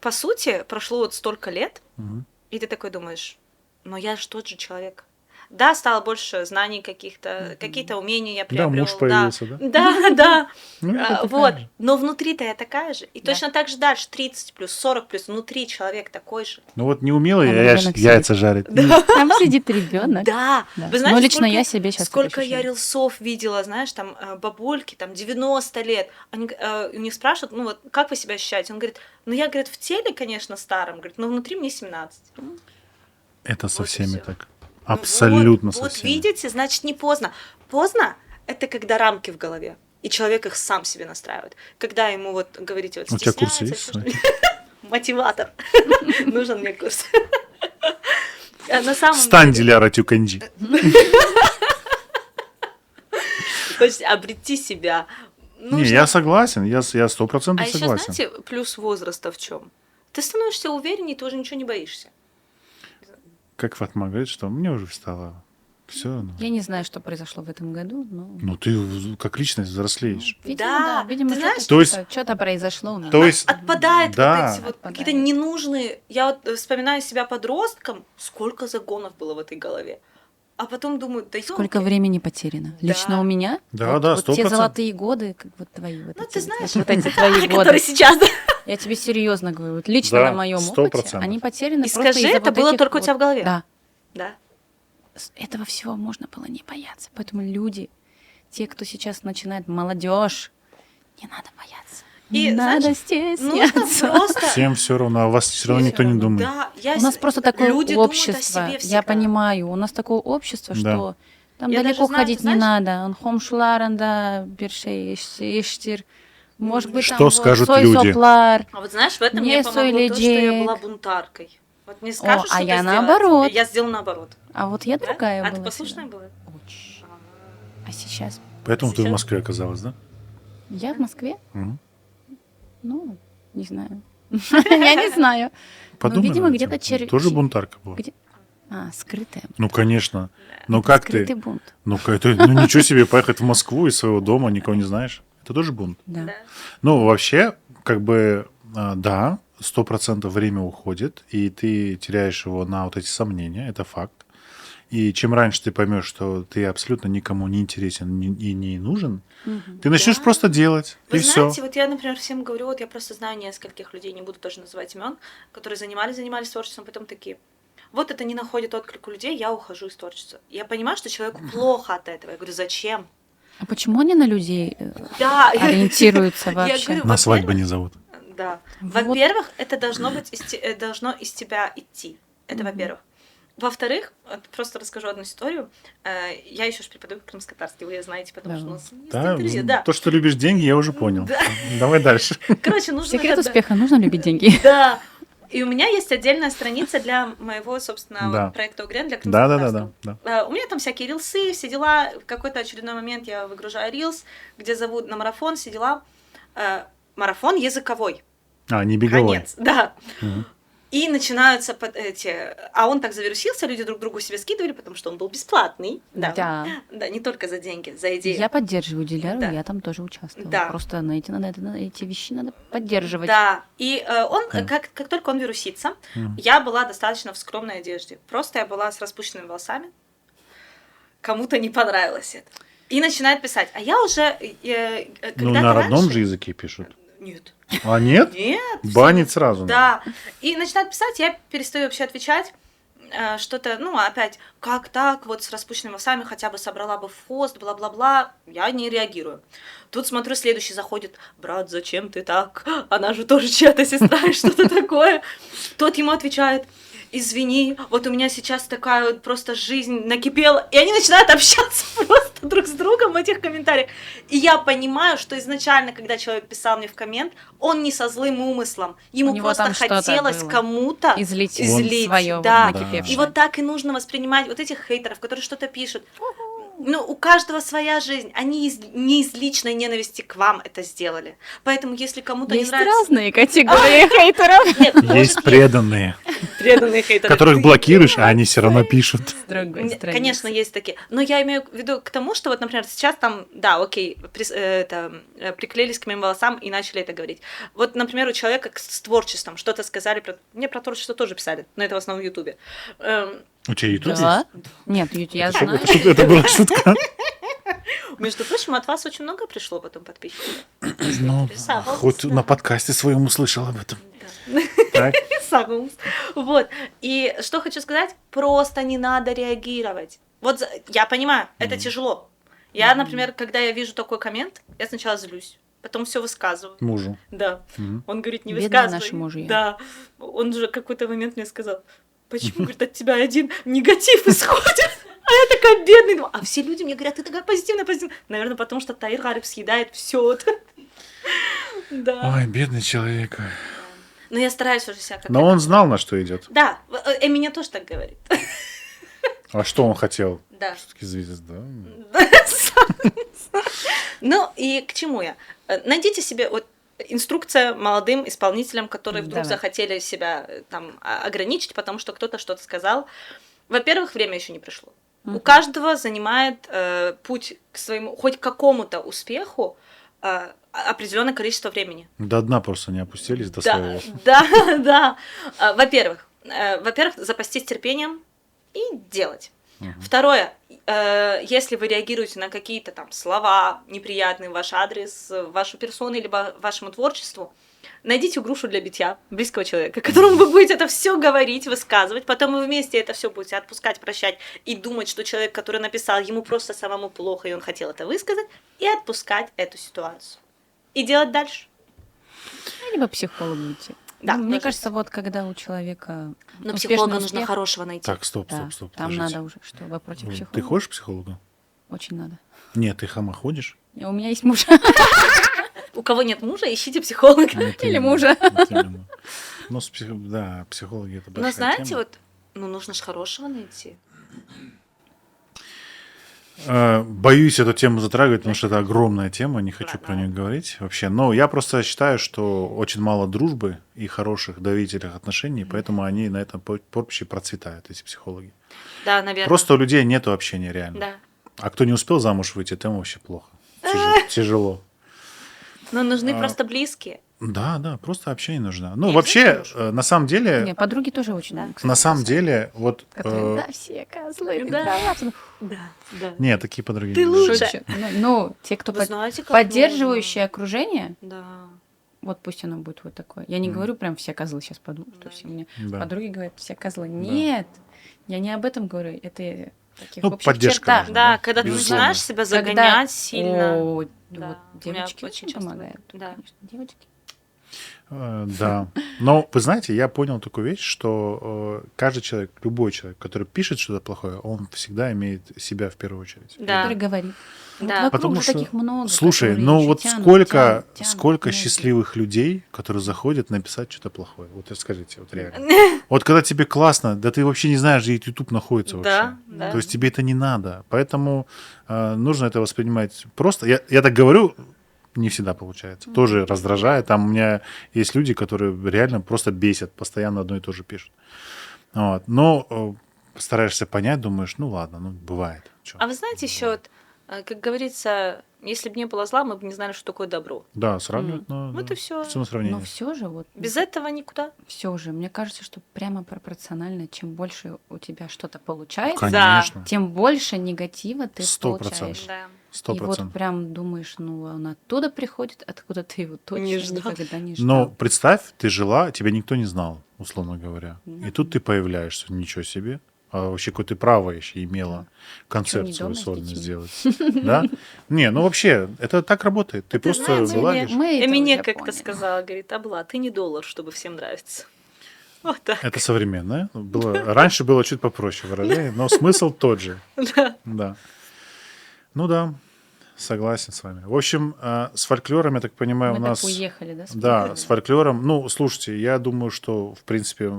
по сути, прошло вот столько лет, Мгм. и ты такой думаешь, но я же тот же человек. Да, стало больше знаний каких-то, какие-то умения я Да, приобрел. муж появился, да? Да, да. Ну, это такая Вот. же. Но внутри-то я такая же. И Да. точно так же дальше, 30 плюс, 40 плюс, внутри человек такой же. Ну вот не умела Там я ребёнок яйца жарить. Там сидит ребенок. Да. Да. Вы знаете, Но лично сколько- я себе сейчас Сколько я рилсов видела, знаешь, там бабульки, там 90 лет, они, у них спрашивают, ну вот, как вы себя ощущаете? Он говорит, ну я, говорит, в теле, конечно, старом, говорит, но внутри мне 17. Это со Вот и всеми всё. так. Ну Абсолютно вот, со вот всеми. видите, значит, не поздно. Поздно — это когда рамки в голове, и человек их сам себе настраивает. Когда ему вот говорите, вот У тебя курсы стесняется, есть? всё, что- Мотиватор. Нужен мне курс. А на самом Стань деле, Диляра Тюканджи. то есть обрети себя. Не, Нужно- я согласен, я 100% А еще, согласен. знаете, плюс возраста в чем? Ты становишься увереннее, ты уже ничего не боишься. Как Фатма говорит, что мне уже стало все. Я не знаю, что произошло в этом году, но... Ну ты как личность взрослеешь. Видимо, Да, видимо, ты знаешь- То есть- что-то произошло у меня. То есть, Отпадает да. вот эти вот Отпадает. какие-то ненужные. Я вот вспоминаю себя подростком, сколько загонов было в этой голове. А потом думаю, да Сколько ёлки. времени потеряно? Да. Лично у меня? Да, вот, да, вот те 100%. золотые годы, как вот твои вот Ну, эти ты вот, знаешь, вот эти твои годы. которые сейчас. Я тебе серьезно говорю, вот лично Да, на моем 100%. опыте они потеряны И просто скажи, из-за это вот было этих только у вот- тебя в голове? Да. Да. С этого всего можно было не бояться. Поэтому люди, те, кто сейчас начинает, молодежь, не надо бояться. И, Не надо знаешь, Нужно стесняться. просто. всем все равно, а вас все равно никто не думает. Да, я У нас просто такое люди думают о общество, себе всегда. я понимаю, у нас такое общество, Да. что там Я далеко даже знаю, ходить ты не знаешь- надо. Он хомшларанда, биршеиштир. Может быть, Что там скажут сой люди? соплар. А вот знаешь, в этом Не мне помогло то, что я сойледжек. была бунтаркой. Вот не скажешь, а что я сделать. наоборот. Я сделала наоборот. А вот я Да? другая А была. ты послушная всегда. была? Очень. А сейчас? Поэтому ты в Сейчас- Москве оказалась, да? Я в Москве? Мгм. Ну, не знаю. Я не знаю. Подумай видимо, над где-то этим. чер- Тоже чи- бунтарка была. Где- скрытая. Ну, конечно. Ну, как Скрытый ты? бунт. Ну, ну, ничего себе, поехать в Москву из своего дома, никого не знаешь. Это тоже бунт. Да. Да. Ну, вообще, как бы, да, 100% время уходит, и ты теряешь его на вот эти сомнения, это факт. И чем раньше ты поймешь, что ты абсолютно никому не интересен и не нужен, ты начнешь Да. просто делать, Вы и все. знаете, вот я, например, всем говорю, вот я просто знаю нескольких людей, не буду тоже называть имен, которые занимались творчеством, потом такие, вот это не находит отклик у людей, я ухожу из творчества. Я понимаю, что человеку плохо от этого. Я говорю, зачем? А почему они на людей Да, ориентируются Я вообще? говорю, На свадьбу во-первых, не зовут. Да. Вот. Во-первых, это должно быть должно из тебя идти. Это во-первых. Во-вторых, вот просто расскажу одну историю. Я еще ж преподаю крымско-татарский, вы ее знаете, потому Да. что у нас есть Да, интервью. Да. то, что любишь деньги, я уже понял. Да. Давай дальше. Короче, нужно Секрет тогда- успеха — нужно любить деньги. Да. И у меня есть отдельная страница для моего, собственно, Да. вот проекта Угрен для Да, да, да, крымского да, да. У меня там всякие рилсы, все дела. В какой-то очередной момент я выгружаю рилс, где зовут на марафон, все дела. Марафон языковой. Не беговой. Конец, да. Мгм. И начинаются А он так завирусился, люди друг другу себе скидывали, потому что он был бесплатный. Да. Да. Да, не только за деньги, за идею. Я поддерживаю Диляру, Да. я там тоже участвовала. Да. Просто эти вещи надо поддерживать. Да, и он, Да. как только он вирусится, Мгм. я была достаточно в скромной одежде. Просто я была с распущенными волосами. Кому-то не понравилось это. И начинает писать. А я уже когда-то Ну, на родном раньше- же языке пишут. Нет. А нет? Нет. Банить сразу. Да. И начинает писать, я перестаю вообще отвечать. Что-то, опять, как так, вот с распущенными волосами хотя бы собрала бы в хвост, бла-бла-бла. Я не реагирую. Тут смотрю, следующий заходит. Брат, зачем ты так? Она же тоже чья-то сестра, и что-то такое. Тот ему отвечает, извини, вот у меня сейчас такая вот просто жизнь накипела. И они начинают общаться просто друг с другом в этих комментариях. И я понимаю, что изначально, когда человек писал мне в коммент, он не со злым умыслом. Ему У него просто там что-то хотелось было. кому-то Излить да. своё Да. накипевшее. И вот так и нужно воспринимать вот этих хейтеров, которые что-то пишут. У каждого своя жизнь. Они не из личной ненависти к вам это сделали. Поэтому, если кому-то Есть не нравится... разные категории хейтеров. Нет, Есть преданные, преданные хейтеры. которых блокируешь, а они все равно пишут. С другой стороны. Конечно, есть такие. Но я имею в виду к тому, что вот, например, сейчас там, да, окей, приклеились к моим волосам и начали это говорить. Вот, например, у человека с творчеством что-то сказали, мне про творчество тоже писали, но это в основном в Ютубе. У тебя YouTube Да? Нет, я есть? знаю. Это была шутка. Между прочим, от вас очень много пришло потом подписчиков. Ну, Сагумс, хоть да. на подкасте своем услышал об этом. Да. Так? Сагумс. Вот. И что хочу сказать, просто не надо реагировать. Вот я понимаю, это тяжело. Я, например, когда я вижу такой коммент, я сначала злюсь, потом все высказываю. Мужу. Да. Мгм. Он говорит, не Бедные высказывай. наши мужья. Да. Он же какой-то момент мне сказал, почему, говорит, от тебя один негатив исходит? А я такая бедный. Думаю, а все люди мне говорят, ты такая позитивная. Наверное, потому что Таир Гариб съедает все это. Да. Ой, бедный человек. Но я стараюсь уже себя как-то... Но он знал, на что идет. Да, Эмине тоже так говорит. А что он хотел? Да. Все-таки звезда. Ну и к чему я? Найдите себе вот инструкция молодым исполнителям, которые вдруг Давай. захотели себя там ограничить, потому что кто-то что-то сказал. Во-первых, время еще не пришло. У каждого занимает путь к своему, хоть к какому-то успеху определенное количество времени. До дна просто не опустились до Да, своего. да. Во-первых, запастись терпением и делать. Второе, если вы реагируете на какие-то там слова неприятные в ваш адрес, в вашу персону, либо вашему творчеству, найдите грушу для битья близкого человека, которому вы будете это все говорить, высказывать, потом вы вместе это все будете отпускать, прощать и думать, что человек, который написал, ему просто самому плохо, и он хотел это высказать, и отпускать эту ситуацию. И делать дальше. Либо психологу идти. Да, Мне тоже кажется, вот когда у человека Но успешный психолога нужно успех, хорошего найти. Так, стоп, да, стоп. там подождите. надо уже, что вопросик психолога. Ты ходишь к психологу? Очень надо. Нет, ты хама ходишь? У меня есть муж. У кого нет мужа, ищите психолога. Вот Или именно, мужа. вот именно. Ну, да, психологи это большая Но знаете, тема. вот, нужно же хорошего найти. Боюсь эту тему затрагивать, потому что это огромная тема, не хочу Да, про да. нее говорить вообще. Но я просто считаю, что очень мало дружбы и хороших доверительных отношений, поэтому они на этом поприще процветают, эти психологи. Да, наверное. Просто у людей нет общения реально. Да. А кто не успел замуж выйти, тем вообще плохо. Тяжело. Но нужны просто близкие. Да, просто общение нужно. Ну, Не вообще, обязательно на самом деле, Не, подруги тоже очень, кстати, на самом писали. деле, вот... Которые, да, все козлы, да. виноваты. Да. Нет, такие подруги Ты не лучше. нужны. Шучу. Ну, те, кто Вы знаете, как поддерживающее окружение, Да. вот пусть оно будет вот такое. Я не говорю прям все козлы сейчас подумают, что все мне Да. подруги говорят, все козлы. Нет, я не об этом говорю, это таких Ну, общих поддержка чертах. нужна. Да, Да, когда ты безусловно. начинаешь себя Когда- загонять сильно. О, Да, вот у меня девочки очень очень часто помогают. бывает. Да. Конечно, девочки. Да. Но вы знаете, я понял такую вещь, что каждый человек, любой человек, который пишет что-то плохое, он всегда имеет себя в первую очередь. Да. Который говорит. Вот Да. вокруг Потому же что, таких много, слушай, которые ну еще вот тянут, сколько тянут энергию. счастливых людей, которые заходят написать что-то плохое. Вот расскажите, вот реально. Вот когда тебе классно, да ты вообще не знаешь, где YouTube находится вообще. Да, да. То есть тебе это не надо. Поэтому нужно это воспринимать просто. Я так говорю, не всегда получается. Тоже раздражает. Там у меня есть люди, которые реально просто бесят, постоянно одно и то же пишут. Вот. Но стараешься понять, думаешь, ну ладно, ну бывает. Чё? А вы знаете, еще, вот, как говорится, если бы не было зла, мы бы не знали, что такое добро. Да, сравнивать, но Вот и всё. на сравнение. Но все же вот Без этого никуда. все же, мне кажется, что прямо пропорционально, чем больше у тебя что-то получается, Конечно. тем больше негатива ты 100%. получаешь. Да. И вот 100%. прям думаешь, ну он оттуда приходит, откуда ты его точно Не ждал. никогда не ждал. Но представь, ты жила, тебя никто не знал, условно говоря. И тут ты появляешься, ничего себе. А вообще какое ты право еще имела концерт не свой дома с сольный детьми? сделать. Да? Не, ну вообще, это так работает. Ты просто знаете, вылазишь. Мы это Эмине уже как-то поняли. сказала, говорит, Абла, ты не доллар, чтобы всем нравиться. Вот так. Это современное. Раньше было чуть попроще выражение, но смысл тот же. Да. Да. Ну да, согласен с вами. В общем, с фольклором, я так понимаю, Мы у так нас... уехали, да? Да, с фольклором. Ну, слушайте, я думаю, что, в принципе,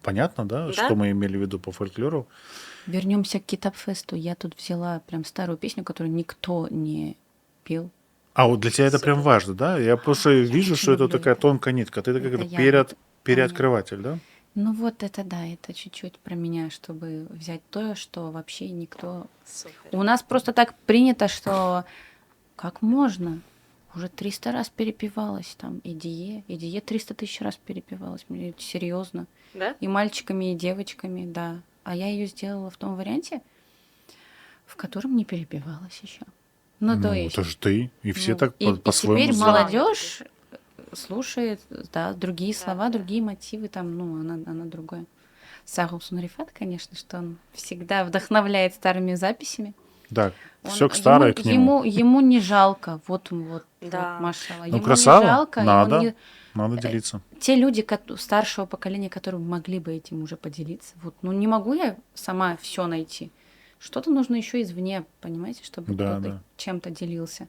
понятно, да, Да. что мы имели в виду по фольклору. Вернемся к Китапфесту. Я тут взяла прям старую песню, которую никто не пел. А вот для тебя это прям важно, да? Я просто вижу, очень что это люблю такая это. тонкая нитка. Ты Это как я вот переоткрыватель, да? Ну вот это да, это чуть-чуть про меня, чтобы взять то, что вообще никто... Супер. У нас просто так принято, что как можно? Уже 300 раз перепевалась там и Дие 300 тысяч раз перепевалась. Мне серьезно. Да? И мальчиками, и девочками, да. А я ее сделала в том варианте, в котором не перепевалась еще. Ну, то есть... это же ты. И все ну, так и по-своему теперь сделали. молодежь слушает, да, другие Да, слова, да. другие мотивы, там, ну, она другая. Саху Сунарифат, конечно, что он всегда вдохновляет старыми записями. Да, Он- все к старой к нему. Ему не жалко, вот, Да. машалла. Ну, Ему красава. не жалко, и он Надо. не- Надо делиться. те люди старшего поколения, которые могли бы этим уже поделиться, вот, ну не могу я сама все найти. Что-то нужно еще извне, понимаете, чтобы Да, кто-то да. чем-то делился.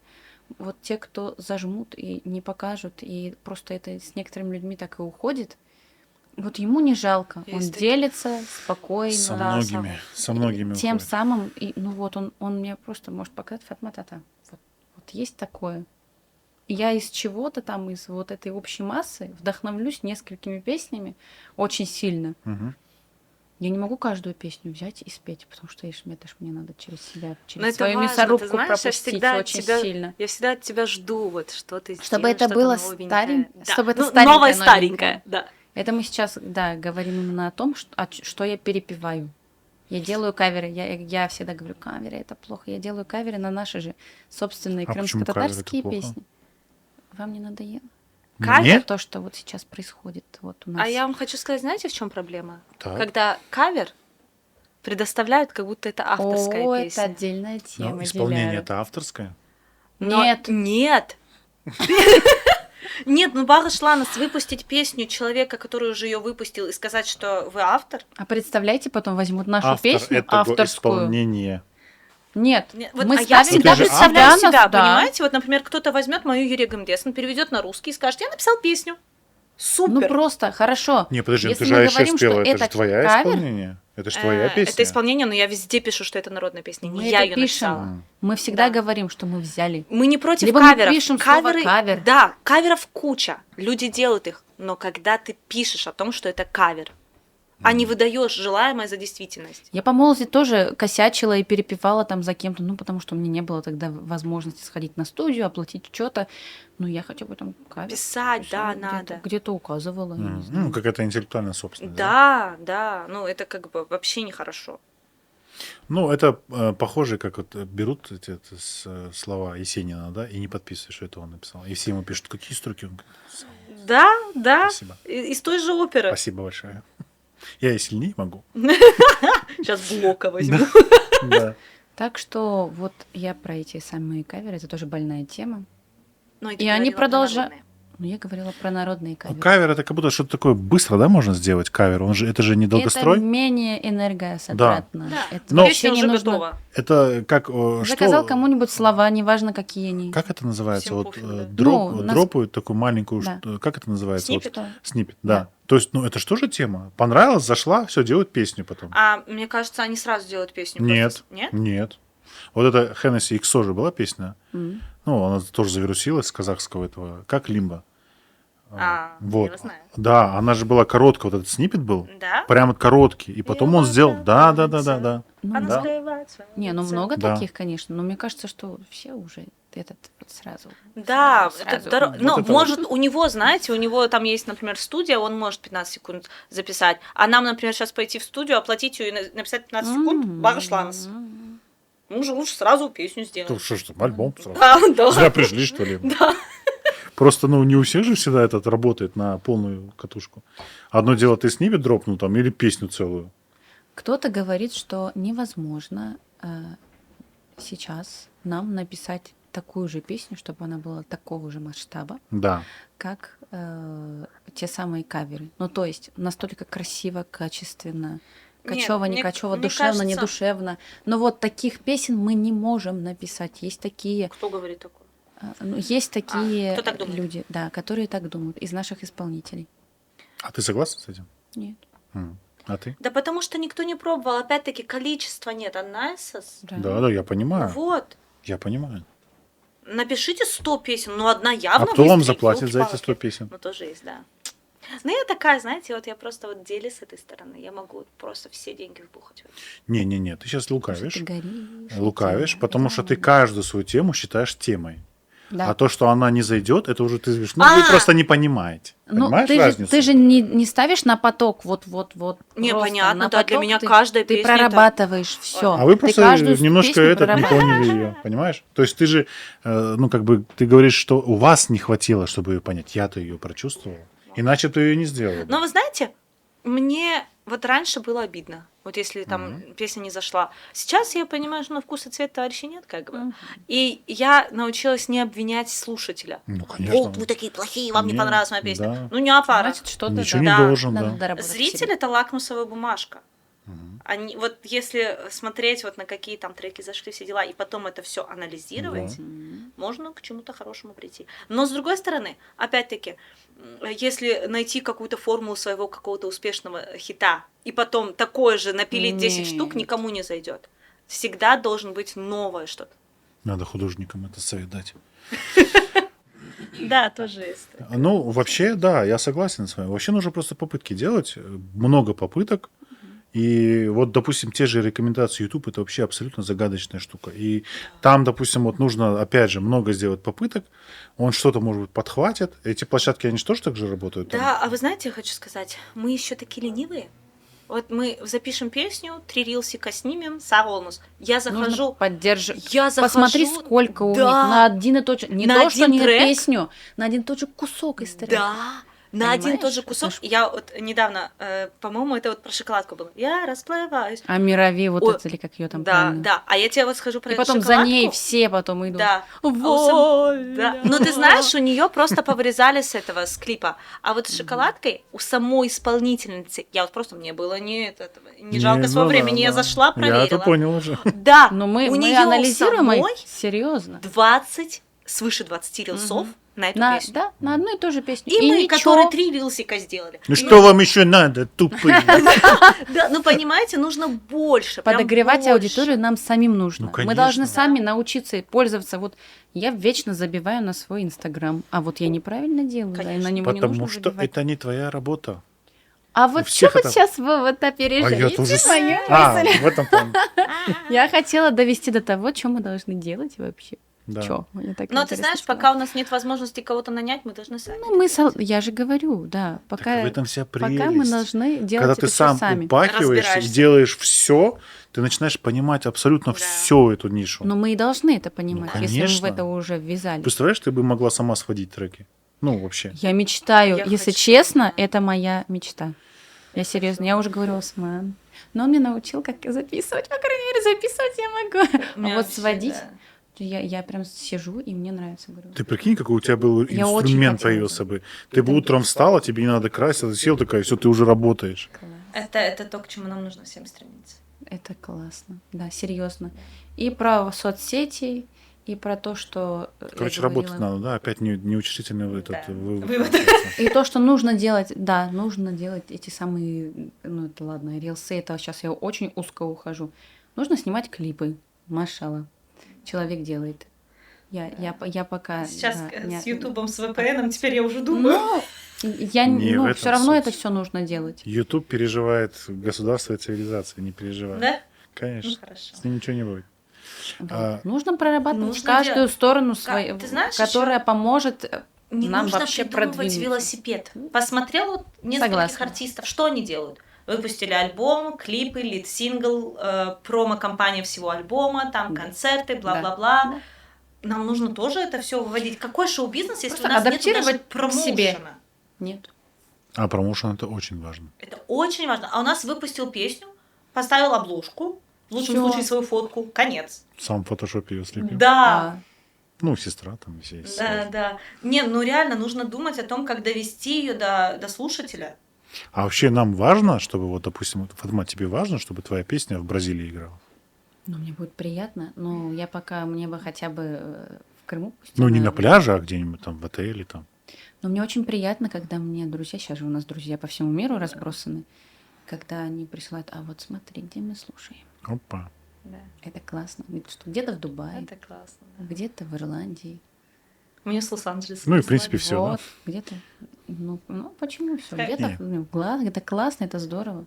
Вот те, кто зажмут и не покажут, и просто это с некоторыми людьми так и уходит, вот ему не жалко. Он Есть такие. делится спокойно. Со да, многими. Со многими. Тем уходит. самым, ну вот он мне просто может показать Фатма-тата. Вот есть такое. И я из чего-то там, из вот этой общей массы вдохновлюсь несколькими песнями очень сильно. Мгм. Я не могу каждую песню взять и спеть, потому что это ж мне надо через себя, Но через это свою важно, мясорубку ты знаешь, я пропустить всегда от очень тебя- сильно. Я всегда от тебя жду, вот что ты Чтобы сделаешь, это что-то было новенькое. Да. чтобы это Ну, старенькое, новое новенькое. старенькое, да. Это мы сейчас, да, говорим именно о том, что я перепеваю. Я делаю каверы. Я всегда говорю, каверы это плохо. Я делаю каверы на наши же собственные А почему каверы это крымско-татарские плохо? песни. Вам не надоело? Кавер? То, что вот сейчас происходит вот у нас. А я вам хочу сказать, знаете, в чем проблема? Так. Когда кавер предоставляют, как будто это авторская О, песня. это отдельная Но тема. исполнение Диляра. это авторское? Но- Нет. Нет. Нет, ну Багаш Ланос выпустить песню человека, который уже ее выпустил, и сказать, что вы автор. А представляете, потом возьмут нашу Автор песню этого авторскую. исполнения. Нет, Нет, вот, мы а я ставим всегда же представляю автор. себя, Да. понимаете? Вот, например, кто-то возьмет мою Юрия Гамдесен, переведет на русский и скажет, я написал песню. Супер. Ну просто, хорошо. Не, подожди, Если ты же мы еще говорим, спела, что это же твоя кавер, исполнение. Это же твоя песня. Это исполнение, но я везде пишу, что это народная песня. Мы Не я это ее пишем. написала. Мы всегда Да. говорим, что мы взяли. Мы не против Либо мы каверов. пишем слово «кавер». Да, каверов куча. Люди делают их. Но когда ты пишешь о том, что это кавер, а не выдаешь желаемое за действительность. Я по молодости тоже косячила и перепевала там за кем-то, ну, потому что у меня не было тогда возможности сходить на студию, оплатить что-то. Ну, я хотя бы там кавер Писать, да, писала, надо. Где-то указывала. я не знаю. Ну, какая-то интеллектуальная собственность. Да, да, ну это как бы вообще нехорошо. Ну, это похоже, как вот берут слова Есенина, да, и не подписывают, что это он написал. И все ему пишут, какие строки. Он говорит, Да, да, Спасибо. из той же оперы. Спасибо большое. Я и сильнее могу. Сейчас блока возьму. Да. Так что вот я про эти самые каверы, это тоже больная тема. Ну, И ты они говорила про продолжают. народные. Ну, я говорила про народные Ну, каверы. кавер это как будто что-то такое быстро, да, можно сделать кавер? Это же не Это долгострой. менее энергозатратно. Да. Это Но- вообще Песня не уже нужно. готова. Это как Заказал что? кому-нибудь слова, неважно, какие они. Как это называется? Всем Вот пофиг, да. Ну, нас- дропают такую маленькую, Да. как это называется? Вот Сниппет? сниппет, Да. да. То есть, ну это что же тема? Понравилось, зашла, все, делают песню потом. А мне кажется, они сразу делают песню. Нет, просто. Нет? нет. Вот это Hennessy XO же была песня. М. Ну, она тоже завирусилась с казахского этого. Как Лимба. Я Вот. его знаю. Да, она же была короткая, вот этот сниппет был. Да? Прям короткий. И потом он вот сделал. так Да. Ну, Она Да. скрывает своё Не, ну лицо. много Да. таких, конечно, но мне кажется, что все уже этот вот сразу. Да, сразу. но Вот это может у него, знаете, у него там есть, например, студия, он может 15 секунд записать, а нам, например, сейчас пойти в студию, оплатить ее и написать 15 секунд, багашланс. Мы же лучше сразу песню сделаем. Ну, что ж там, альбом сразу. Да. Зря пришли, что ли? Да. Просто, ну, не у всех же всегда этот работает на полную катушку. Одно дело, ты сниппет дропнул там или песню целую. Кто-то говорит, что невозможно сейчас нам написать такую же песню, чтобы она была такого же масштаба, Да. как те самые каверы. Ну, то есть настолько красиво, качественно, качево, не мне- качево, мне душевно, не кажется- душевно. Но вот таких песен мы не можем написать. Есть такие, Кто говорит такое? есть такие кто так думает? люди, да, которые так думают, из наших исполнителей. А ты согласна с этим? Нет. А ты? Да потому что никто не пробовал, опять-таки количества нет, анализис. Да, я понимаю. Вот. Я понимаю. Напишите 100 песен, но одна А явно кто вам выстрелит, заплатит за эти 100 ёлки-палки. песен? Ну, тоже есть, да. Ну, я такая, знаете, вот я просто вот деле с этой стороны. Я могу просто все деньги вбухать. в это. Не-не-не, ты сейчас Ты лукавишь. горишь, Лукавишь, тебя потому что ты горит. каждую свою тему считаешь темой. Да. А то, что она не зайдет, это уже ты говоришь, ну, А! вы просто не понимаете. Ну, Понимаешь ты разницу? же не ставишь на поток, вот. Не, просто понятно, на да, для поток меня ты, каждая ты песня это- прорабатываешь все. А вы просто немножко не прорабатываешь. поняли ее, понимаешь? То есть ты же, ну, как бы, ты говоришь, что у вас не хватило, чтобы ее понять. Я-то ее прочувствовал. Иначе ты ее не сделал. Но вы знаете, мне вот раньше было обидно, вот если там песня не зашла. Сейчас я понимаю, что на вкус и цвет товарищей нет, как бы. И я научилась не обвинять слушателя. Ну, конечно. Вот вы такие плохие, вам не Не, понравилась моя песня. да. Ну, не опара. Значит, что-то Ничего да, не Да. должен, надо да. доработать в Зритель себе. это лакмусовая бумажка. Они, вот если смотреть вот на какие там треки зашли, все дела, и потом это все анализировать, можно к чему-то хорошему прийти. Но с другой стороны, опять-таки, если найти какую-то формулу своего какого-то успешного хита, и потом такое же напилить 10 штук, Нет. никому не зайдет. Всегда должен быть новое что-то. Надо художникам это совет дать. Да, тоже есть. Ну, вообще, да, я согласен с вами. Вообще нужно просто попытки делать, много попыток. И вот, допустим, те же рекомендации YouTube, это вообще абсолютно загадочная штука. И там, допустим, вот нужно, опять же, много сделать попыток, он что-то, может быть, подхватит. Эти площадки, они же тоже так же работают? там? Да, а вы знаете, я хочу сказать, мы еще такие ленивые. Вот мы запишем песню, 3 рилсика снимем, сагонус. Я Нужно захожу, поддерживать. я захожу. Посмотри, сколько у них Да. на один и тот же, не На то, что один не трек? песню, на один и тот же кусок из трека. Да, на один и тот Понимаешь? же кусок. Это ж- Я вот недавно, по-моему, это вот про шоколадку было. Я расплываюсь. А Мирави, вот Ой, это или как ее там Да, правильно? да. А я тебе вот скажу про И эту потом за шоколадку. ней все потом идут. Да. Воля. Да. Но ты знаешь, у нее просто повырезали с этого, с клипа. А вот с шоколадкой у самой исполнительницы, я вот просто, мне было не жалко своего ну времени, да, я да. зашла, проверила. Я это понял уже. Да, Но мы у нее анализируем их самой серьезно. свыше 20 рилсов на эту На, песню. да, на одну и ту же песню. И мы, ничего. которые 3 рилсика сделали. Ну что вам еще надо, тупые? Да, ну понимаете, нужно больше. прям Подогревать больше. аудиторию нам самим нужно. Ну, Мы конечно. должны сами научиться пользоваться. Вот я вечно забиваю на свой Инстаграм, а вот я неправильно делаю, да, и на Конечно. него не Потому нужно что забивать. это не твоя работа. А у вот всех что вот это- сейчас вы вот А опережаете я тоже... мою А, мысль? в этом плане. Я хотела довести до того, что мы должны делать вообще. Да. Чё? Мне так Но ты интересно знаешь, стало. пока у нас нет возможности кого-то нанять, мы должны сами. Ну, я же говорю, да, Так пока, в этом вся пока мы прелесть. должны делать Когда это ты всё сам сами. упахиваешься и Разбираешься. делаешь все, ты начинаешь понимать абсолютно Да. всю эту нишу. Но мы и должны это понимать, Ну, если мы в конечно. это уже ввязались. Представляешь, ты бы могла сама сводить треки. Ну, вообще. Я мечтаю, Я если хочу, честно, да. это моя мечта. Я серьезно, я уже говорила с мамой. Но он меня научил, как записывать. По крайней мере, записывать я могу. У меня А вот вообще, сводить да. Я прям сижу, и мне нравится, говорю. Ты прикинь, какой у тебя был Я очень инструмент хотела появился бы. бы. Ты бы утром встала, тебе не надо краситься, ты сел такая, все, ты уже работаешь. Класс. Это то, к чему нам нужно всем стремиться. Это классно. Да, серьезно. И про соцсети, и про то, что я Короче, говорила. работать надо, да? Опять неутешительный Да. вывод. Вывод. получается. И то, что нужно делать, да, нужно делать эти самые, ну это ладно, рилсы, это сейчас я очень узко ухожу. Нужно снимать клипы, машала. Человек делает. Я пока... Сейчас да, с Ютубом, с VPN, теперь я уже думаю. Ну, я, Не в ну, этом все равно суть. это все нужно делать. YouTube переживает государство и цивилизация, не переживай. Да? Ну, Конечно. хорошо. С ним ничего не будет. Вот. А- Нужно прорабатывать Нужно каждую делать. сторону свою, Ты знаешь, которая поможет Не нам нужно вообще придумывать продвинуться. велосипед. Посмотрел вот нескольких Согласна. артистов, что они делают? Выпустили альбом, клипы, лид-сингл, промо-компания всего альбома, там Да. концерты, Да. бла-бла-бла. Да. Нам нужно тоже это все выводить. Какой шоу-бизнес, если Просто у нас нет даже адаптировать к себе. промоушена? Нет. А промоушен это очень важно. Это очень важно. А у нас выпустил песню, поставил обложку, в лучшем Всё. случае свою фотку, конец. Сам в фотошопе ее слепил. Да, Ну, сестра там все есть. да. Не, ну реально нужно думать о том, как довести ее до слушателя. А вообще нам важно, чтобы, вот, допустим, Фатма, тебе важно, чтобы твоя песня в Бразилии играла? Ну, мне будет приятно, но я пока, мне бы хотя бы в Крыму пусть Ну, не она- на пляже, а где-нибудь там в отеле там. Но мне очень приятно, когда мне друзья, сейчас же у нас друзья по всему миру разбросаны, когда они присылают, а вот смотри, где мы слушаем. Опа. Да, Это классно. Ведь что где-то в Дубае, это классно. где-то в Ирландии. Мне с Лос-Анджелеса Ну и, в прислали. принципе, всё, да? Вот, где-то. Ну, почему все? Как- Где-то Не. это классно, это здорово.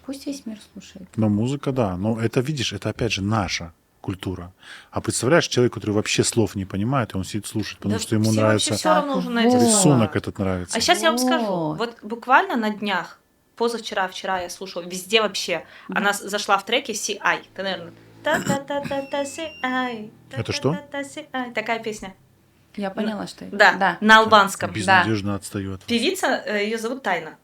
Пусть весь мир слушает. Но музыка, да. Но это, видишь, это опять же наша культура. А представляешь, человек, который вообще слов не понимает, и он сидит слушать, потому Да что ему всем нравится вообще всё равно уже на эти Вот. слова. рисунок этот нравится. А сейчас я вам скажу, Вот. вот буквально на днях, позавчера, вчера я слушала, везде вообще, она зашла в треке CI. Ты, наверное, та-та-та-та-та CI. Это что? та-та-та-та CI. Такая песня. Я поняла, что это. Да, на албанском. Безнадежно отстаю от вас. Певица, ее зовут Тайна.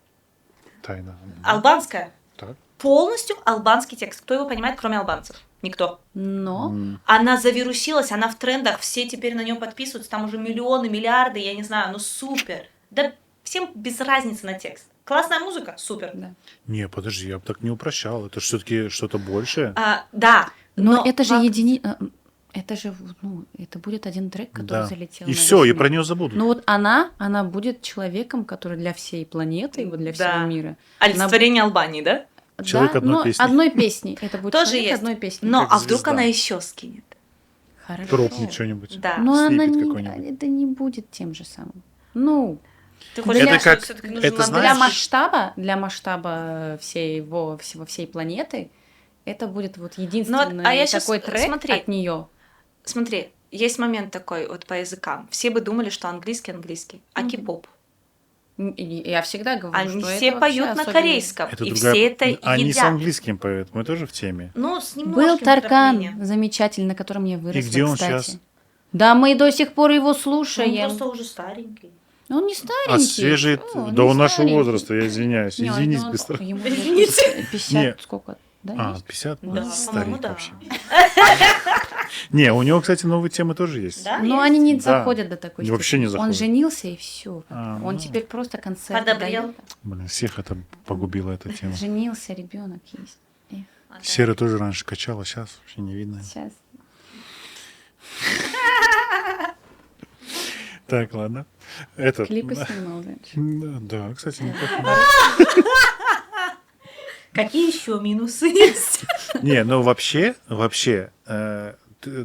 Тайна. Албанская. Так. Полностью албанский текст. Кто его понимает, кроме албанцев? Никто. Но Она завирусилась, она в трендах, все теперь на нее подписываются, там уже миллионы, миллиарды, я не знаю, ну супер. Да всем без разницы на текст. Классная музыка, супер. да. Не, подожди, я бы так не упрощал. Это все-таки что-то большее. Да. Но это же факт- это же, ну, это будет один трек, который Да. залетел. И на все, весь и мир. про нее забудут. Ну вот она будет человеком, который для всей планеты, вот для всего Да. мира. Олицетворение Албании, да? Человек да, одной но песни. одной песни. Это будет Тоже человек есть. одной песни. Но Как а вдруг звезда. она еще скинет? Хорошо. Тропнет что-нибудь. Да. Но она снипет не, какой-нибудь. это не будет тем же самым. Ну, Ты хочешь Это сказать, как- что всё-таки это нужен знаешь- для масштаба всей планеты, это будет вот единственный а я щас, такой трек смотри. от нее. Смотри, есть момент такой вот по языкам. Все бы думали, что английский, а Мгм. кей-поп. Я всегда говорю, Они что все это вообще поют на особенный. корейском, Это и другая- все это Они с едят. английским поют, мы тоже в теме. Ну, с Был немножким Таркан, вкраплением. замечательный, на котором я выросла, где он кстати. щас? Да, мы до сих пор его Он слушаем. просто уже старенький. Он не А старенький. свежий, Что, он да не у нашего старенький. возраста, я извиняюсь. Не, Извинись, ну, быстро. ему Извините. 50, Не. сколько? Да, А, есть? 50? Да, Ну, по-моему, старик да. вообще. Не, у него, кстати, новые темы тоже есть. Да? Но есть? они не Да. заходят до такой Вообще степени. не Он заходят. женился и все. А, Он ну. теперь просто концерт Подобрел. Блин, всех это погубило, эта тема. Женился, ребенок есть. Эх, А, да. Серый тоже раньше качала, сейчас вообще не видно. сейчас. Так, ладно. Этот... Клипы снимал раньше. Да, кстати, неплохо. Какие еще минусы есть? Не, ну вообще,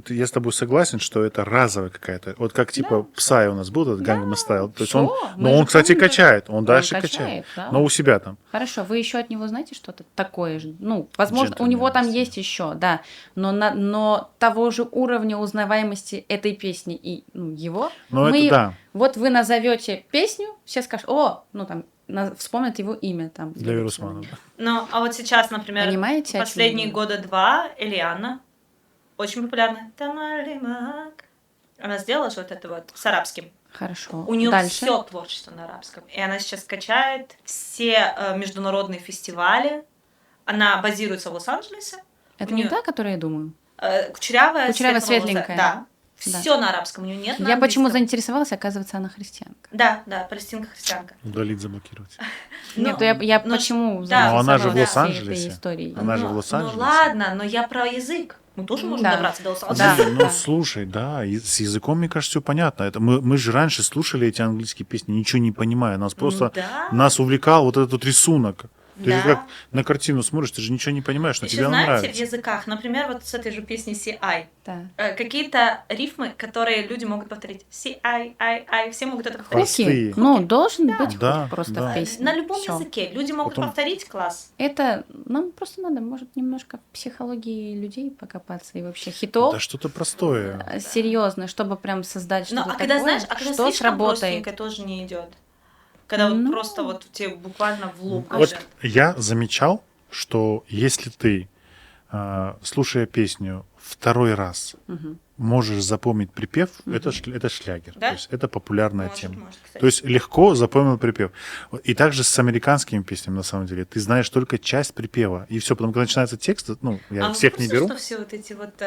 я с тобой согласен, что это разовая какая-то. Вот как типа Псай у нас был, этот Gangnam Style. То есть Всё, он, мы но же он, кстати, помним, качает. Он он дальше качает, качает. да. Но у себя там. Хорошо, вы еще от него знаете что-то такое же? Ну, возможно, у Gentleman него там Style. есть еще, да. Но того же уровня узнаваемости этой песни и его. Но мы- это да. Вот вы назовете песню, все скажут, ну там, вспомнят его имя там. Для Вирусмана. Да. Ну, а вот сейчас, например, Понимаете, о чём последние я? года 2 Элиана, очень популярная. Тамалимак. Она сделала же вот это вот с арабским. Хорошо. У нее Дальше. все творчество на арабском. И она сейчас качает все международные фестивали. Она базируется в Лос-Анджелесе. Это у не неё- та, которую я думаю? Кучерявая, Кучерявая, светловолосая, светленькая. Да. Да. Все на арабском, у нее нет на Я почему английском. заинтересовалась, оказывается, она христианка. Да, палестинка-христианка. Удалить, заблокировать. Нет, Ну, я но почему да. Но она же в заинтересовалась всей Лос-Анджелесе. этой историей? Она же в Ну Лос-Анджелесе. ладно, но я про язык. Мы тоже можем Да. добраться до Да. Лос-Анджелеса. Ну, слушай, да, и с языком, мне кажется, все понятно. Это мы же раньше слушали эти английские песни, ничего не понимая. Нас просто, Да. нас увлекал вот этот вот рисунок. То есть Да. как на картину смотришь, ты же ничего не понимаешь, но Еще тебе она знаете, в нравится. языках, например, вот с этой же песней CI, Да. какие-то рифмы, которые люди могут повторить. CI, все могут это повторить. Простые. Хуки. Ну, должен быть Да, хук просто да. в песне. На любом Всё. языке. Люди могут Потом- повторить класс. Это нам просто надо, может, немножко в психологии людей покопаться и вообще хитов. Да что-то простое. Серьезно, чтобы прям создать Ну, что-то а когда, такое, знаешь, когда что слишком сработает. простенькое, тоже не идет. Когда вот Ну. просто вот тебе буквально в лоб Вот говорят. я замечал, что если ты, слушая песню второй раз, Мгм. можешь запомнить припев, это шлягер. Да? То есть это популярная Может, тема. кстати. То есть легко запомнил припев. И также с американскими песнями, на самом деле. Ты знаешь только часть припева. И все, потом, когда начинается текст, ну, я А вы всех в не курсе, беру. что все вот эти вот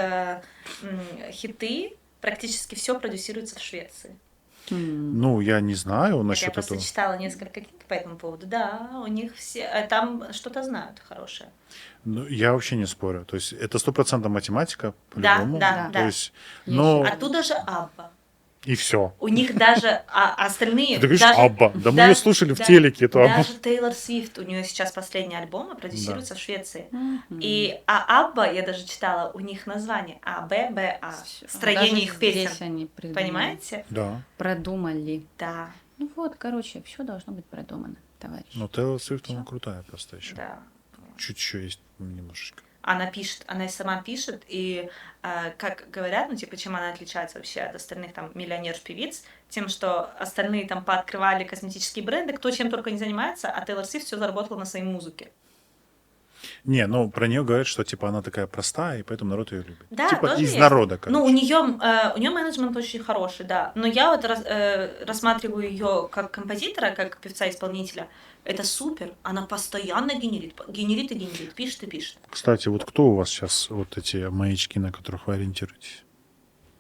хиты, практически все продюсируется в Швеции? Ну, я не знаю Я насчет просто этого. читала несколько книг по этому поводу. Да, у них все там что-то знают хорошее. Ну, я вообще не спорю. То есть это 100% математика, Да, по-любому. да, То да. есть, Я но Оттуда же Абба. и все. У них даже остальные... Ты говоришь, даже- Абба. Да мы да- ее слушали в да- телеке, эту Аббу. Даже Тейлор Свифт, у нее сейчас последний альбом продюсируется в Швеции. Мгм. И Абба, я даже читала, у них название АББА. Строение Даже их песен. здесь они придумали. Понимаете? Да. Продумали. Да, Ну вот, короче, все должно быть продумано, товарищ. Но Тейлор Свифт, она крутая просто еще. да. Чуть еще есть немножечко. Она пишет, она сама пишет, и как говорят, ну типа, чем она отличается вообще от остальных там миллионер-певиц, тем, что остальные там пооткрывали косметические бренды, кто чем только не занимается, а Тейлор Свифт все заработала на своей музыке. Не, ну про нее говорят, что типа она такая простая, и поэтому народ ее любит. Да, типа тоже из есть. народа, короче. Ну, у нее менеджмент очень хороший, да. Но я вот рассматриваю ее как композитора, как певца-исполнителя. Это супер. Она постоянно генерит, пишет и пишет. Кстати, вот кто у вас сейчас вот эти маячки, на которых вы ориентируетесь?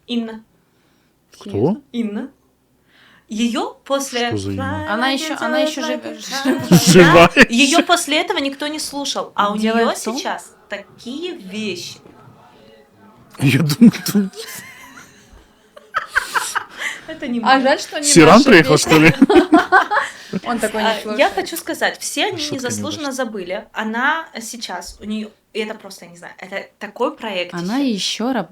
Инна. Кто? Инна. Ее после... Что за Инна? Она еще Живая. Ее после этого никто не слушал. А у Дело нее в том- сейчас такие вещи. Я думаю, Это не А мое. жаль, что не Сиран наша приехал, песня. что ли? Он такой не слушает. Я хочу сказать, все они Шутка незаслуженно не забыли. Она сейчас, у нее, это просто, я не знаю, это такой проект. Она еще Она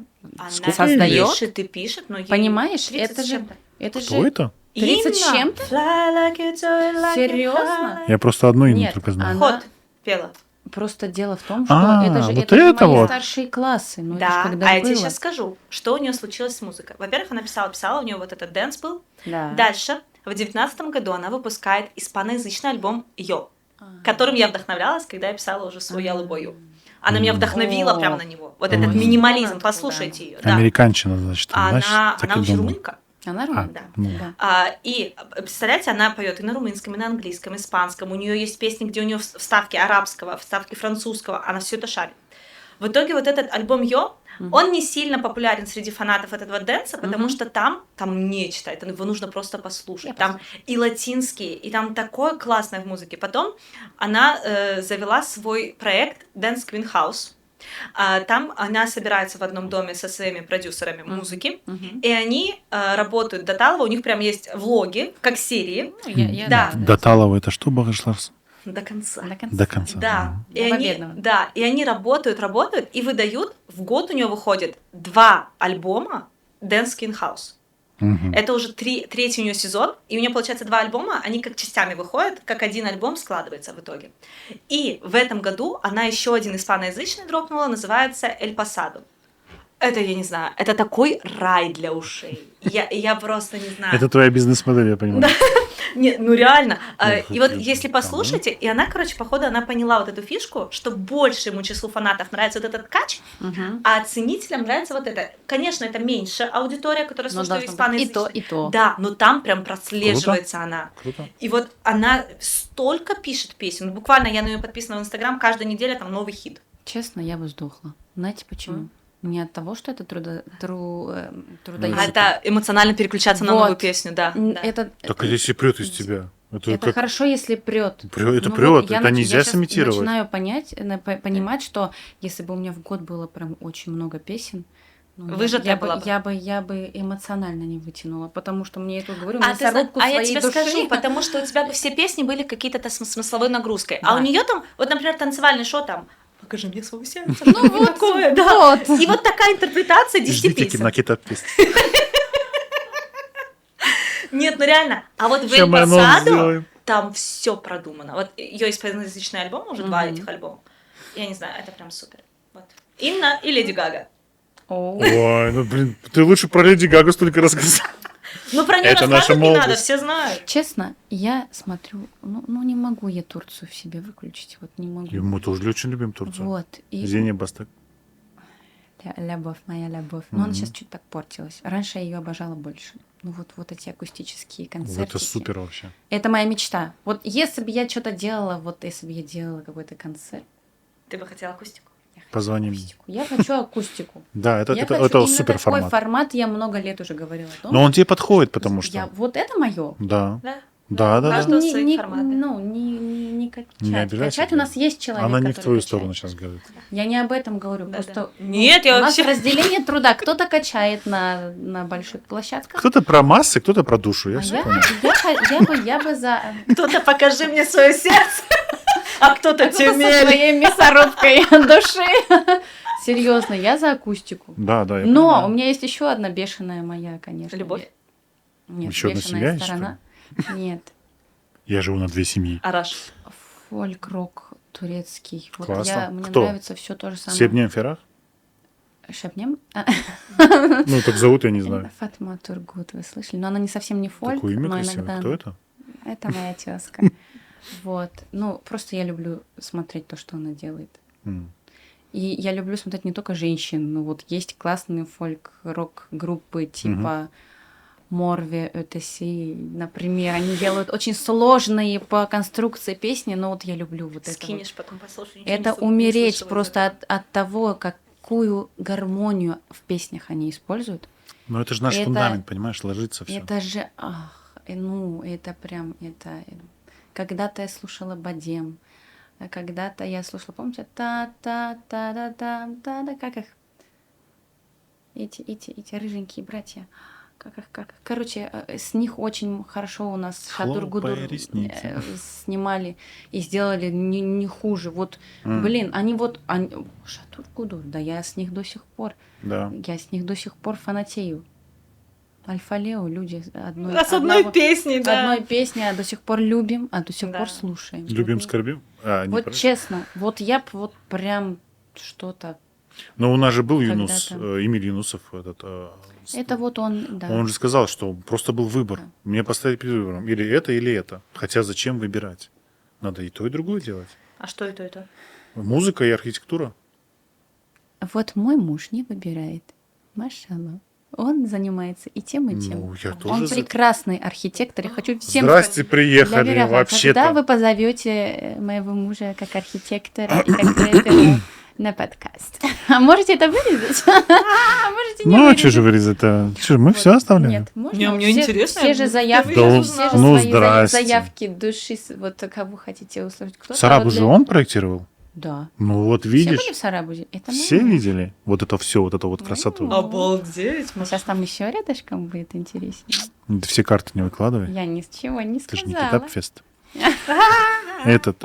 создает. пишет и пишет, но ей Понимаешь, 30 это с же... чем-то. Это Кто же... это? 30 с Инна! чем-то? Fly like you do it like you Серьезно? fly. Я просто одну Инну Нет, только знаю. она- Ход пела. Просто дело в том, что А, это же, вот это же это мои вот. старшие классы. Ну, это Да, ж когда а я тебе было. сейчас скажу, что у нее случилось с музыкой. Во-первых, она писала, у нее вот этот дэнс был. Да. Дальше, в 2019 году она выпускает испаноязычный альбом «Йо», А. которым я вдохновлялась, когда я писала уже свой «Я любою». Она меня вдохновила О. прямо на него. Вот Ой, этот минимализм, вон послушайте откуда. ее. Да. Американчина, значит, Она, значит, так она и вообще думаю. румынка. Она А, румын, да. ну, Да. И, представляете, она поет и на румынском, и на английском, и испанском. У нее есть песни, где у нее вставки арабского, вставки французского. Она все это шарит. В итоге вот этот альбом «Йо», он не сильно популярен среди фанатов этого дэнса, потому что там нечто, это его нужно просто послушать. Я Там и латинские, и там такое классное в музыке. Потом она завела свой проект Dance Queen House. Там она собирается в одном доме со своими продюсерами музыки, Мгм. и они работают до талого, у них прям есть влоги, как серии, Ну, я- Да. Доталова это что, Багашларс? до конца. До конца. До конца. Да, До и они, победного. да, и они работают, и выдают, в год у нее выходит 2 альбома Dance King House. Мгм. Это уже третий у нее сезон, и у нее получается 2 альбома, они как частями выходят, как один альбом складывается в итоге. И в этом году она еще один испаноязычный дропнула, называется «Эль Пасадо». Это, я не знаю, это такой рай для ушей. Я просто не знаю. Это твоя бизнес-модель, я понимаю. Не, ну реально. Ох, И вот это если там, послушайте, и она, короче, походу, она поняла вот эту фишку, что большему числу фанатов нравится вот этот кач, Мгм. а ценителям нравится вот это. Конечно, это меньше аудитория, которая Но слушает должно быть и то, испаноязычный. и то. Да, но там прям прослеживается она. Круто. И вот она столько пишет песен. Буквально я на нее подписана в Инстаграм, каждая неделя там новый хит. Честно, я бы сдохла. Знаете почему? Не от того, что это А трудоемко. это эмоционально переключаться на Вот. новую песню, да. да. Это, Так если прет из тебя. Это как... хорошо, если прет. Это Ну прет, вот я это нач- нельзя я щас сымитировать. начинаю понимать, что если бы у меня в год было прям очень много песен, ну, Выжатая была бы. я бы эмоционально не вытянула, потому что мне это говорю, А, мясорубку я своей тебе души. скажу, потому что у тебя бы все песни были какие-то смысловой нагрузкой. А Да. у нее там, вот, например, танцевальный шоу там «Покажи мне свое сердце». Ну что-то вот, такое, да. вот. И вот такая интерпретация 10 Ждите песен. на китап-фест. Нет, ну реально. А вот в Ща «Эль мы анонс Пасадо» сделаем. там все продумано. Вот ее испаноязычный альбом, уже 2 Мгм. этих альбома. Я не знаю, это прям супер. Вот. Инна и Леди Гага. О, Ой, ну блин, ты лучше про Леди Гагу столько рассказал. Ну про нее Это наша рассказывать не надо, молодость. все знают. честно, я смотрю, ну не могу я Турцию в себе выключить, вот не могу. И мы тоже очень любим Турцию. Вот. И Зения Бастак. любовь, моя любовь. Но она Мгм. сейчас чуть так портилась. Раньше я ее обожала больше. Ну вот эти акустические концерты. Это супер вообще. Это моя мечта. Вот если бы я что-то делала, вот если бы я делала какой-то концерт, Ты бы хотела акустику? я хочу Позвони мне. акустику. Я хочу акустику. Да, это Я хочу это именно супер такой формат. формат, я много лет уже говорила о том. Но он тебе подходит, потому что... Вот это мое. Да. Да. Да, да, Каждого да. свои форматы. Ну, не качать. Не обижайся, Качать у нас есть человек, Она не в который твою качает. сторону сейчас говорит. Я не об этом говорю. Да, Просто да. Нет, я у нас вообще- разделение труда. Кто-то качает на больших площадках. Кто-то про массы, кто-то про душу. Я А все я, понял. я бы за... Кто-то покажи мне свое сердце, а кто-то Кто-то со темель. своей мясорубкой души. Серьезно, я за акустику. Да, да, я Но понимаю. у меня есть еще одна бешеная моя, конечно. Любовь? Нет, Еще одна бешеная семья есть, сторона. Нет. Я живу на 2 семьи. Араш. Фольк-рок турецкий. Вот Классно. мне Кто? нравится все то же самое. Себнем Ферах? Шепнем? Ну, так зовут, я не знаю. Фатма Тургут, вы слышали? Но она не совсем не фольк, Такое имя но красивое. иногда... Кто это? Это моя тезка. Вот. Ну, просто я люблю смотреть то, что она делает. М. И я люблю смотреть не только женщин, но вот есть классные фольк-рок-группы типа Морве, ÖTC, например. Они делают очень сложные по конструкции песни, но вот я люблю вот это. Скинешь, потом послушай. Это умереть просто от того, какую гармонию в песнях они используют. Ну, это же наш Это- фундамент, понимаешь, ложится все. Это же, ну, это прям, когда-то я слушала Бадем, а когда-то я слушала, помните, та-та-та-да-да-да-да, как их? Эти рыженькие братья. Как их? Короче, с них очень хорошо у нас Шатур-Гудур Хлопая ресницами. снимали и сделали не хуже. Вот, блин, Шатур-Гудур, да я с них до сих пор фанатею. Альфа-Лео, люди С одной песней, да. одной песни, а до сих пор любим, а до сих Да. пор слушаем. Любим, Вот, скорбим? Вот неправильно. честно, вот я б вот прям что-то... Но у нас же был Когда-то. Юнус, Эмиль Юнусов. Это вот он, да. Он же сказал, что просто был выбор. Да. Мне поставить перед выбором. Или это. Хотя зачем выбирать? Надо и то, и другое делать. А что это? Музыка и архитектура. Вот мой муж не выбирает. Машаллах. Он занимается и тем, и тем. Ну, я Он тоже за- прекрасный архитектор. Я хочу всем Здрасте, сказать, приехали, для Вераха, вообще-то. когда вы позовете моего мужа как архитектора и как директора на подкаст? А можете это вырезать? Можете не Ну, а вырезать. что же вырезать-то? Что же, мы все оставляем? Нет, можно. Не, мне все, интересно, Все я же впервые заявки, Да он- все же ну, свои здрасте. заявки души, вот кого хотите услышать. Кто-то Сарабу вот же для- он проектировал? Да. Ну вот Все видишь, были в Сарабузе? Это мой все муж. видели вот это все, вот эту вот красоту. Ну. Обалдеть. Ну, сейчас там еще рядышком будет интереснее. Ты все карты не выкладывай. Я ни с чего не Ты же не сказала. Китап-фест.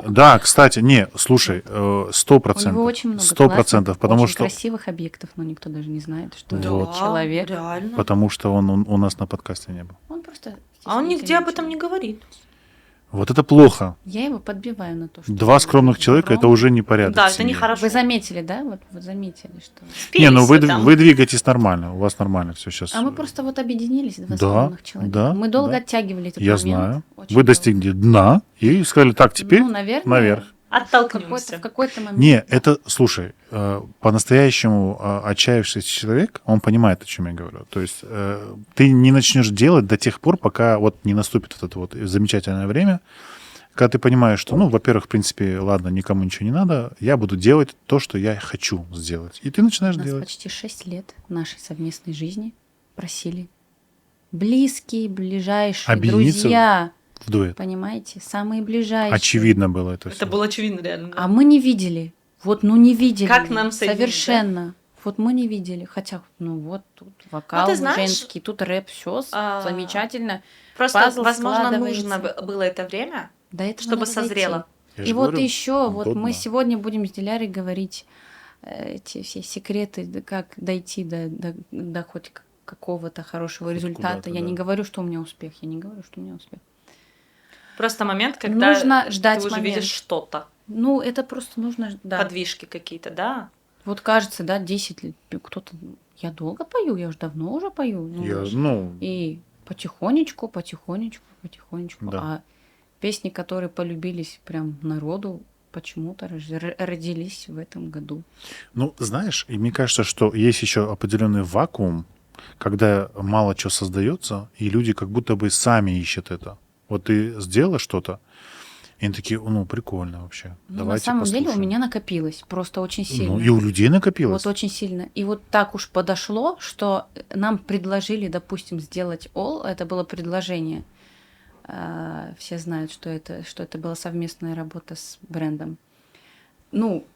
Да, кстати, не, слушай, 100%. У него очень много 100%, потому очень что красивых объектов, но никто даже не знает, что Да, это Вот. человек. Реально. потому что он у нас на подкасте не был. Он просто А он нигде об этом стеснительный не говорит. Вот это плохо. человек. Я его подбиваю на то, что... Два скромных человека это уже не порядок. Да, в это не семье. хорошо. Вы заметили, да? Вот вы заметили, что... Не, ну Спелись там. вы двигаетесь нормально, у вас нормально все сейчас. А мы просто вот объединились, два Да, скромных человека. да, Мы долго да. оттягивали этот Я момент. знаю. Очень Вы долго. достигли дна и сказали, так, теперь Ну, наверное, наверх. В Оттолкнемся. какой-то момент. Не, это, слушай, по-настоящему отчаявшийся человек, он понимает, о чем я говорю. То есть ты не начнешь делать до тех пор, пока вот не наступит вот это вот замечательное время, когда ты понимаешь, что, ну, во-первых, в принципе, ладно, никому ничего не надо, я буду делать то, что я хочу сделать. И ты начинаешь У нас делать. почти 6 лет нашей совместной жизни просили близкие, ближайшие, Объединиться друзья, в дуэт. понимаете, самые ближайшие. Очевидно было это Это все. было очевидно, реально. Да. А мы не видели. Вот, ну не видели. Как нам соединить, совершенно. Вот мы не видели. Хотя, ну вот тут вокал ты знаешь, женский, тут рэп, все замечательно. Просто, Пазл возможно, складывается. нужно было это время, До этого чтобы надо дойти. созрело. Я И же вот говорю, еще, вот год мы на. сегодня будем с Дилярой говорить эти все секреты, как дойти до хоть какого-то хорошего Хоть результата. куда-то, Я да. не говорю, что у меня успех. Я не говорю, что у меня успех. Просто момент, когда Нужно ждать ты уже момент. видишь что-то, Ну, это просто нужно, да. подвижки какие-то, да? Вот кажется, да, 10 лет кто-то... Я долго пою, я уже давно уже пою. Ну, Я, ну, и потихонечку. Да. А песни, которые полюбились прям народу, почему-то родились в этом году. ну, знаешь, и мне кажется, что есть еще определенный вакуум, когда мало чего создается, и люди как будто бы сами ищут это. Вот ты сделала что-то, и они такие, ну, прикольно вообще. Ну, Давайте на самом деле у послушаем. меня накопилось просто очень сильно. Ну, и у людей накопилось. Вот очень сильно. И вот так уж подошло, что нам предложили, допустим, сделать All. Это было предложение. Все знают, что это была совместная работа с брендом. Ну,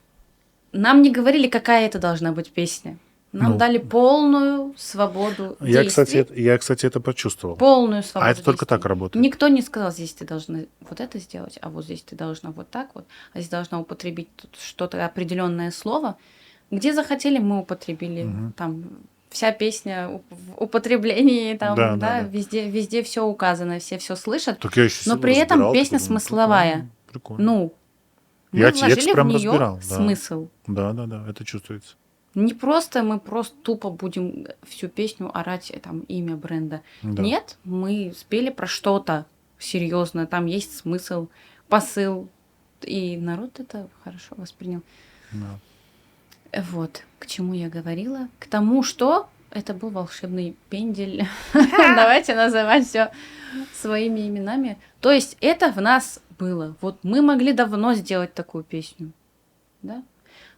нам не говорили, какая это должна быть песня. Нам Ну. дали полную свободу Я, действий. кстати, это почувствовал. Полную свободу А это только действий. так работает. Никто не сказал, здесь ты должна вот это сделать, а вот здесь ты должна вот так вот, а здесь должна употребить тут что-то определенное слово. Где захотели, мы употребили. Мгм. Там вся песня в употреблении, там, Да, да, да, да. везде все указано, все слышат. Так я еще Но сел, при этом разбирал, песня такой думаю, смысловая. Прикольно. Ну, мы Я текст вложили прям в нее разбирал, да. смысл. Да, это чувствуется. Не просто мы просто тупо будем всю песню орать там имя бренда. Да. Нет, мы спели про что-то серьезное, там есть смысл, посыл, и народ это хорошо воспринял. Да. Вот, к чему я говорила. К тому, что это был волшебный пендель. Давайте называть все своими именами. То есть это в нас было. Вот мы могли давно сделать такую песню. Да?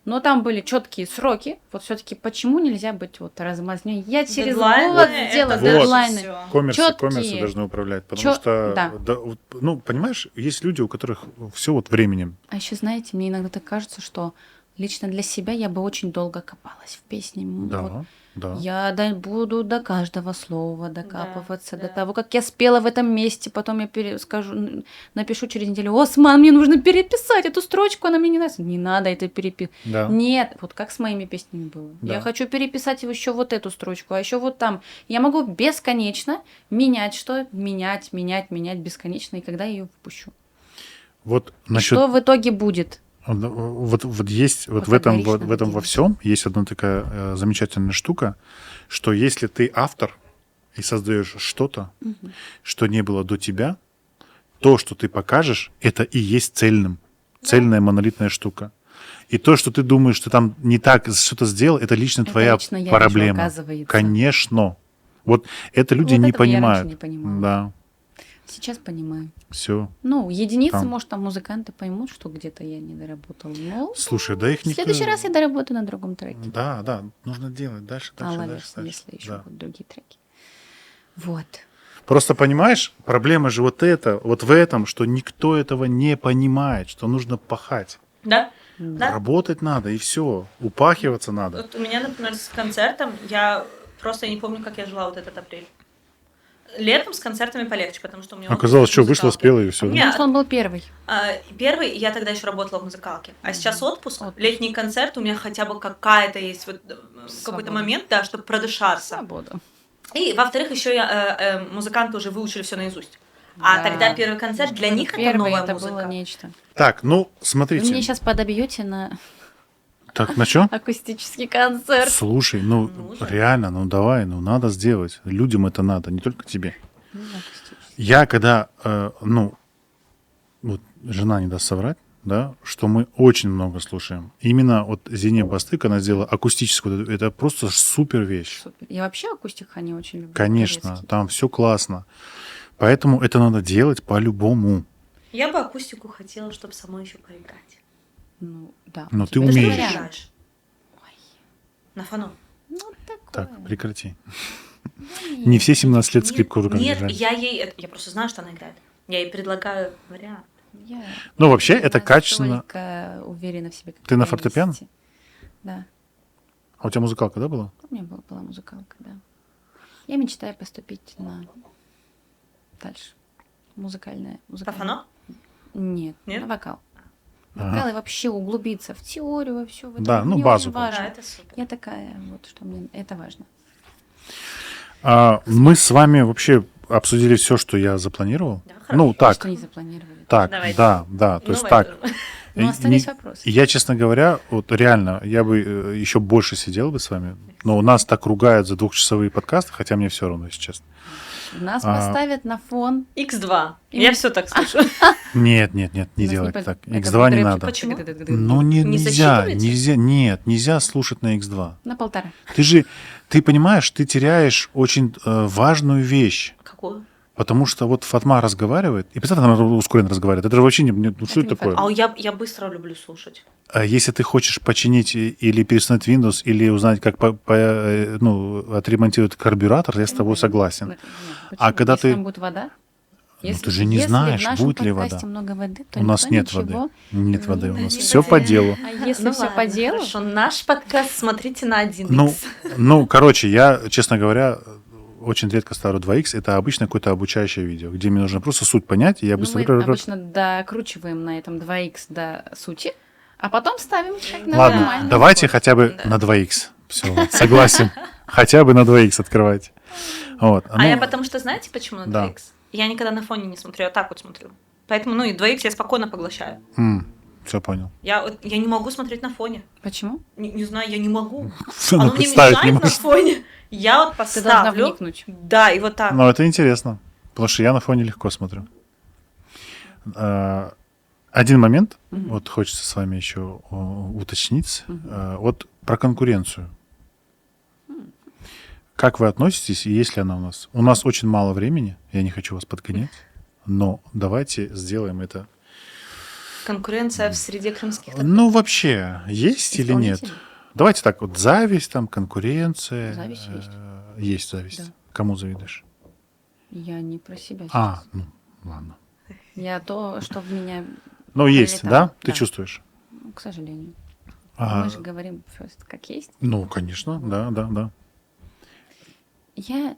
Но там были четкие сроки. Вот все-таки почему нельзя быть вот размазнёй? Я через Дедлайны год — сделала это дальше дедлайны. всё. Коммерсы Чёткие. должны управлять, потому что, Да. вот, ну, понимаешь, есть люди, у которых все вот временем. А еще, знаете, мне иногда так кажется, что лично для себя я бы очень долго копалась в песне. Да, Вот да. я буду до каждого слова докапываться, Да, до да. того, как я спела в этом месте, потом я напишу через неделю: Осман, мне нужно переписать эту строчку, она мне не нравится. Не надо это переписывать. Да. Нет, вот как с моими песнями было. Да. Я хочу переписать еще вот эту строчку, а еще вот там. Я могу бесконечно менять что? Менять бесконечно, и когда я ее выпущу. Вот И насчет что в итоге будет? вот есть вот в Категорично этом во делать. всем есть одна такая замечательная штука, что если ты автор и создаешь что-то, что не было до тебя, то, что ты покажешь, это и есть цельная монолитная штука. И то, что ты думаешь, что там не так что-то сделал, это лично Это твоя лично я проблема. вижу, оказывается. Конечно. Вот это люди Вот не этого я раньше понимают. не понимала. Да, Сейчас понимаю. все. Ну, единицы, Там. может, там музыканты поймут, что где-то я не доработала. Но Слушай, да их в следующий раз я доработаю на другом треке. Да, нужно делать дальше. Если еще Да. будут другие треки. Вот. Просто понимаешь, проблема же вот в этом, что никто этого не понимает, что нужно пахать. Да? Да. Работать надо, и все. Упахиваться надо. Вот у меня, например, с концертом, я просто не помню, как я жила вот этот апрель. Летом с концертами полегче, потому что у меня... Оказалось, отпуск что в вышла, музыкалке. спела, и все. Нет. Потому что он был первый. Первый, я тогда еще работала в музыкалке. А сейчас отпуск, Отпуск. летний концерт, у меня хотя бы какая-то есть вот какой-то Свобода. момент, да, чтобы продышаться. Свобода. И, во-вторых, еще музыканты уже выучили все наизусть. Да. А тогда первый концерт для них это Первый новая это музыка. было нечто. Так, ну, Вы смотрите. меня сейчас подобьете на Так, на что? акустический концерт. Слушай, ну, Нужно. реально, ну, давай, ну, надо сделать. Людям это надо, не только тебе. Ну, акустический. Я когда, вот жена не даст соврать, да, что мы очень много слушаем. Именно вот Зине Бастык, она сделала акустическую, это просто супер вещь. Супер. Я вообще акустика не очень люблю. Конечно, турецкий. там все классно. Поэтому это надо делать по-любому. Я бы акустику хотела, чтобы самой еще поиграть. Ну, да. Но у ты тебя Ты что умеешь. вариант. играешь? На фано. Ну, такое. Так, прекрати. Ну, Не все 17 лет скрипку в руках Нет, держали. я просто знаю, что она играет. Я ей предлагаю вариант. Я Ну, вообще, не это качественно. настолько уверена в себе, как Ты на в фортепиано? пианисте. Да. А у тебя музыкалка, да, была? У меня была музыкалка, да. Я мечтаю поступить на дальше. Музыкальное. По фано? Нет, Нет? на вокал. Ага. Вокал и вообще углубиться в теорию, во все. Да, ну, мне базу очень получить. важно. Да, это супер. Я такая, вот что мне это важно. Мы с вами вообще обсудили все, что я запланировал. Да, Ну, хорошо. так, Что не запланировали. так, Давайте. да, то Ну, есть давай так. тоже. Ну, остались Не- вопросы. Я, честно говоря, вот реально, я бы еще больше сидел бы с вами, но у нас так ругают за двухчасовые подкасты, хотя мне все равно, если честно. Нас А. поставят на фон. X2. И Я мы- все так слышу. Нет, не Нас делать по- так. это X2 не рэпчик. надо. Почему? Ну, Не нельзя, засчитываете? нет, нельзя слушать на X2. На 1,5. Ты понимаешь, ты теряешь очень важную вещь. Какую? Потому что вот Фатма разговаривает, и представь, она ускоренно разговаривает. Это же вообще ну, что Это это не такое? Фатма. А я быстро люблю слушать. А если ты хочешь починить или переустановить Windows, или узнать, как отремонтировать карбюратор, я с тобой согласен. Нет, А почему? когда Если ты- там будет вода? ты же не знаешь, в нашем будет ли подкасте вода. много воды, то У нас никто нет ничего. воды. Нет воды у нас. не Все по воде. делу. А если Ну все по ладно, делу? Хорошо, наш подкаст смотрите на 1x. Ну, короче, я, честно говоря, очень редко ставлю 2х. Это обычно какое-то обучающее видео, где мне нужно просто суть понять, и я Ну, быстро... мы обычно докручиваем на этом 2х до сути, а потом ставим как на Ладно, нормальный давайте вход. хотя бы Да. на 2х. Все, согласен. Хотя бы на 2х открывать. Вот. А Ну, я потому что, знаете, почему на 2х? Да. Я никогда на фоне не смотрю, я так вот смотрю. Поэтому, ну и 2х я спокойно поглощаю. все понял. Я не могу смотреть на фоне. Почему? Не знаю, я не могу. Она Оно мне представить не мешает на может. фоне. Я вот Ты должна поставлю. вникнуть. Да, и вот так. Но это интересно, потому что я на фоне легко смотрю. Один момент, вот хочется с вами еще уточнить, вот про конкуренцию. Как вы относитесь, и есть ли она у нас? У нас очень мало времени, я не хочу вас подгонять, но давайте сделаем это. Конкуренция в среде крымских. Ну, вообще, есть или нет? Исполнители? Давайте так, вот зависть, там, конкуренция. Зависть есть. Есть зависть. Да. Кому завидуешь? Я не про себя сейчас. Ну, ладно. Я то, что в меня, Ну, есть, Прилетало, да? Ты да. чувствуешь? ну, к сожалению. А, Мы же говорим просто как есть. ну, конечно, да. Я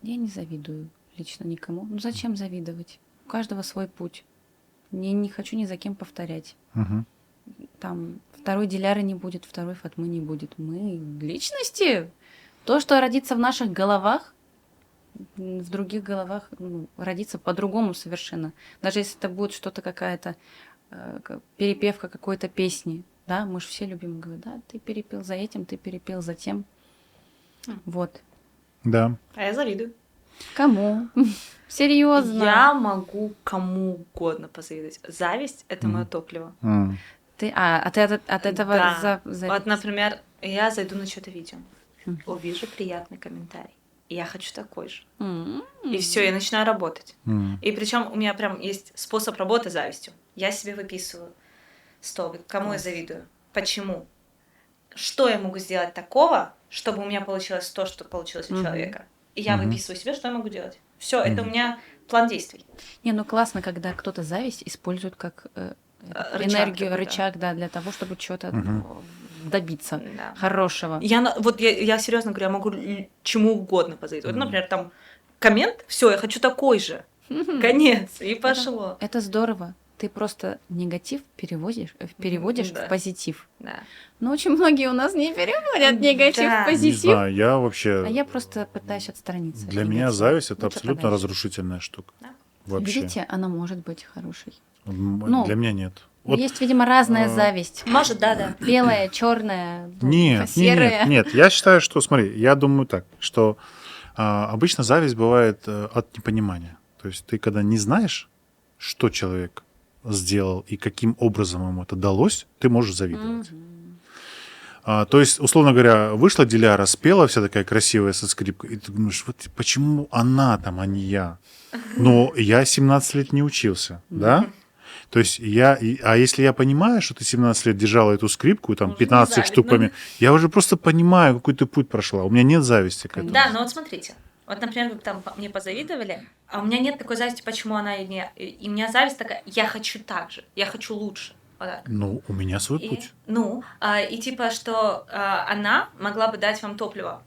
не завидую лично никому. Ну, зачем завидовать? У каждого свой путь. Я не хочу ни за кем повторять. Мгм. Там второй Диляры не будет, второй Фатмы не будет. Мы личности. То, что родится в наших головах, в других головах родится по-другому совершенно. Даже если это будет что-то какая-то перепевка какой-то песни, да, мы же все любим говорить, да, ты перепел за этим, ты перепел за тем. Вот. Да. А я завидую. Кому? Серьезно? Я могу кому угодно позавидовать. Зависть — это мое топливо. М. Ты от этого Да. за- Вот, например, я зайду на что-то видео, увижу приятный комментарий, и я хочу такой же. И все, я начинаю работать. М. И причем у меня прям есть способ работы с завистью. Я себе выписываю столбик, кому я завидую, почему, что я могу сделать такого, чтобы у меня получилось то, что получилось у Мгм. человека. И я Мгм. выписываю себе, что я могу делать. Все, это у Мгм. меня план действий. Не, ну классно, когда кто-то зависть использует как Рычаг энергию, такой, да. рычаг, да, для того, чтобы чего-то Мгм. добиться Да. хорошего. Я серьезно говорю, я могу чему угодно позавидовать. Вот, например, там коммент, все, я хочу такой же. Конец. И пошло. Это здорово. Ты просто негатив переводишь Да. в позитив. Да. Но очень многие у нас не переводят негатив Да. в Не позитив. знаю, я вообще... А я просто пытаюсь отстраниться. Для от меня негатива. зависть — это Лучше абсолютно подальше. разрушительная штука. Да. Вообще. Видите, она может быть хорошей. Для меня нет. Вот Есть, видимо, разная а, зависть. Может, да. Белая, черная, нет, серая. нет. Я считаю, что, смотри, я думаю так, что обычно зависть бывает от непонимания. То есть ты когда не знаешь, что человек сделал и каким образом ему это далось, ты можешь завидовать. То есть, условно говоря, вышла Диляра, спела вся такая красивая со скрипкой, и ты думаешь, вот почему она там, а не я? Но я 17 лет не учился, да? То есть а если я понимаю, что ты 17 лет держала эту скрипку, и там Уже не 15 завидно. штук я уже просто понимаю, какой ты путь прошла. У меня нет зависти к этому. Да, но вот смотрите. Вот, например, вы там мне позавидовали, а у меня нет такой зависти, почему она и не... И у меня зависть такая, я хочу так же, я хочу лучше. Вот так. Ну, у меня свой путь. И типа, что она могла бы дать вам топливо.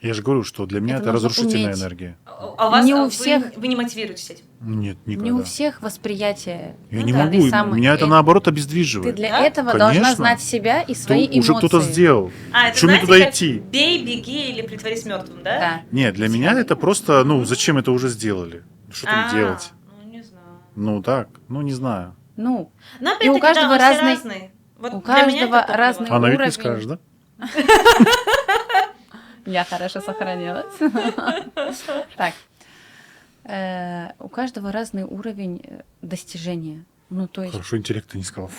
Я же говорю, что для меня Это это нужно разрушительная уметь. энергия. А у вас Не у вы- всех. Вы не мотивируетесь этим. Нет, никогда. Не у всех восприятие. Я не этой могу. самой- Меня это наоборот обездвиживает. Ты для Да? этого Конечно. должна знать себя и свои эмоции. Уже кто-то сделал. Это Что мне знаете, туда как идти? бей, беги или притворись мертвым, да? Да. Нет, для меня это просто, зачем это уже сделали? Что там делать? Ну, не знаю. Не знаю. Ну, Но И у опять-таки, каждого да, мы все разный- разные. Вот у для меня каждого это топливо. разный А на вид не уровень. скажешь, да? я хорошо сохранилась. Так. У каждого разный уровень достижения. Ну, то есть... Хорошо, интеллект ты не сказал.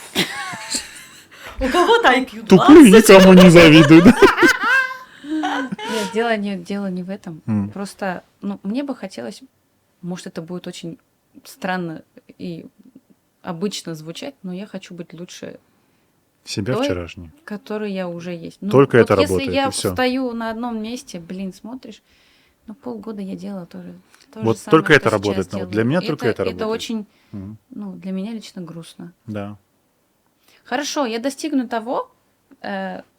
У кого-то IQ 20. Тупые никому не завидуют. Нет, дело не в этом. Просто, мне бы хотелось, может, это будет очень странно и обычно звучать, но я хочу быть лучше, Себя Той- вчерашний. которой я уже есть. Только это если работает, я и всё. стою на одном месте, смотришь, полгода я делала тоже. То Вот же самое, только что это сейчас работает, делаю. для меня только это Это работает. очень, Мгм. для меня лично грустно. Да. Хорошо, я достигну того,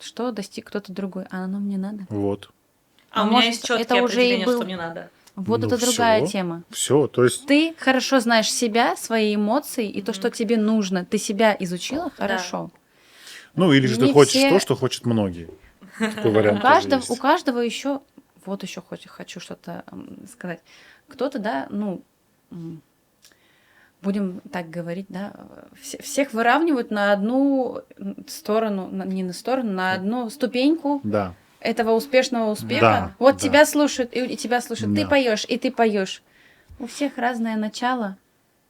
что достиг кто-то другой, а оно мне надо. Вот. А А у меня может, есть четкие это уже и определения, был- что мне надо. Вот Ну это другая всё. тема. Все, то есть... Ты хорошо знаешь себя, свои эмоции и то, что тебе нужно. Ты себя изучила хорошо. или же ты Не хочешь все- то, что хочет многие. Такой вариант тоже есть. У каждого еще, вот еще хочу что-то сказать. Кто-то, будем так говорить, всех выравнивают на одну сторону, не на сторону, на одну ступеньку Да. этого успешного успеха. Да, Вот да. тебя слушают, и тебя слушают. Да. Ты поешь, и ты поешь. У всех разное начало.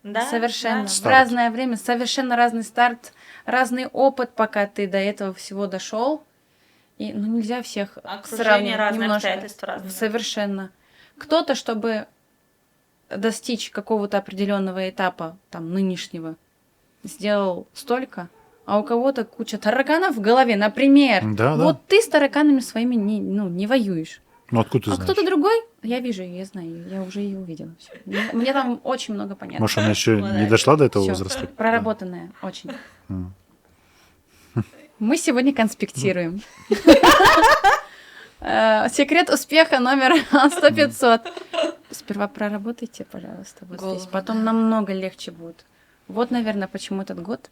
Да? Совершенно. Да. В Старт. разное время, совершенно разный старт, разный опыт, пока ты до этого всего дошел. И нельзя всех Окружение сравнивать разные, немножко. обстоятельства разные. Совершенно. Кто-то, чтобы достичь какого-то определенного этапа, нынешнего, сделал столько, а у кого-то куча тараканов в голове, например. Да, да. Вот ты с тараканами своими не воюешь. Ну, откуда ты А знаешь? кто-то другой, я вижу ее, я знаю ее, я уже ее увидела. Всё. Мне там очень много понятно. Может, она еще не Молодец. дошла до этого Всё, возраста? проработанная очень. М. Мы сегодня конспектируем. Секрет успеха номер 100-500. Сперва проработайте, пожалуйста, вот Голову, здесь. Потом намного легче будет. Вот, наверное, почему этот год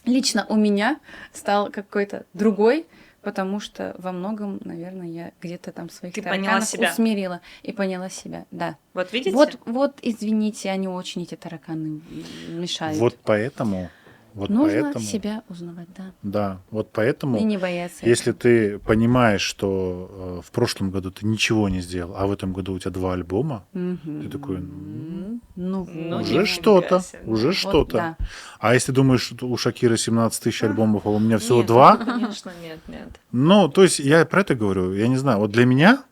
лично у меня стал какой-то другой, потому что во многом, наверное, я где-то там своих Ты поняла тараканов себя. усмирила и поняла себя, да. Вот видите? Вот, извините, они очень, эти тараканы, мешают. Вот поэтому... Нужно себя узнавать, да. Да, вот поэтому... И не бояться. Если ты понимаешь, что в прошлом году ты ничего не сделал, а в этом году у тебя 2 альбома, ты такой, Ну, Ну, вот. уже нифига что-то, себе. уже Вот, что-то. да. А если думаешь, что у Шакиры 17 тысяч альбомов, а у меня всего Нет, 2, Конечно, нет. то есть я про это говорю, я не знаю, вот для меня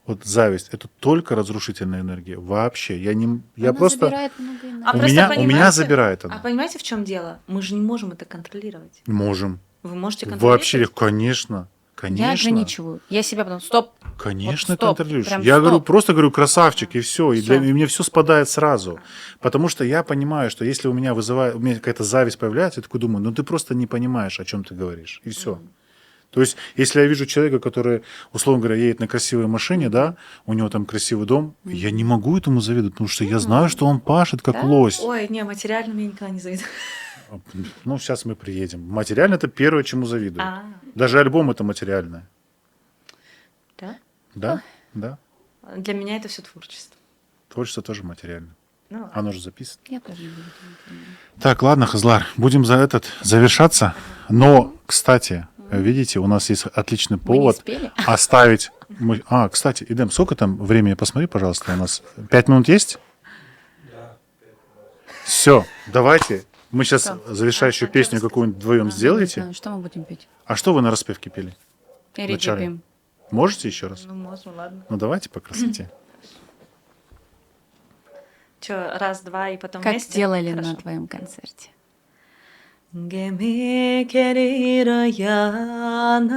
вот зависть это только разрушительная энергия, вообще. Я Она просто... забирает много энергии. А У просто меня понимаете- забирает А она. понимаете, в чем дело? Мы же не можем это контролировать. Можем. Вы можете контролировать? Вообще, конечно. Конечно. Я ограничиваю. Я себя потом, стоп. Конечно, Вот стоп, контролируешь. прям Я стоп. просто говорю красавчик, и все. И, Всё. и мне все спадает сразу. Потому что я понимаю, что если у меня какая-то зависть появляется, я такой думаю, ты просто не понимаешь, о чем ты говоришь. И все. То есть, если я вижу человека, который, условно говоря, едет на красивой машине, да, у него там красивый дом, я не могу этому завидовать, потому что я знаю, что он пашет как Да. лось. Ой, не, материально я никогда не завидую. Сейчас мы приедем. Материально это первое, чему завидую. А, Даже альбом это материальное. да? Да? Да. Для меня это все творчество. Творчество тоже материально. Ну, ладно. Оно же записано. Я тоже не буду. Так, ладно, Хазлар, будем завершаться. Но, кстати, видите, у нас есть отличный Мы не повод спели? оставить... кстати, Идем, сколько там времени? Посмотри, пожалуйста, у нас 5 минут есть? Все, давайте Мы сейчас Что? завершающую песню какую-нибудь вдвоем Не сделаете. знаю, что мы будем петь? А что вы на распевке пели? Эри Вначале. пим. Можете еще раз? Ну, можно, ладно. Ну давайте по красоте. Че, раз, два и потом Как вместе? делали Хорошо. на твоем концерте? Gemi gelir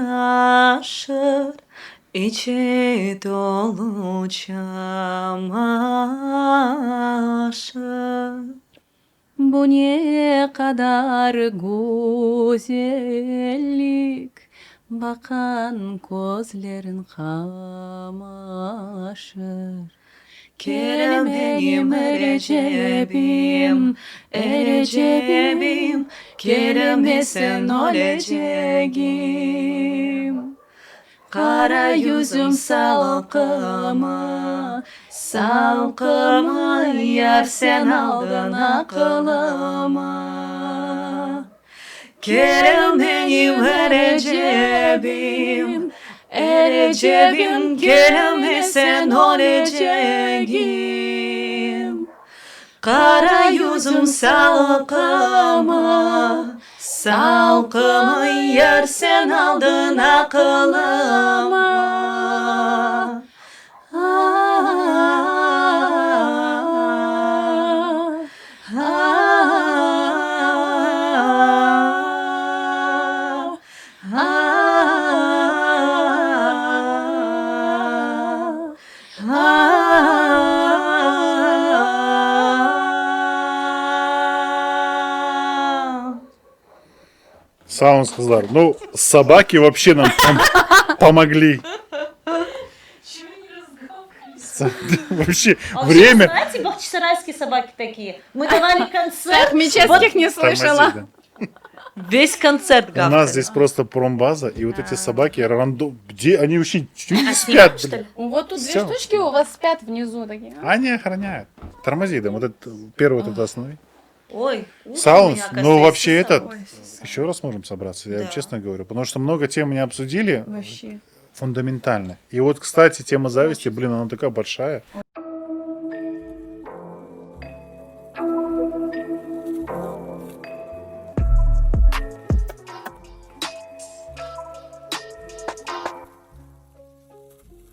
yanaşır, içi dolu çamaşır. Bu ne kadar güzellik, bakan gözlerin kamaşır. Kerem benim Recep'im, Recep'im, Kerem sen olacağım. Kara yüzüm salkımı, salkımı, yar sen aldın aklıma. Kerem benim Recep'im, Recep'im, Kerem sen olacağım. Kara yüzüm salkımı, salkımı, yar sen aldın aklıma. Sağ olun kızlar. Ну, собаки вообще нам помогли. Вообще, время... Знаете, бахчисарайские собаки такие. Мы давали концерт. Мечетских не слышала. Тормози, да. Весь концерт У гавкали. нас здесь просто промбаза, и вот эти собаки рандом... Где они вообще чуть не А спят, что блин. ли? Вот тут Всё. две штучки у вас спят внизу такие. Они охраняют. Тормози, да, вот это первый вот это останови. Ой, уши у Саунс, меня, ну оказывается, вообще есть этот, саунс. еще раз можем собраться, я Да. вам честно говорю, потому что много тем не обсудили Вообще. фундаментально. И вот, кстати, тема зависти, блин, она такая большая.